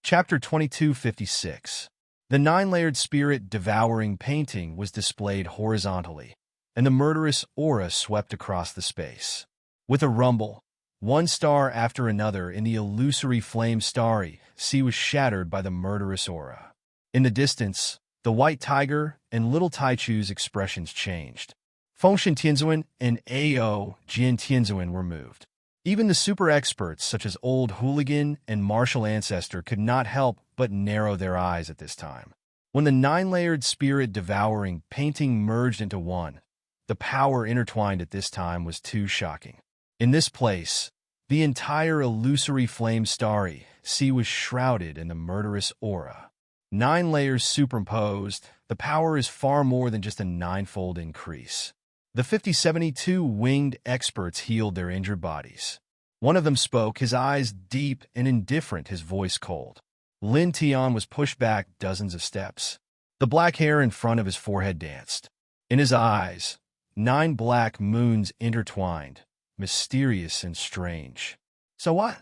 Chapter 2256. The nine-layered spirit-devouring painting was displayed horizontally, and the murderous aura swept across the space. With a rumble, one star after another in the illusory flame-starry sea was shattered by the murderous aura. In the distance, the white tiger and little Taichu's expressions changed. Fengshen Tianzuan and Ao Jian Tianzuan were moved. Even the super experts such as Old Hooligan and Martial Ancestor could not help but narrow their eyes at this time. When the nine-layered spirit-devouring painting merged into one, the power intertwined at this time was too shocking. In this place, the entire illusory flame-starry sea was shrouded in the murderous aura. 9 layers superimposed, the power is far more than just a ninefold increase. The 50-72 winged experts healed their injured bodies. One of them spoke, his eyes deep and indifferent, his voice cold. Lin Tian was pushed back dozens of steps. The black hair in front of his forehead danced. In his eyes, 9 black moons intertwined, mysterious and strange. So what?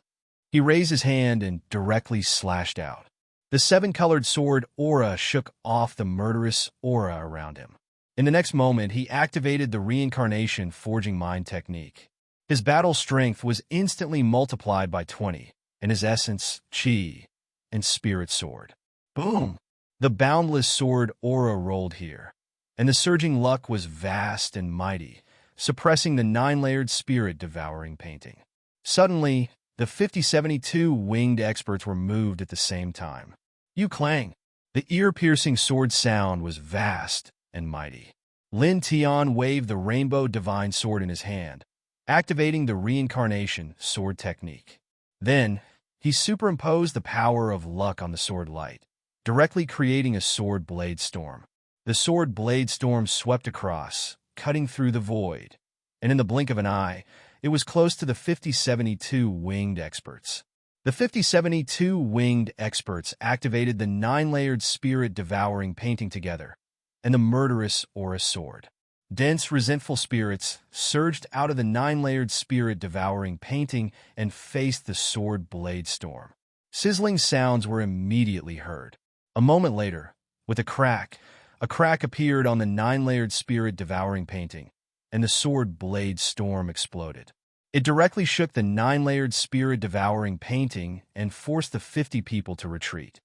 He raised his hand and directly slashed out. The 7-colored sword aura shook off the murderous aura around him. In the next moment, he activated the reincarnation forging mind technique. His battle strength was instantly multiplied by 20, and his essence, chi, and spirit sword. Boom! The boundless sword aura rolled here, and the surging luck was vast and mighty, suppressing the 9-layered spirit-devouring painting. Suddenly, the 50-72 winged experts were moved at the same time. You clang! The ear-piercing sword sound was vast and mighty. Lin Tian waved the rainbow divine sword in his hand, activating the reincarnation sword technique. Then, he superimposed the power of luck on the sword light, directly creating a sword blade storm. The sword blade storm swept across, cutting through the void, and in the blink of an eye, it was close to the 5072 winged experts. The 5072 winged experts activated the 9-layered spirit-devouring painting together, and the murderous aura sword. Dense, resentful spirits surged out of the 9-layered spirit-devouring painting and faced the sword blade storm. Sizzling sounds were immediately heard. A moment later, with a crack appeared on the 9-layered spirit-devouring painting, and the sword blade storm exploded. It directly shook the 9-layered spirit-devouring painting and forced the 50 people to retreat.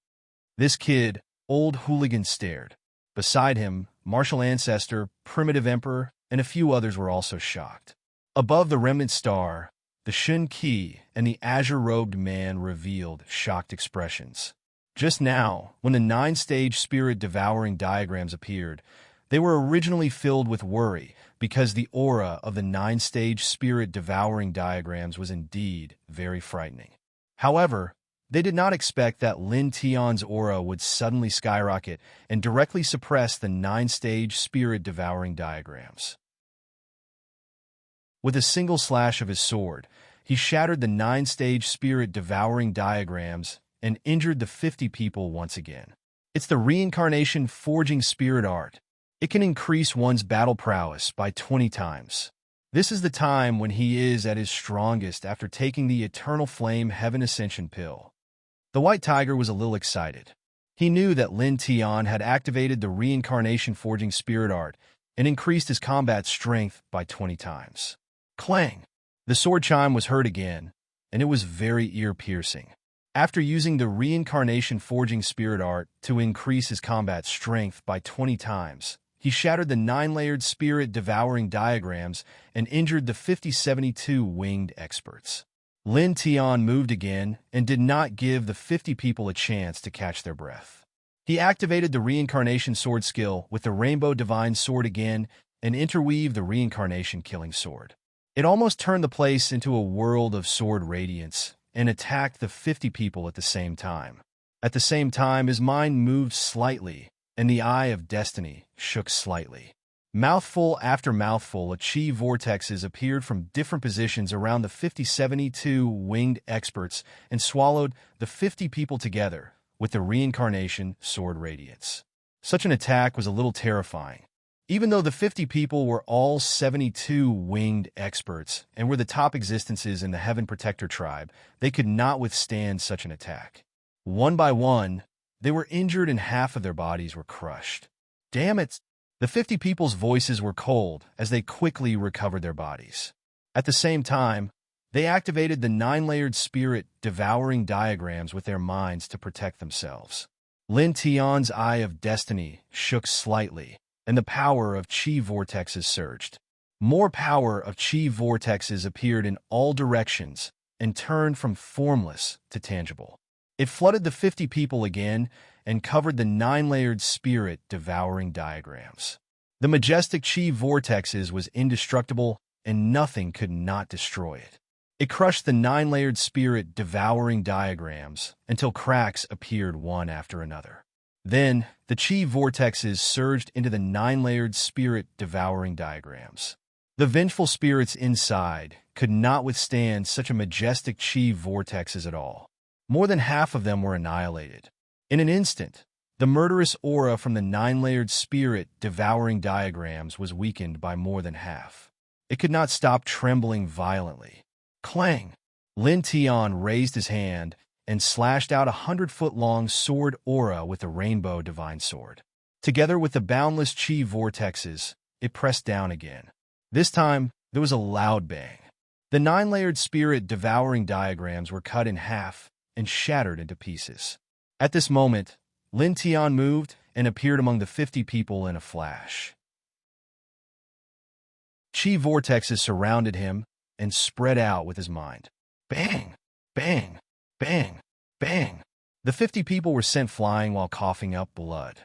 This kid, old hooligan, stared. Beside him, martial ancestor, primitive emperor, and a few others were also shocked. Above the remnant star, the Shun Qi and the azure-robed man revealed shocked expressions. Just now, when the 9-stage spirit-devouring diagrams appeared, they were originally filled with worry because the aura of the 9-stage spirit-devouring diagrams was indeed very frightening. However, they did not expect that Lin Tian's aura would suddenly skyrocket and directly suppress the 9-stage spirit-devouring diagrams. With a single slash of his sword, he shattered the 9-stage spirit-devouring diagrams and injured the 50 people once again. It's the reincarnation forging spirit art. It can increase one's battle prowess by 20 times. This is the time when he is at his strongest after taking the Eternal Flame Heaven Ascension pill. The White Tiger was a little excited. He knew that Lin Tian had activated the reincarnation forging spirit art and increased his combat strength by 20 times. Clang! The sword chime was heard again, and it was very ear-piercing. After using the reincarnation forging spirit art to increase his combat strength by 20 times, he shattered the 9-layered spirit-devouring diagrams and injured the 5072 winged experts. Lin Tian moved again and did not give the 50 people a chance to catch their breath. He activated the reincarnation sword skill with the rainbow divine sword again and interweaved the reincarnation killing sword. It almost turned the place into a world of sword radiance and attacked the 50 people at the same time. At the same time, his mind moved slightly, and the Eye of Destiny shook slightly. Mouthful after mouthful of chi vortexes appeared from different positions around the 5072 winged experts and swallowed the 50 people together with the reincarnation sword radiance. Such an attack was a little terrifying. Even though the 50 people were all 72 winged experts and were the top existences in the Heaven Protector tribe, they could not withstand such an attack. One by one, they were injured and half of their bodies were crushed. Damn it! The 50 people's voices were cold as they quickly recovered their bodies. At the same time, they activated the 9-layered spirit-devouring diagrams with their minds to protect themselves. Lin Tian's Eye of Destiny shook slightly, and the power of chi vortexes surged. More power of chi vortexes appeared in all directions and turned from formless to tangible. It flooded the 50 people again and covered the 9-layered spirit-devouring diagrams. The majestic chi vortexes was indestructible, and nothing could not destroy it. It crushed the 9-layered spirit-devouring diagrams until cracks appeared one after another. Then, the chi vortexes surged into the 9-layered spirit-devouring diagrams. The vengeful spirits inside could not withstand such a majestic chi vortexes at all. More than half of them were annihilated. In an instant, the murderous aura from the 9-layered spirit-devouring diagrams was weakened by more than half. It could not stop trembling violently. Clang! Lin Tian raised his hand and slashed out 100-foot-long sword aura with the rainbow divine sword. Together with the boundless chi vortexes, it pressed down again. This time, there was a loud bang. The 9-layered spirit-devouring diagrams were cut in half and shattered into pieces. At this moment, Lin Tian moved and appeared among the 50 people in a flash. Chi vortexes surrounded him and spread out with his mind. Bang! Bang! Bang! Bang! The 50 people were sent flying while coughing up blood.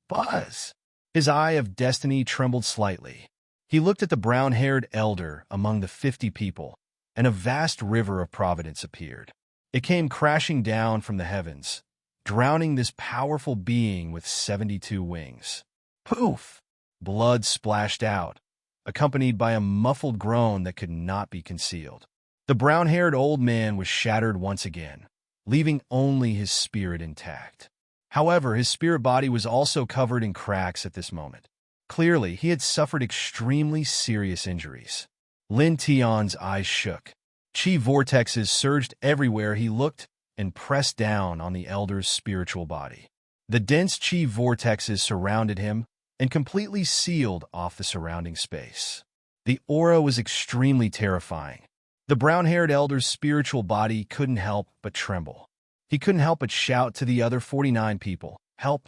Buzz! His Eye of Destiny trembled slightly. He looked at the brown-haired elder among the 50 people, and a vast river of providence appeared. It came crashing down from the heavens, drowning this powerful being with 72 wings. Poof! Blood splashed out, accompanied by a muffled groan that could not be concealed. The brown-haired old man was shattered once again, leaving only his spirit intact. However, his spirit body was also covered in cracks at this moment. Clearly, he had suffered extremely serious injuries. Lin Tian's eyes shook. Chi vortexes surged everywhere he looked and pressed down on the elder's spiritual body. The dense chi vortexes surrounded him and completely sealed off the surrounding space. The aura was extremely terrifying. The brown-haired elder's spiritual body couldn't help but tremble. He couldn't help but shout to the other 49 people, "Help!"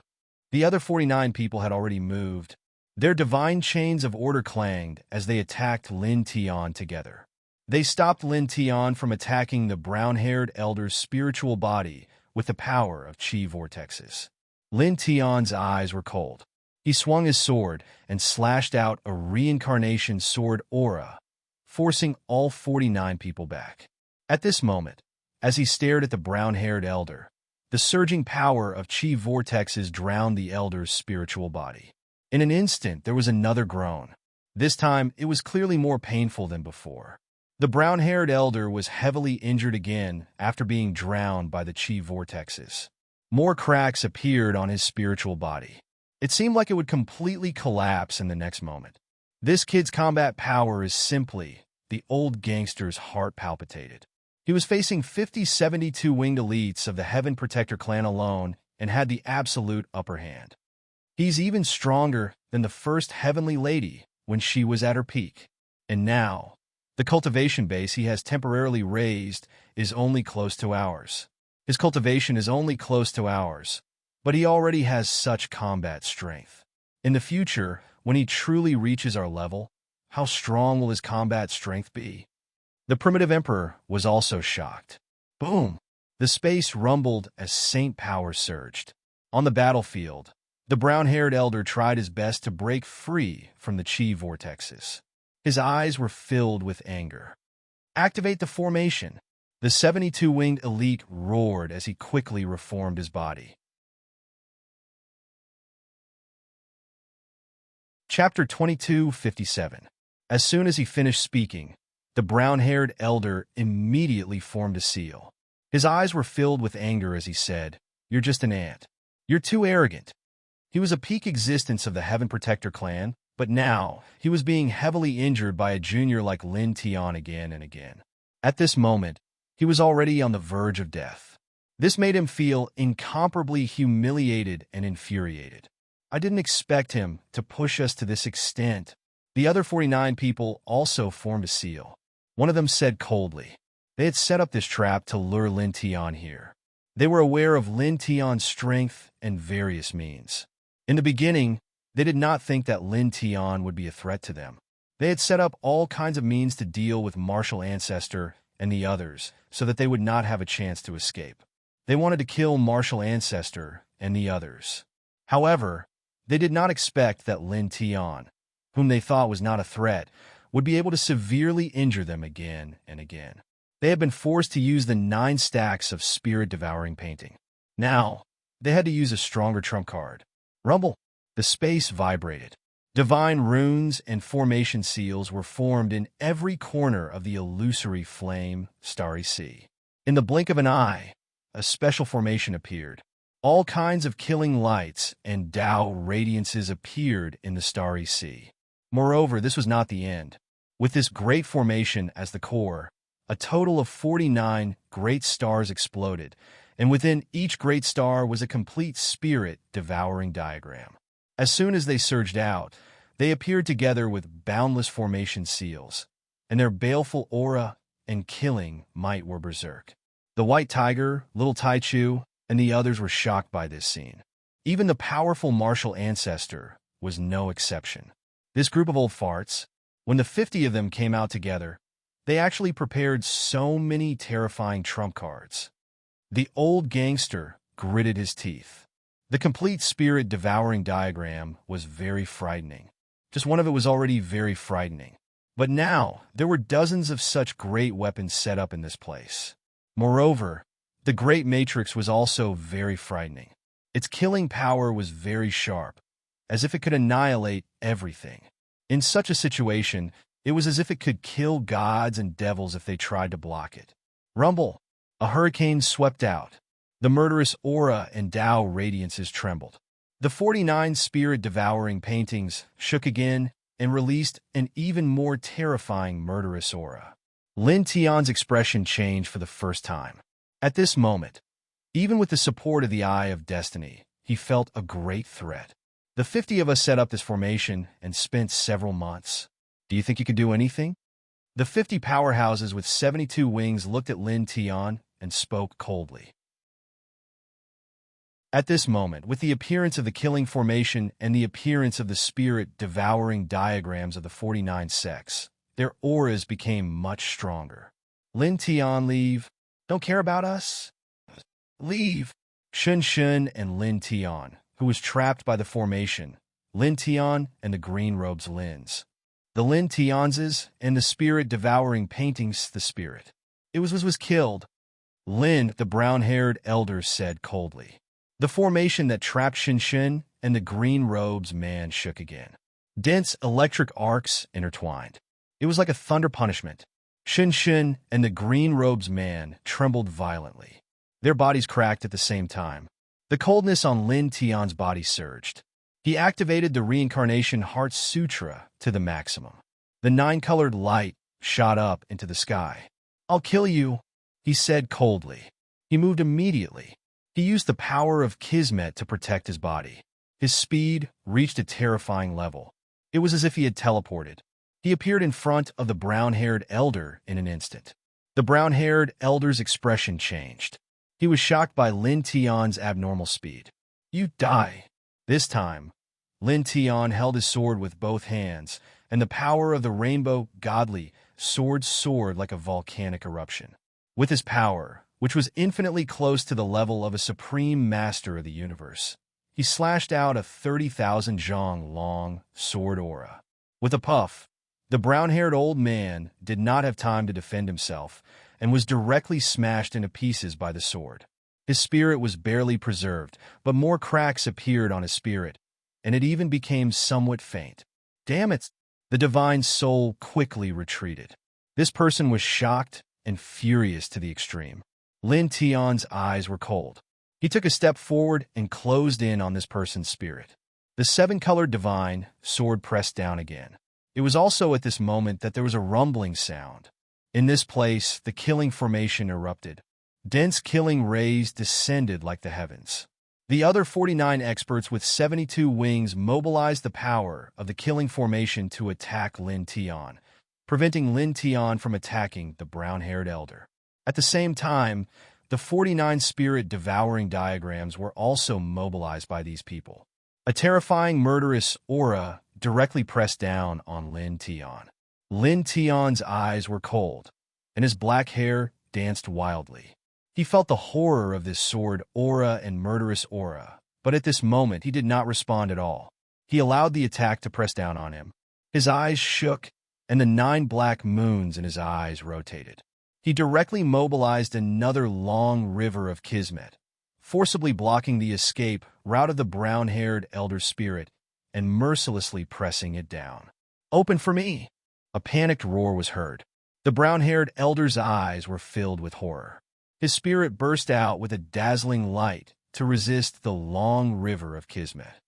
The other 49 people had already moved. Their divine chains of order clanged as they attacked Lin Tian together. They stopped Lin Tian from attacking the brown-haired elder's spiritual body with the power of chi vortexes. Lin Tian's eyes were cold. He swung his sword and slashed out a reincarnation sword aura, forcing all 49 people back. At this moment, as he stared at the brown-haired elder, the surging power of chi vortexes drowned the elder's spiritual body. In an instant, there was another groan. This time, it was clearly more painful than before. The brown-haired elder was heavily injured again after being drowned by the chi vortexes. More cracks appeared on his spiritual body. It seemed like it would completely collapse in the next moment. This kid's combat power is simply, the old gangster's heart palpitated. He was facing 50 72 winged elites of the Heaven Protector clan alone and had the absolute upper hand. He's even stronger than the first Heavenly Lady when she was at her peak. And now, the cultivation base he has temporarily raised is only close to ours. His cultivation is only close to ours, but he already has such combat strength. In the future, when he truly reaches our level, how strong will his combat strength be? The primitive emperor was also shocked. Boom! The space rumbled as Saint power surged. On the battlefield, the brown-haired elder tried his best to break free from the chi vortexes. His eyes were filled with anger. Activate the formation. The 72-winged elite roared as he quickly reformed his body. Chapter 22:57. As soon as he finished speaking, the brown-haired elder immediately formed a seal. His eyes were filled with anger as he said, "You're just an ant. You're too arrogant." He was a peak existence of the Heaven Protector clan, but now he was being heavily injured by a junior like Lin Tian again and again. At this moment, he was already on the verge of death. This made him feel incomparably humiliated and infuriated. I didn't expect him to push us to this extent. The other 49 people also formed a seal. One of them said coldly, they had set up this trap to lure Lin Tian here. They were aware of Lin Tian's strength and various means. In the beginning, they did not think that Lin Tian would be a threat to them. They had set up all kinds of means to deal with Martial Ancestor and the others so that they would not have a chance to escape. They wanted to kill Martial Ancestor and the others. However, they did not expect that Lin Tian, whom they thought was not a threat, would be able to severely injure them again and again. They had been forced to use the 9 stacks of spirit-devouring painting. Now, they had to use a stronger trump card. Rumble. The space vibrated. Divine runes and formation seals were formed in every corner of the illusory flame, starry sea. In the blink of an eye, a special formation appeared. All kinds of killing lights and Tao radiances appeared in the starry sea. Moreover, this was not the end. With this great formation as the core, a total of 49 great stars exploded, and within each great star was a complete spirit-devouring diagram. As soon as they surged out, they appeared together with boundless formation seals, and their baleful aura and killing might were berserk. The White Tiger, Little Taichu, and the others were shocked by this scene. Even the powerful Martial Ancestor was no exception. This group of old farts, when the 50 of them came out together, they actually prepared so many terrifying trump cards. The old gangster gritted his teeth. The complete spirit-devouring diagram was very frightening. Just one of it was already very frightening. But now, there were dozens of such great weapons set up in this place. Moreover, the Great Matrix was also very frightening. Its killing power was very sharp, as if it could annihilate everything. In such a situation, it was as if it could kill gods and devils if they tried to block it. Rumble! A hurricane swept out. The murderous aura and Tao radiances trembled. The 49 spirit-devouring paintings shook again and released an even more terrifying murderous aura. Lin Tian's expression changed for the first time. At this moment, even with the support of the Eye of Destiny, he felt a great threat. The 50 of us set up this formation and spent several months. Do you think you could do anything? The 50 powerhouses with 72 wings looked at Lin Tian and spoke coldly. At this moment, with the appearance of the killing formation and the appearance of the spirit-devouring diagrams of the 49 sects, their auras became much stronger. Lin Tian, leave. Don't care about us? Leave. Shun Shun and Lin Tian, who was trapped by the formation, Lin Tian and the green robes Lins. The Lin Tianses and the spirit-devouring paintings the spirit. It was killed. Lin, the brown-haired elder, said coldly. The formation that trapped Shin Shin and the green robes man shook again. Dense electric arcs intertwined. It was like a thunder punishment. Shin Shin and the green robes man trembled violently. Their bodies cracked at the same time. The coldness on Lin Tian's body surged. He activated the Reincarnation Heart Sutra to the maximum. The 9-colored light shot up into the sky. I'll kill you, he said coldly. He moved immediately. He used the power of Kismet to protect his body. His speed reached a terrifying level. It was as if he had teleported. He appeared in front of the brown-haired elder in an instant. The brown-haired elder's expression changed. He was shocked by Lin Tian's abnormal speed. You die. This time, Lin Tian held his sword with both hands, and the power of the rainbow godly sword soared like a volcanic eruption. With his power, which was infinitely close to the level of a supreme master of the universe, he slashed out a 30,000 zhang long sword aura. With a puff, the brown-haired old man did not have time to defend himself and was directly smashed into pieces by the sword. His spirit was barely preserved, but more cracks appeared on his spirit, and it even became somewhat faint. Damn it! The divine soul quickly retreated. This person was shocked and furious to the extreme. Lin Tian's eyes were cold. He took a step forward and closed in on this person's spirit. The 7-colored divine sword pressed down again. It was also at this moment that there was a rumbling sound. In this place, the killing formation erupted. Dense killing rays descended like the heavens. The other 49 experts with 72 wings mobilized the power of the killing formation to attack Lin Tian, preventing Lin Tian from attacking the brown-haired elder. At the same time, the 49 spirit-devouring diagrams were also mobilized by these people. A terrifying murderous aura directly pressed down on Lin Tian. Lin Tian's eyes were cold, and his black hair danced wildly. He felt the horror of this sword aura and murderous aura, but at this moment he did not respond at all. He allowed the attack to press down on him. His eyes shook, and the 9 black moons in his eyes rotated. He directly mobilized another long river of Kismet, forcibly blocking the escape route of the brown-haired elder spirit and mercilessly pressing it down. Open for me! A panicked roar was heard. The brown-haired elder's eyes were filled with horror. His spirit burst out with a dazzling light to resist the long river of Kismet.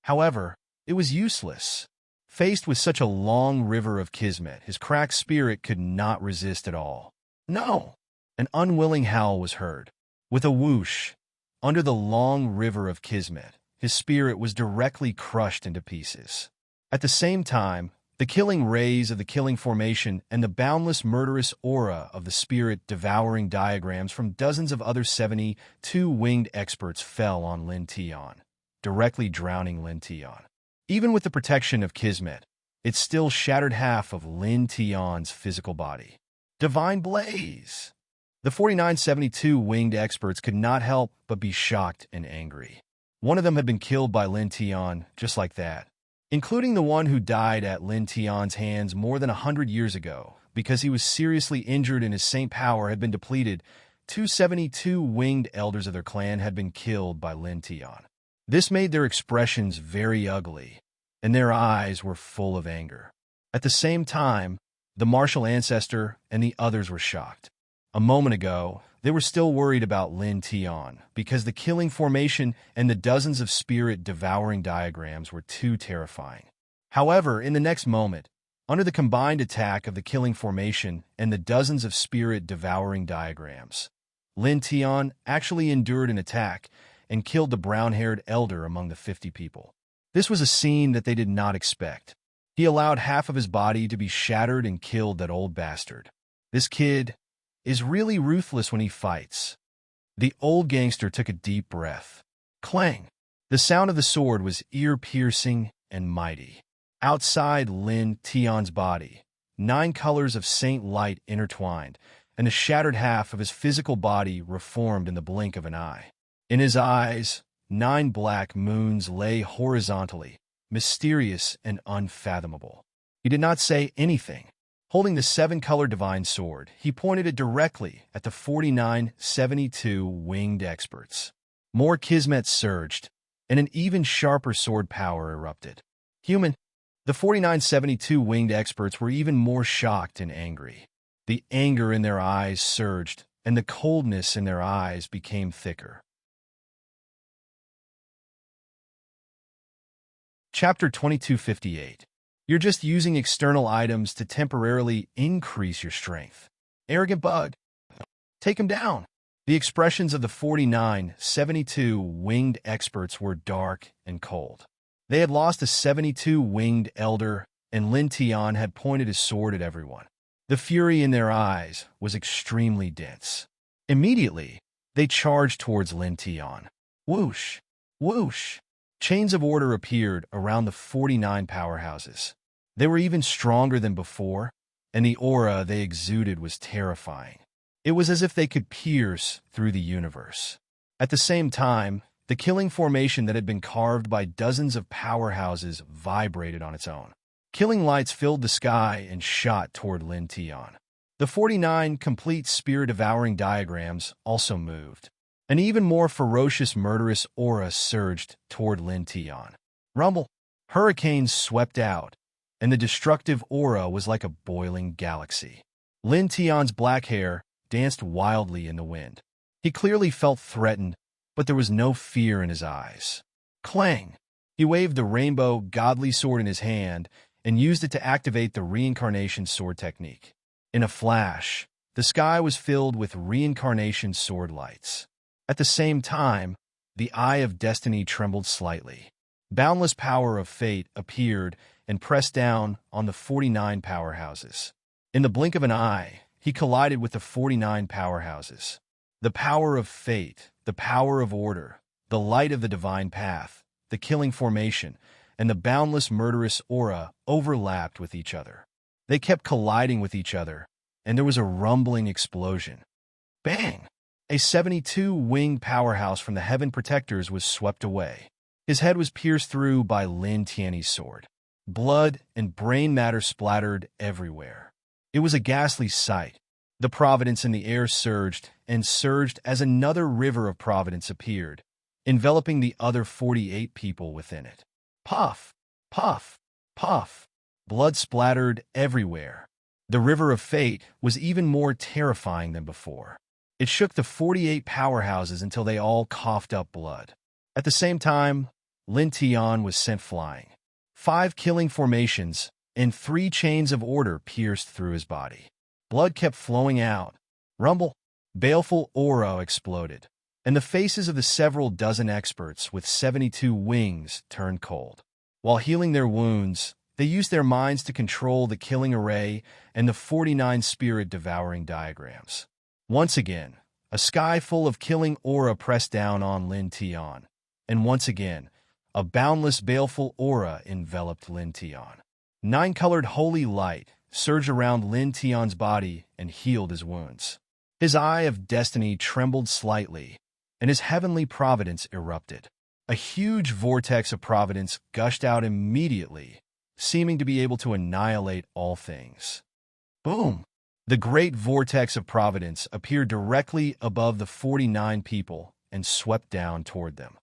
However, it was useless. Faced with such a long river of Kismet, his cracked spirit could not resist at all. No! An unwilling howl was heard. With a whoosh, under the long river of Kismet, his spirit was directly crushed into pieces. At the same time, the killing rays of the killing formation and the boundless murderous aura of the spirit-devouring diagrams from dozens of other 72 winged experts fell on Lin Tian, directly drowning Lin Tian. Even with the protection of Kismet, it still shattered half of Lin Tian's physical body. Divine Blaze! The 4972 winged experts could not help but be shocked and angry. One of them had been killed by Lin Tian just like that, including the one who died at Lin Tian's hands more than 100 years ago because he was seriously injured and his saint power had been depleted. 272 winged elders of their clan had been killed by Lin Tian. This made their expressions very ugly. and their eyes were full of anger. At the same time, the martial ancestor and the others were shocked. A moment ago, they were still worried about Lin Tian because the killing formation and the dozens of spirit-devouring diagrams were too terrifying. However, in the next moment, under the combined attack of the killing formation and the dozens of spirit-devouring diagrams, Lin Tian actually endured an attack and killed the brown-haired elder among the 50 people. This was a scene that they did not expect. He allowed half of his body to be shattered and killed that old bastard. This kid is really ruthless when he fights. The old gangster took a deep breath. Clang! The sound of the sword was ear-piercing and mighty. Outside Lin Tian's body, 9 colors of saint light intertwined, and the shattered half of his physical body reformed in the blink of an eye. In his eyes, 9 black moons lay horizontally, mysterious and unfathomable. He did not say anything. Holding the 7-color divine sword, he pointed it directly at the 4972 winged experts. More kismet surged, and an even sharper sword power erupted. The 4972 winged experts were even more shocked and angry. The anger in their eyes surged, and the coldness in their eyes became thicker. Chapter 2258. You're just using external items to temporarily increase your strength. Arrogant bug. Take him down. The expressions of the 4972 winged experts were dark and cold. They had lost a 72 winged elder, and Lin Tian had pointed his sword at everyone. The fury in their eyes was extremely dense. Immediately, they charged towards Lin Tian. Whoosh! Whoosh! Chains of order appeared around the 49 powerhouses. They were even stronger than before, and the aura they exuded was terrifying. It was as if they could pierce through the universe. At the same time, the killing formation that had been carved by dozens of powerhouses vibrated on its own. Killing lights filled the sky and shot toward Lin Tian. The 49 complete spirit-devouring diagrams also moved. An even more ferocious, murderous aura surged toward Lin Tian. Rumble! Hurricanes swept out, and the destructive aura was like a boiling galaxy. Lin Tian's black hair danced wildly in the wind. He clearly felt threatened, but there was no fear in his eyes. Clang! He waved the rainbow godly sword in his hand and used it to activate the reincarnation sword technique. In a flash, the sky was filled with reincarnation sword lights. At the same time, the eye of destiny trembled slightly. Boundless power of fate appeared and pressed down on the 49 powerhouses. In the blink of an eye, he collided with the 49 powerhouses. The power of fate, the power of order, the light of the divine path, the killing formation, and the boundless murderous aura overlapped with each other. They kept colliding with each other, and there was a rumbling explosion. Bang! A 72-winged powerhouse from the Heaven Protectors was swept away. His head was pierced through by Lin Tian's sword. Blood and brain matter splattered everywhere. It was a ghastly sight. The providence in the air surged and surged as another river of providence appeared, enveloping the other 48 people within it. Puff! Puff! Puff! Blood splattered everywhere. The river of fate was even more terrifying than before. It shook the 48 powerhouses until they all coughed up blood. At the same time, Lin Tian was sent flying. 5 killing formations and 3 chains of order pierced through his body. Blood kept flowing out. Rumble! Baleful aura exploded, and the faces of the several dozen experts with 72 wings turned cold. While healing their wounds, they used their minds to control the killing array and the 49 spirit-devouring diagrams. Once again, a sky full of killing aura pressed down on Lin Tian, and once again, a boundless baleful aura enveloped Lin Tian. 9-colored holy light surged around Lin Tian's body and healed his wounds. His eye of destiny trembled slightly, and his heavenly providence erupted. A huge vortex of providence gushed out immediately, seeming to be able to annihilate all things. Boom! The great vortex of providence appeared directly above the 49 people and swept down toward them.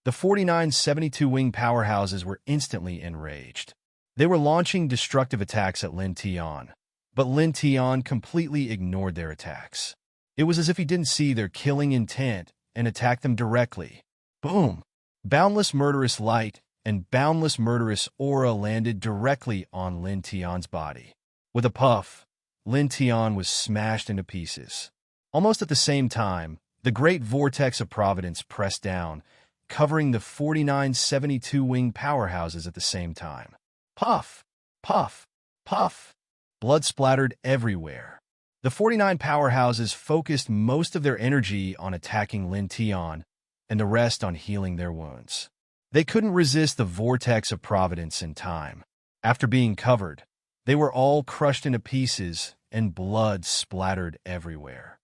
The 49 72-wing powerhouses were instantly enraged. They were launching destructive attacks at Lin Tian, but Lin Tian completely ignored their attacks. It was as if he didn't see their killing intent and attacked them directly. Boom! Boundless murderous light and boundless murderous aura landed directly on Lin Tian's body. With a puff, Lin Tian was smashed into pieces. Almost at the same time, the great vortex of providence pressed down, covering the 49 72-wing powerhouses at the same time. Puff! Puff! Puff! Blood splattered everywhere. The 49 powerhouses focused most of their energy on attacking Lin Tian and the rest on healing their wounds. They couldn't resist the vortex of providence in time. After being covered, they were all crushed into pieces and blood splattered everywhere.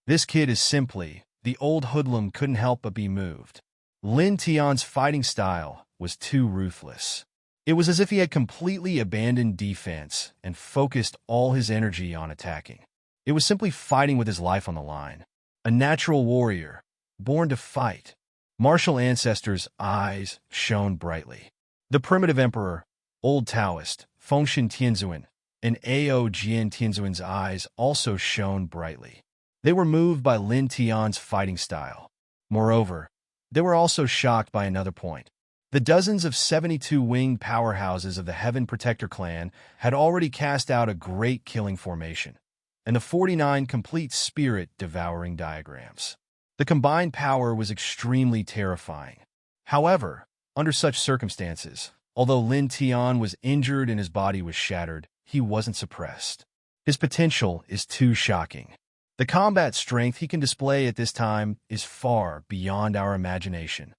This kid is simply, the old hoodlum couldn't help but be moved. Lin Tian's fighting style was too ruthless. It was as if he had completely abandoned defense and focused all his energy on attacking. It was simply fighting with his life on the line. A natural warrior, born to fight. Martial ancestors' eyes shone brightly. The primitive emperor, old Taoist, Fengshen Tianzuan, and Ao Jian Tianzuan's eyes also shone brightly. They were moved by Lin Tian's fighting style. Moreover, they were also shocked by another point. The dozens of 72-winged powerhouses of the Heaven Protector clan had already cast out a great killing formation, and the 49 complete spirit-devouring diagrams. The combined power was extremely terrifying. However, under such circumstances, although Lin Tian was injured and his body was shattered, he wasn't suppressed. His potential is too shocking. The combat strength he can display at this time is far beyond our imagination.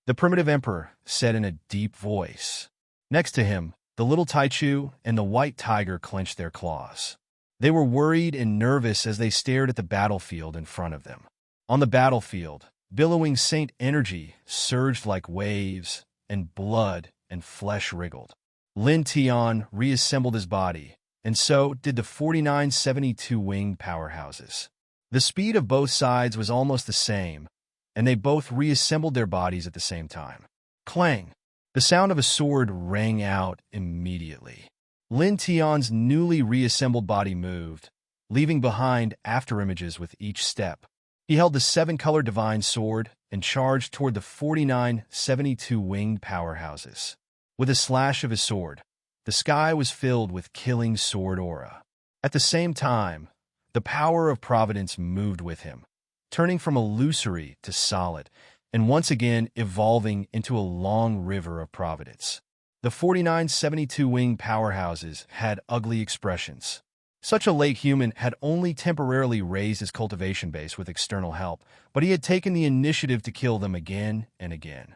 The primitive emperor said in a deep voice. Next to him, the little Taichu and the white tiger clenched their claws. They were worried and nervous as they stared at the battlefield in front of them. On the battlefield, billowing saint energy surged like waves, and blood and flesh wriggled. Lin Tian reassembled his body, and so did the 49 72-winged powerhouses. The speed of both sides was almost the same, and they both reassembled their bodies at the same time. Clang! The sound of a sword rang out immediately. Lin Tian's newly reassembled body moved, leaving behind afterimages with each step. He held the 7-color divine sword and charged toward the 49 72-winged powerhouses. With a slash of his sword, the sky was filled with killing sword aura. At the same time, the power of providence moved with him, turning from illusory to solid, and once again evolving into a long river of providence. The 49 72-winged powerhouses had ugly expressions. Such a late human had only temporarily raised his cultivation base with external help, but he had taken the initiative to kill them again and again.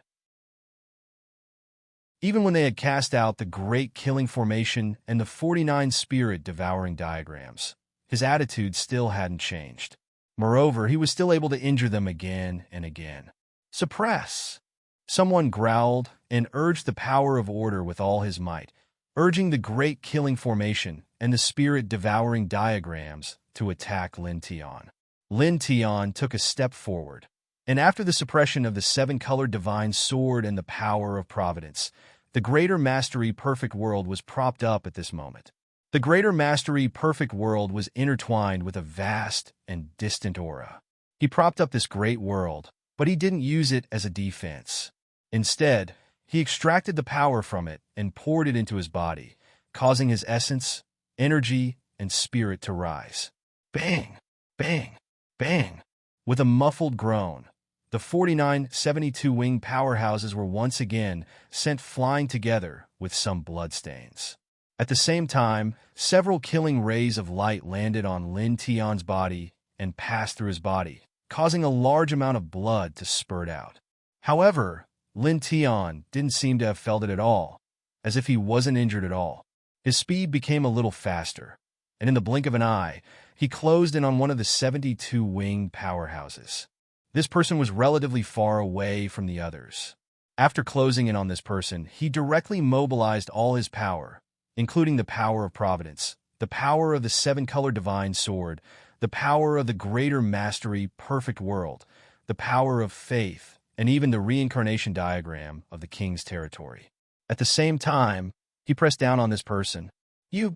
Even when they had cast out the great killing formation and the 49 spirit-devouring diagrams, his attitude still hadn't changed. Moreover, he was still able to injure them again and again. Suppress! Someone growled and urged the power of order with all his might, urging the great killing formation and the spirit-devouring diagrams to attack Lin Tian. Lin Tian took a step forward, and after the suppression of the 7-colored divine sword and the power of providence, the greater mastery perfect world was propped up at this moment. The greater mastery perfect world was intertwined with a vast and distant aura. He propped up this great world, but he didn't use it as a defense. Instead, he extracted the power from it and poured it into his body, causing his essence, energy, and spirit to rise. Bang! Bang! Bang! With a muffled groan, the 49 72-winged powerhouses were once again sent flying together with some bloodstains. At the same time, several killing rays of light landed on Lin Tian's body and passed through his body, causing a large amount of blood to spurt out. However, Lin Tian didn't seem to have felt it at all, as if he wasn't injured at all. His speed became a little faster, and in the blink of an eye, he closed in on one of the 72-winged powerhouses. This person was relatively far away from the others. After closing in on this person, he directly mobilized all his power, including the power of providence, the power of the 7-colored divine sword, the power of the greater mastery perfect world, the power of faith, and even the reincarnation diagram of the king's territory. At the same time, he pressed down on this person. You.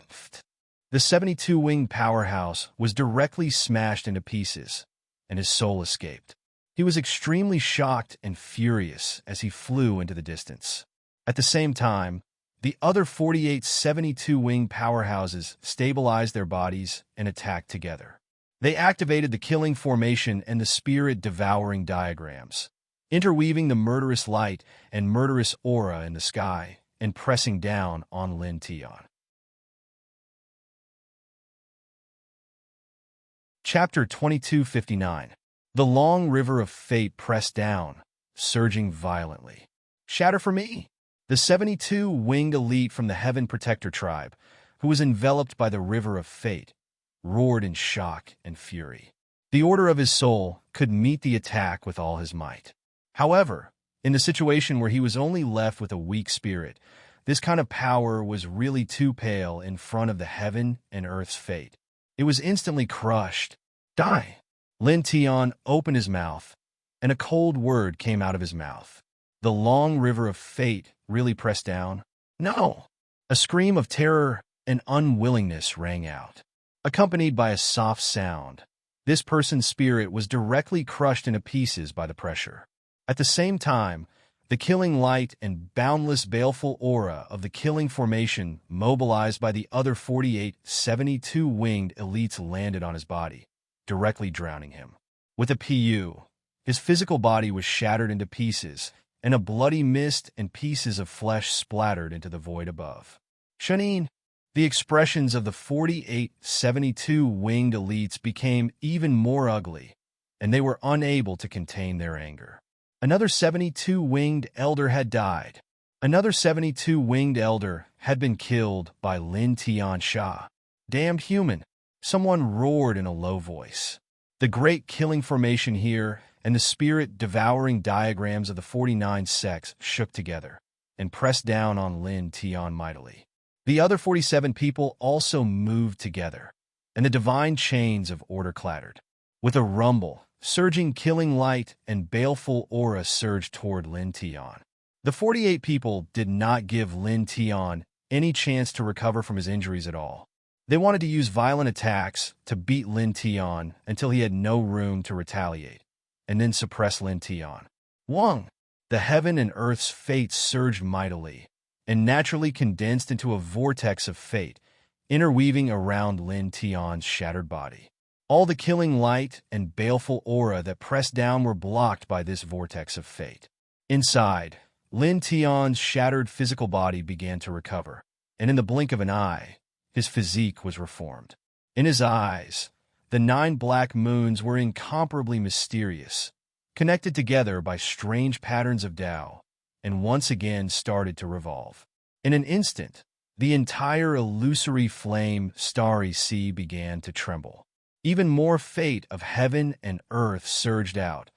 The 72-winged powerhouse was directly smashed into pieces, and his soul escaped. He was extremely shocked and furious as he flew into the distance. At the same time, the other 48 72-winged powerhouses stabilized their bodies and attacked together. They activated the killing formation and the spirit-devouring diagrams, interweaving the murderous light and murderous aura in the sky and pressing down on Lin Tian. Chapter 2259. The long river of fate pressed down, surging violently. Shatter for me! The 72-winged elite from the Heaven Protector tribe, who was enveloped by the river of fate, roared in shock and fury. The order of his soul could meet the attack with all his might. However, in the situation where he was only left with a weak spirit, this kind of power was really too pale in front of the heaven and earth's fate. It was instantly crushed. Die! Lin Tian opened his mouth, and a cold word came out of his mouth. The long river of fate really pressed down. No! A scream of terror and unwillingness rang out, accompanied by a soft sound. This person's spirit was directly crushed into pieces by the pressure. At the same time, the killing light and boundless baleful aura of the killing formation mobilized by the other 48 72-winged elites landed on his body, directly drowning him. With a PU, his physical body was shattered into pieces, and a bloody mist and pieces of flesh splattered into the void above. Shanin, the expressions of the 48 72-winged elites became even more ugly, and they were unable to contain their anger. Another 72-winged elder had died. Another 72-winged elder had been killed by Lin Tian Sha. Damned human! Someone roared in a low voice. The great killing formation here and the spirit-devouring diagrams of the 49 sects shook together and pressed down on Lin Tian mightily. The other 47 people also moved together, and the divine chains of order clattered. With a rumble, surging killing light and baleful aura surged toward Lin Tian. The 48 people did not give Lin Tian any chance to recover from his injuries at all. They wanted to use violent attacks to beat Lin Tian until he had no room to retaliate, and then suppress Lin Tian. Wang! The heaven and earth's fate surged mightily, and naturally condensed into a vortex of fate, interweaving around Lin Tian's shattered body. All the killing light and baleful aura that pressed down were blocked by this vortex of fate. Inside, Lin Tian's shattered physical body began to recover, and in the blink of an eye, his physique was reformed. In his eyes, the 9 black moons were incomparably mysterious, connected together by strange patterns of Tao, and once again started to revolve. In an instant, the entire illusory flame starry sea began to tremble. Even more fate of heaven and earth surged out,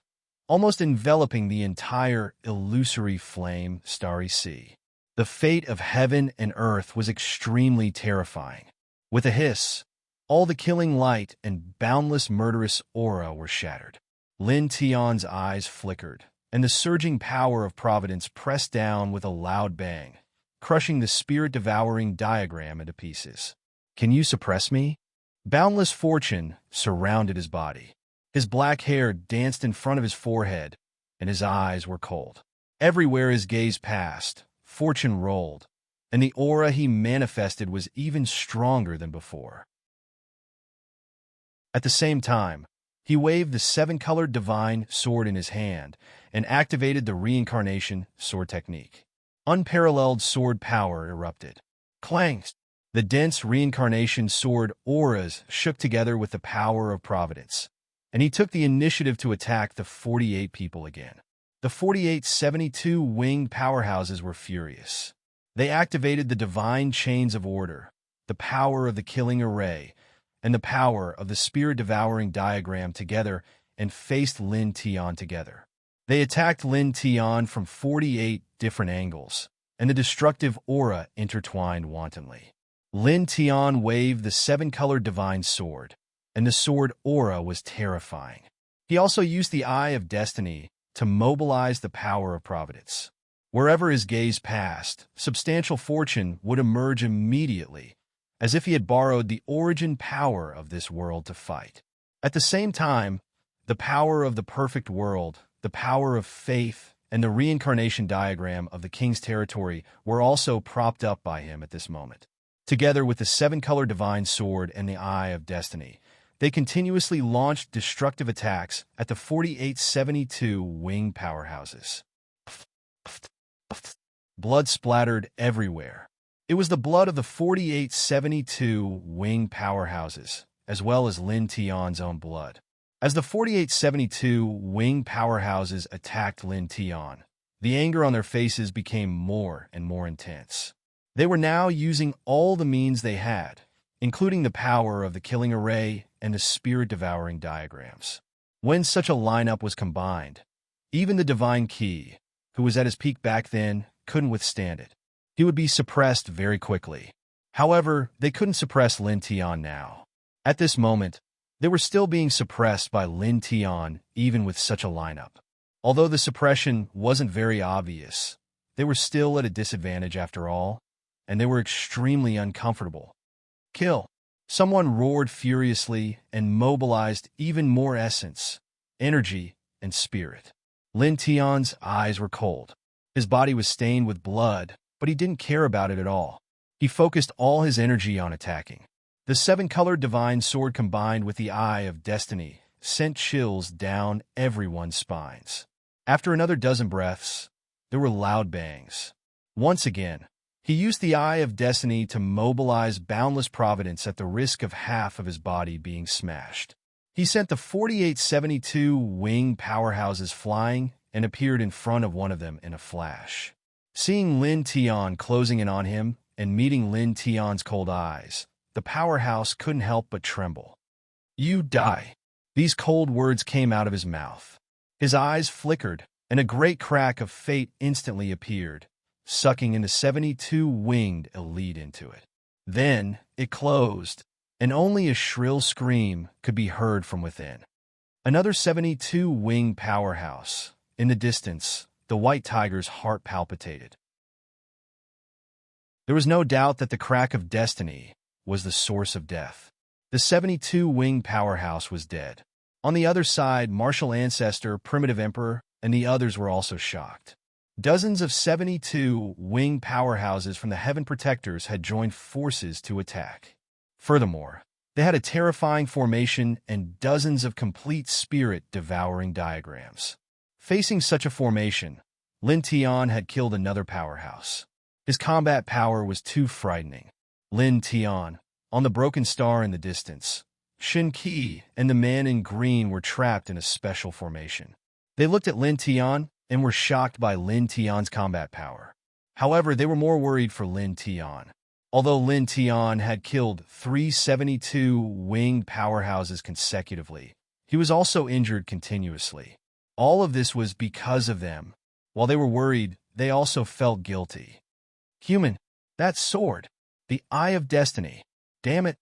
almost enveloping the entire illusory flame starry sea. The fate of heaven and earth was extremely terrifying. With a hiss, all the killing light and boundless murderous aura were shattered. Lin Tian's eyes flickered, and the surging power of providence pressed down with a loud bang, crushing the spirit-devouring diagram into pieces. Can you suppress me? Boundless fortune surrounded his body. His black hair danced in front of his forehead, and his eyes were cold. Everywhere his gaze passed, fortune rolled, and the aura he manifested was even stronger than before. At the same time, he waved the 7-colored divine sword in his hand and activated the reincarnation sword technique. Unparalleled sword power erupted. Clangs! The dense reincarnation sword auras shook together with the power of providence, and he took the initiative to attack the 48 people again. The 48 72-winged powerhouses were furious. They activated the divine chains of order, the power of the killing array, and the power of the spirit-devouring diagram together and faced Lin Tian together. They attacked Lin Tian from 48 different angles, and the destructive aura intertwined wantonly. Lin Tian waved the 7-colored divine sword, and the sword aura was terrifying. He also used the Eye of Destiny to mobilize the power of providence. Wherever his gaze passed, substantial fortune would emerge immediately, as if he had borrowed the origin power of this world to fight. At the same time, the power of the perfect world, the power of faith, and the reincarnation diagram of the king's territory were also propped up by him at this moment. Together with the seven-color divine sword and the eye of destiny, they continuously launched destructive attacks at the 4872 winged powerhouses. Blood splattered everywhere. It was the blood of the 4872 winged powerhouses, as well as Lin Tian's own blood. As the 4872 winged powerhouses attacked Lin Tian, the anger on their faces became more and more intense. They were now using all the means they had, including the power of the killing array and the spirit-devouring diagrams. When such a lineup was combined, even the divine key, who was at his peak back then, couldn't withstand it. He would be suppressed very quickly. However, they couldn't suppress Lin Tian now. At this moment, they were still being suppressed by Lin Tian even with such a lineup. Although the suppression wasn't very obvious, they were still at a disadvantage after all, and they were extremely uncomfortable. Kill! Someone roared furiously and mobilized even more essence, energy, and spirit. Lin Tian's eyes were cold. His body was stained with blood, but he didn't care about it at all. He focused all his energy on attacking. The seven-colored divine sword combined with the eye of destiny sent chills down everyone's spines. After another dozen breaths, there were loud bangs. Once again, he used the eye of destiny to mobilize boundless providence at the risk of half of his body being smashed. He sent the 4872 winged powerhouses flying and appeared in front of one of them in a flash. Seeing Lin Tian closing in on him and meeting Lin Tian's cold eyes, the powerhouse couldn't help but tremble. "You die." These cold words came out of his mouth. His eyes flickered, and a great crack of fate instantly appeared, sucking in the 72 winged elite into it. Then it closed, and only a shrill scream could be heard from within. Another 72 winged powerhouse. In the distance, the white tiger's heart palpitated. There was no doubt that the crack of destiny was the source of death. The 72 winged powerhouse was dead. On the other side, martial ancestor, primitive emperor, and the others were also shocked. Dozens of 72 winged powerhouses from the Heaven Protectors had joined forces to attack. Furthermore, they had a terrifying formation and dozens of complete spirit-devouring diagrams. Facing such a formation, Lin Tian had killed another powerhouse. His combat power was too frightening. Lin Tian, on the broken star in the distance, Shin Qi and the man in green were trapped in a special formation. They looked at Lin Tian and were shocked by Lin Tian's combat power. However, they were more worried for Lin Tian. Although Lin Tian had killed 372 winged powerhouses consecutively, he was also injured continuously. All of this was because of them. While they were worried, they also felt guilty. "Human, that sword, the Eye of Destiny. Damn it.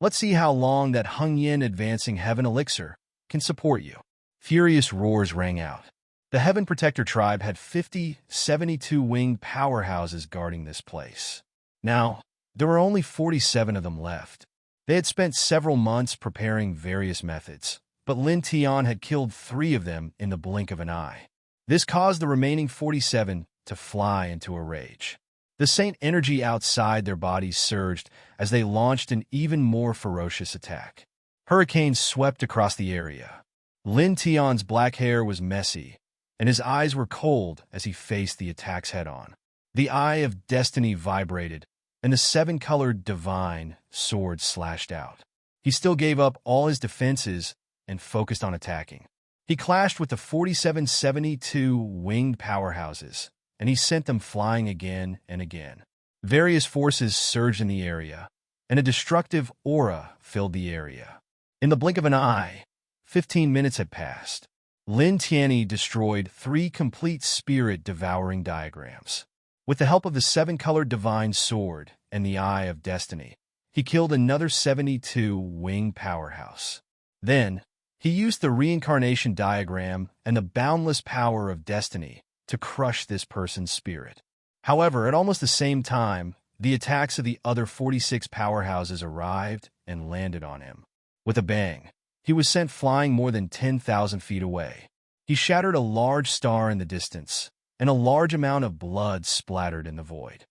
Let's see how long that Hung Yin advancing heaven elixir can support you." Furious roars rang out. The Heaven Protector tribe had 72 winged powerhouses guarding this place. Now, there were only 47 of them left. They had spent several months preparing various methods, but Lin Tian had killed 3 of them in the blink of an eye. This caused the remaining 47 to fly into a rage. The saint energy outside their bodies surged as they launched an even more ferocious attack. Hurricanes swept across the area. Lin Tian's black hair was messy, and his eyes were cold as he faced the attacks head-on. The Eye of Destiny vibrated, and the 7-colored divine sword slashed out. He still gave up all his defenses and focused on attacking. He clashed with the 4772 winged powerhouses, and he sent them flying again and again. Various forces surged in the area, and a destructive aura filled the area. In the blink of an eye, 15 minutes had passed. Lin Tianyi destroyed 3 complete spirit-devouring diagrams. With the help of the 7-colored divine sword and the Eye of Destiny, he killed another 72 winged powerhouse. Then, He used the reincarnation diagram and the boundless power of destiny to crush this person's spirit. However, at almost the same time, the attacks of the other 46 powerhouses arrived and landed on him. With a bang, he was sent flying more than 10,000 feet away. He shattered a large star in the distance, and a large amount of blood splattered in the void.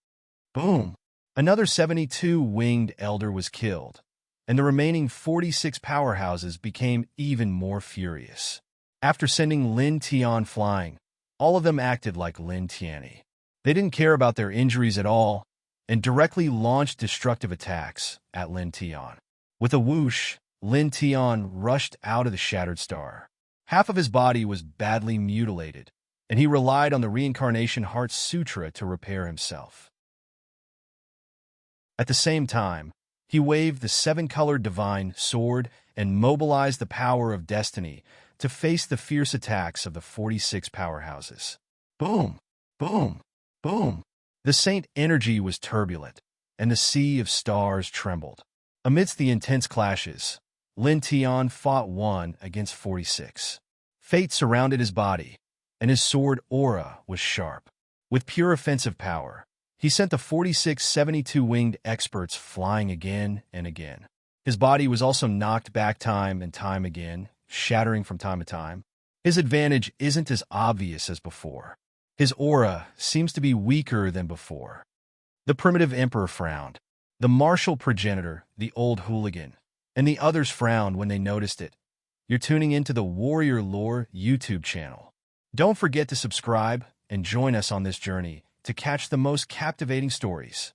Boom! Another 72-winged elder was killed, and the remaining 46 powerhouses became even more furious. After sending Lin Tian flying, all of them acted like Lin Tianyi. They didn't care about their injuries at all and directly launched destructive attacks at Lin Tian. With a whoosh, Lin Tian rushed out of the shattered star. Half of his body was badly mutilated, and he relied on the Reincarnation Heart Sutra to repair himself. At the same time, he waved the seven-colored divine sword and mobilized the power of destiny to face the fierce attacks of the 46 powerhouses. Boom! Boom! Boom! The saint energy was turbulent, and the sea of stars trembled. Amidst the intense clashes, Lin Tian fought 1 against 46. Fate surrounded his body, and his sword aura was sharp. With pure offensive power, he sent the 46 72-winged experts flying again and again. His body was also knocked back time and time again, shattering from time to time. His advantage isn't as obvious as before. His aura seems to be weaker than before. The primitive emperor frowned. The martial progenitor, the old hooligan, and the others frowned when they noticed it. You're tuning into the Warrior Lore YouTube channel. Don't forget to subscribe and join us on this journey to catch the most captivating stories.